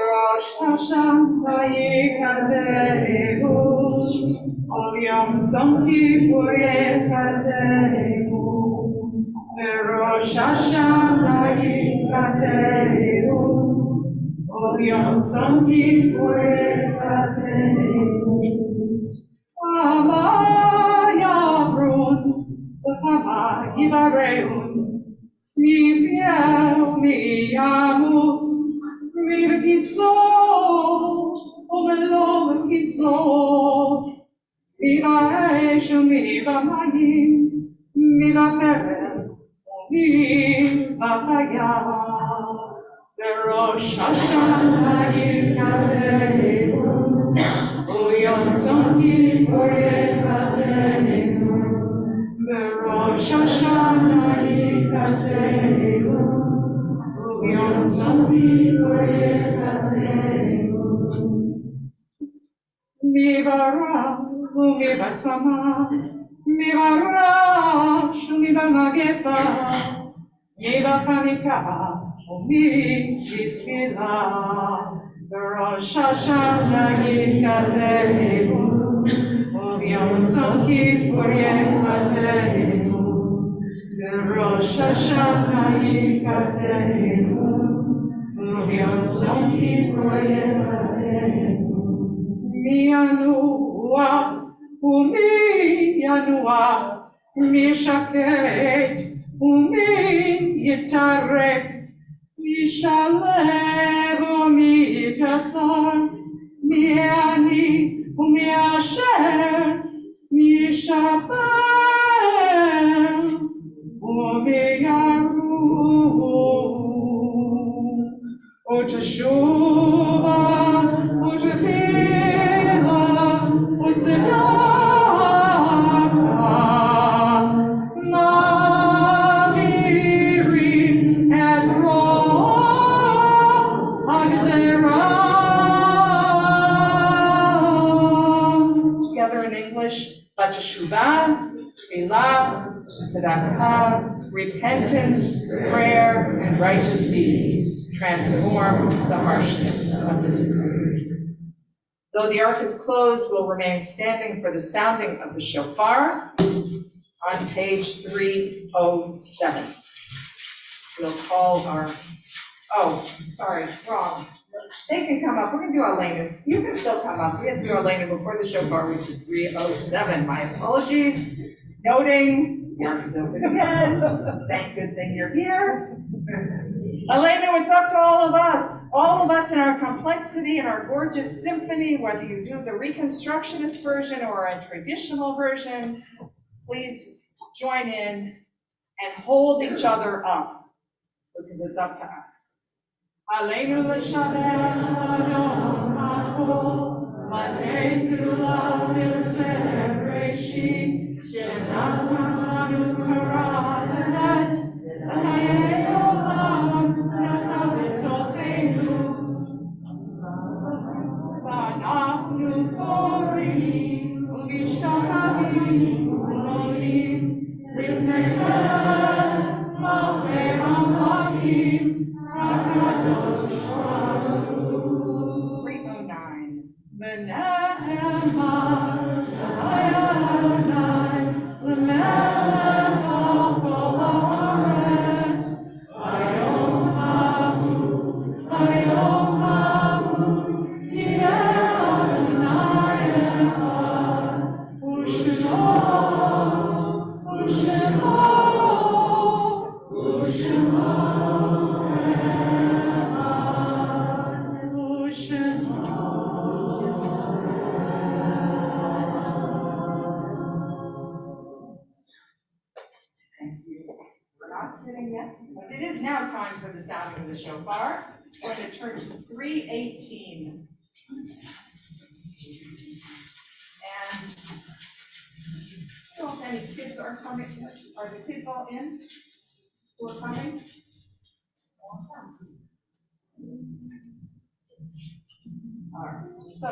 Rosh Hashanah yikatehu, Ol Yom Tzom Kippur yikatehu. Rosh Hashanah yikatehu, Ol Yom Tzom Kippur yikatehu. Hama yavrun, v'hama yivareun, mipiel miyamu. Riva Kitso, Omelo Viva Eshu, viva Manim, viva Perel, viva Paya. The Rosh Hashanah Yikateinu, Uyom Tzomki Koryekateinu. The Rosh Hashanah Yikateinu, Uyom Tzomki Koryekateinu. Viva Rav, viva Tzama, viva Rosh, viva Magepa, viva Chanukah, viva the Rosh Hashanah Yikateinu, Yom Kippur Yekateinu, the Rosh Hashanah Yikateinu, Yom Kippur Yekateinu. Mi Yanua, Umi Yanua, Mi Shaket, Umi Yitarek, Mi Shalev, Umi Yitason, Mi Ani, Umi Asher, Mi Shabel, Umi Yaru, O Teshuvah, O Tefillah, O Tzedakah, Ma'avirim et Roh HaGzerah. Together in English, La Teshuvah, Tefillah, Tzedakah, repentance, prayer, and righteous deeds transform the harshness of the decree. Though the ark is closed, we'll remain standing for the sounding of the shofar on page 307. We'll call our, oh, sorry, wrong. They can come up. We're going to do Elena. You can still come up. We have to do Elena before the shofar, which is 307. My apologies. Noting, the ark is open again. Thank good thing you're here. Elena, it's up to all of us in our complexity and our gorgeous symphony, whether you do the Reconstructionist version or a traditional version, please join in and hold each other up, because it's up to us. Aleinu l'shameh Adon ha'kol, matei kula v'yosef reishit, shenatan lanu Torah tenet, v'chayei olam nata b'tocheinu, v'anachnu korim u'mishtachavim u'olim lifnei malchei haMelachim, 309. V'nehemar Adonai l'melech al kol haaretz, hayom hahu yeh Adonai echad, u'shemo Thank you. We're not sitting yet, because it is now time for the sounding of the shofar. We're going to turn to 318. And I don't know if any kids are coming. Are the kids all in who are coming? All right, so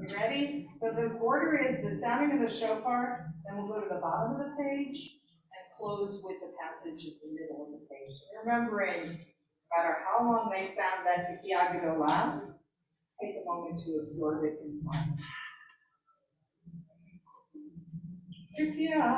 you ready? So the order is the sounding of the shofar, then we'll go to the bottom of the page and close with the passage in the middle of the page. Remembering, no matter how long they sound that Tekiah Gedolah, take a moment to absorb it in silence. Tekiah.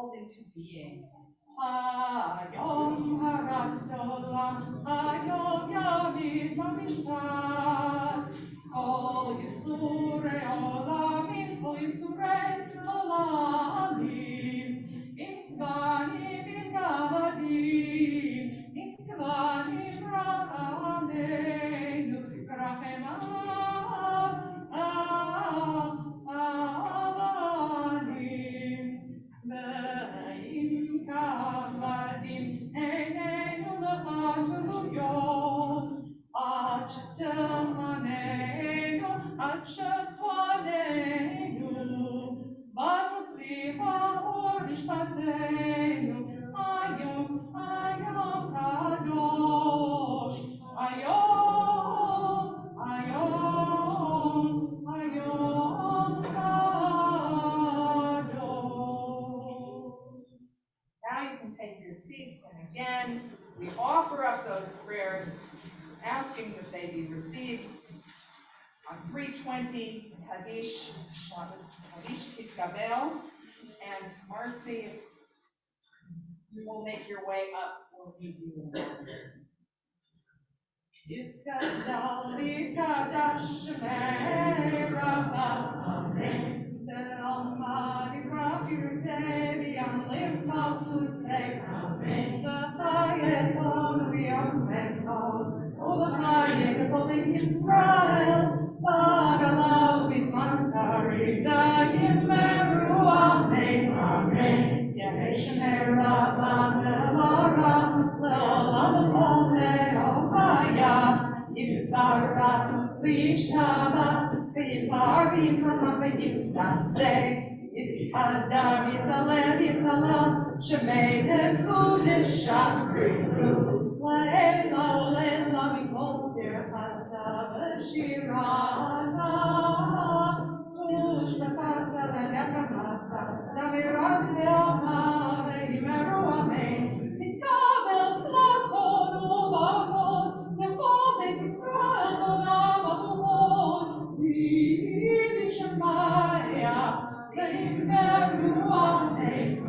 called into being. Hayom haradola, hayom yamid mamishpat, kol yitzurei olamim, kol yitzurei olamim, inkvanim inkavadim, inkvanim rachameinu, rachemanim, ve'im kavadim, eineinu lechatuluyot, ad shetemanenu, ad shetvaneinu, ותוציא האור משפטנו, היום, היום קדוש, היום, היום, היום קדוש. Now you can take your seats, and again, we offer up those prayers, asking that they be received. On 320, Kadish Titkabel, and Marcy, you will make your way up. We'll meet you in a moment. Titkabel, Tikadash, Merava, Amen. Almighty Rapute, Yam Limpa Pute, Amen. The Hayek on the Yom Oh, the Hayek of Israel, Bagalau is Mankari, the Yimeru, Amen. Amen. Yaheshemera, Banelara, Leolam, Leohaya, Yiftara, Vishtava, Yifar, Yitama, Yiftase, Yiftadar, Yitalel, Yitala, Shemei, Kudish, Shatriru, Leila, Leila, Mikol, Yerhata, Shirata, Tushpata, Yakamata, Davirat, Leoma, Yimeru, Amen. Tikabel, Tzlaton, Uvavon, Yehovet Israel, Olam, Aduhon, Yivi Shemaya, Yimeru, Amen.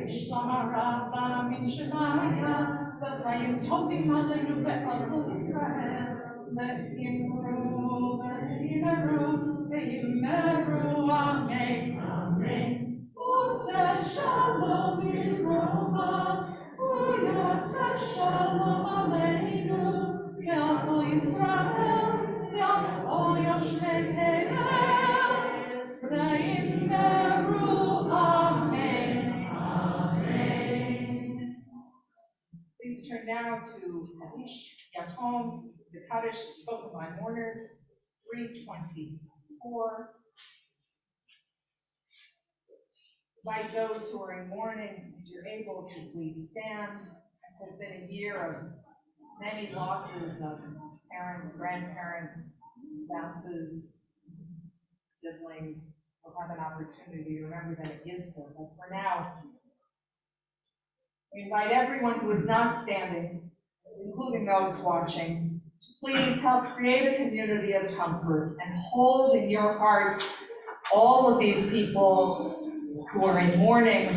Shlama Rabba Min Shemaya, V'chayim Tovim Aleinu Ve'Kol Yisrael, Ve'imru, Amen. Amen. Useh Shalom V'Roma, Uyaseh Shalom Aleinu, Ve'Kol Yisrael, Ve'Kol Yoshvei Te'el, Ve'imru, Amen. Please turn now to Kadish Yatom, the Kaddish spoken by mourners, 324. Invite those who are in mourning, if you're able to please stand. This has been a year of many losses of parents, grandparents, spouses, siblings. We'll have an opportunity to remember them at Yizkor, but for now, we invite everyone who is not standing, including those watching, to please help create a community of comfort and hold in your hearts all of these people who are in mourning,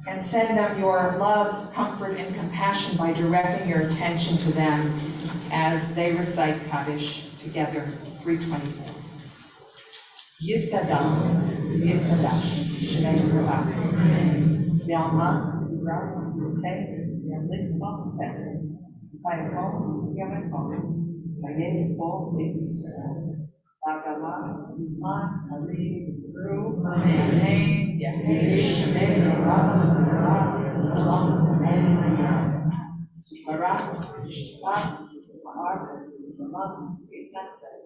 and send them your love, comfort, and compassion by directing your attention to them as they recite Kaddish together, 324. Yitkadam, Yitkadash, Shnei Rabah, Yalma, Te, Yamlikma, Te, Taykom, Yamekom, Tayekol, Israel, Bagala, Isman, Ali, Ru, Amen, Yaheh, Shnei Rabah, Olam, Amen, Barak, Shah, Bahar, Barak, Itaseh,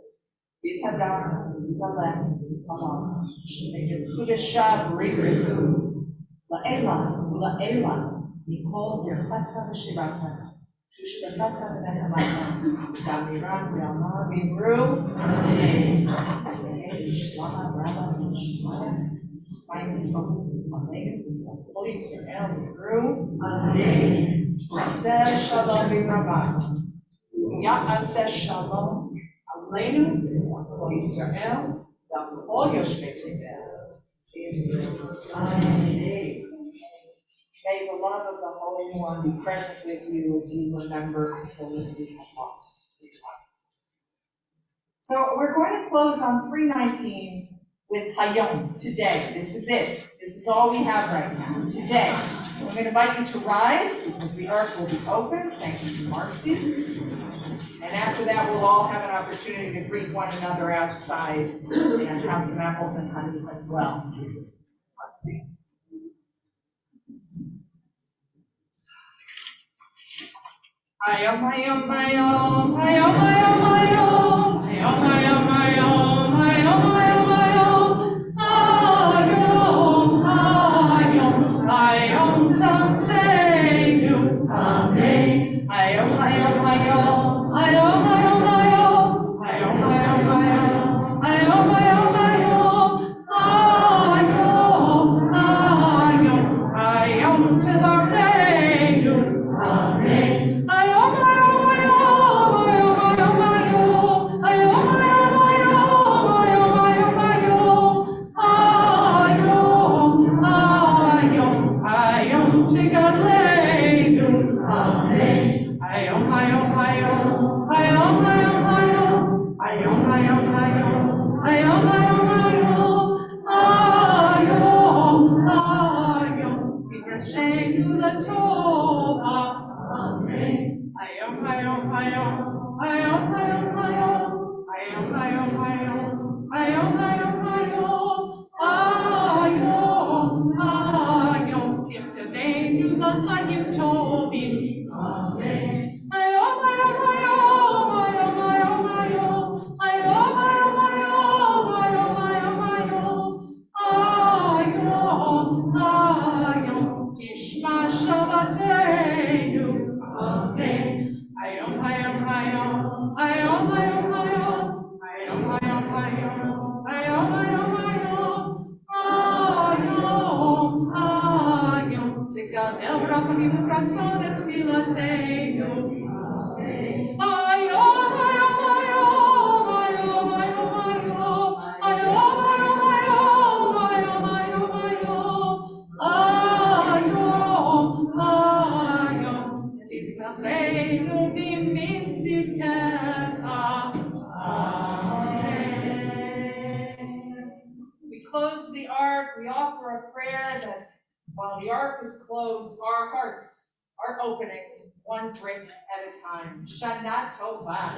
Itadar, Italem, Italam, Shnei Kudesha, B'Riku, La'ela, La'ela, Nikol, Yerchata, V'Shirata, Shushbekata, V'Nechamata, Damiran, Yama, V'Imru, Amen. Shlama, Rabba, Shemaya, Ma'im, Tohu, Amen. Holy Israel, V'Imru, Amen. Useh Shalom, V'Rabah, Ya'aseh Shalom, Aleinu, Holy Israel, V'Chol Yoshvei Tevel, May the love of the Holy One be present with you as you remember those we have lost. So we're going to close on 319 with Hayom, today. This is it. This is all we have right now, today. So I'm going to invite you to rise because the ark will be open, thanks to Marcy. And after that, we'll all have an opportunity to greet one another outside and have some apples and honey as well. Let's see. Hayom, hayom, hayom, hayom, hayom, hayom, hayom, hayom, hayom, hayom, hayom, hayom, hayom, hayom, tamseinu, amen. Hayom, hayom, hayom, hayom, hayom, hayom, hayom, hayom, hayom, hayom, hayom, hayom, hayom, hayom, tevareinu, amen. We close the ark, we offer a prayer that while the ark is closed, our hearts are opening one brick at a time. Shana Tova.